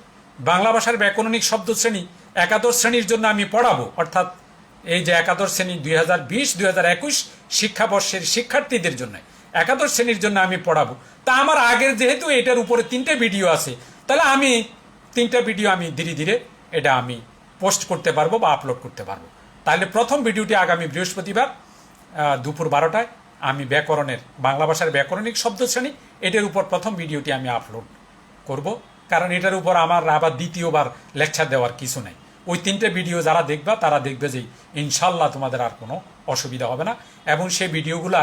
বাংলা ভাষার ব্যাকরণিক শব্দ শ্রেণী একাদশ শ্রেণীর জন্য আমি পড়াবো, অর্থাৎ এই যে একাদশ শ্রেণী 2020-2021 শিক্ষাবর্ষের শিক্ষার্থীদের জন্য একাদশ শ্রেণীর জন্য আমি পড়াবো। তা আমার আগের যেহেতু এটার উপরে 3টে ভিডিও আছে, তাহলে আমি 3টে ভিডিও আমি ধীরে ধীরে এটা আমি পোস্ট করতে পারবো বা আপলোড করতে পারবো। তাহলে প্রথম ভিডিওটি আগামী বৃহস্পতিবার দুপুর 12টায় আমি ব্যাকরণের, বাংলা ভাষার ব্যাকরণিক শব্দ শ্রেণী, এটার উপর প্রথম ভিডিওটি আমি আপলোড করব। কারণ এটার উপর আমার আবার দ্বিতীয়বার লেকচার দেওয়ার কিছু নেই। ওই 3টে ভিডিও যারা দেখবা তারা দেখবে যে ইনশাল্লাহ তোমাদের আর কোনো অসুবিধা হবে না। এবং সেই ভিডিওগুলা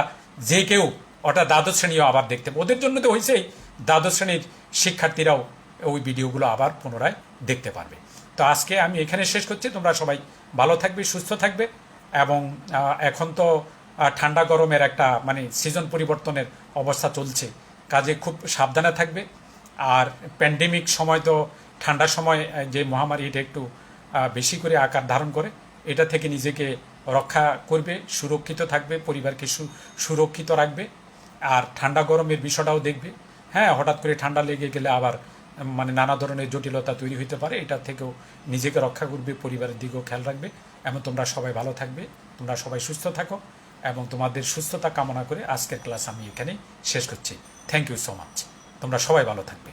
যে কেউ, ওটা দ্বাদশ শ্রেণীও আবার দেখতে, ওদের জন্য তো হয়েছেই, দ্বাদশ শ্রেণীর শিক্ষার্থীরাও ওই ভিডিওগুলো আবার পুনরায় দেখতে পারবে। তো আজকে আমি এখানে শেষ করছি। তোমরা সবাই ভালো থাকবে, সুস্থ থাকবে। এবং এখন তো ঠান্ডা গরমের একটা সিজন পরিবর্তনের অবস্থা চলছে, কাজে খুব সাবধানে থাকবে। আর প্যান্ডেমিক সময় তো ঠান্ডার সময় যে মহামারী, এটা একটু বেশি করে আকার ধারণ করে, এটা থেকে নিজেকে রক্ষা করবে, সুরক্ষিত থাকবে, পরিবারকে সুরক্ষিত রাখবে। আর ঠান্ডা গরমের বিষয়টাও দেখবে। হ্যাঁ, হঠাৎ করে ঠান্ডা লেগে গেলে আবার নানা ধরনের জটিলতা তৈরি হতে পারে, এটা থেকেও নিজেকে রক্ষা করবে, পরিবারের দিকেও খেয়াল রাখবে। এবং তোমরা সবাই ভালো থাকবে, তোমরা সবাই সুস্থ থাকো, এবং তোমাদের সুস্থতা কামনা করে আজকের ক্লাস আমি এখানেই শেষ করছি। Thank you so much. তোমরা সবাই ভালো থাকবে।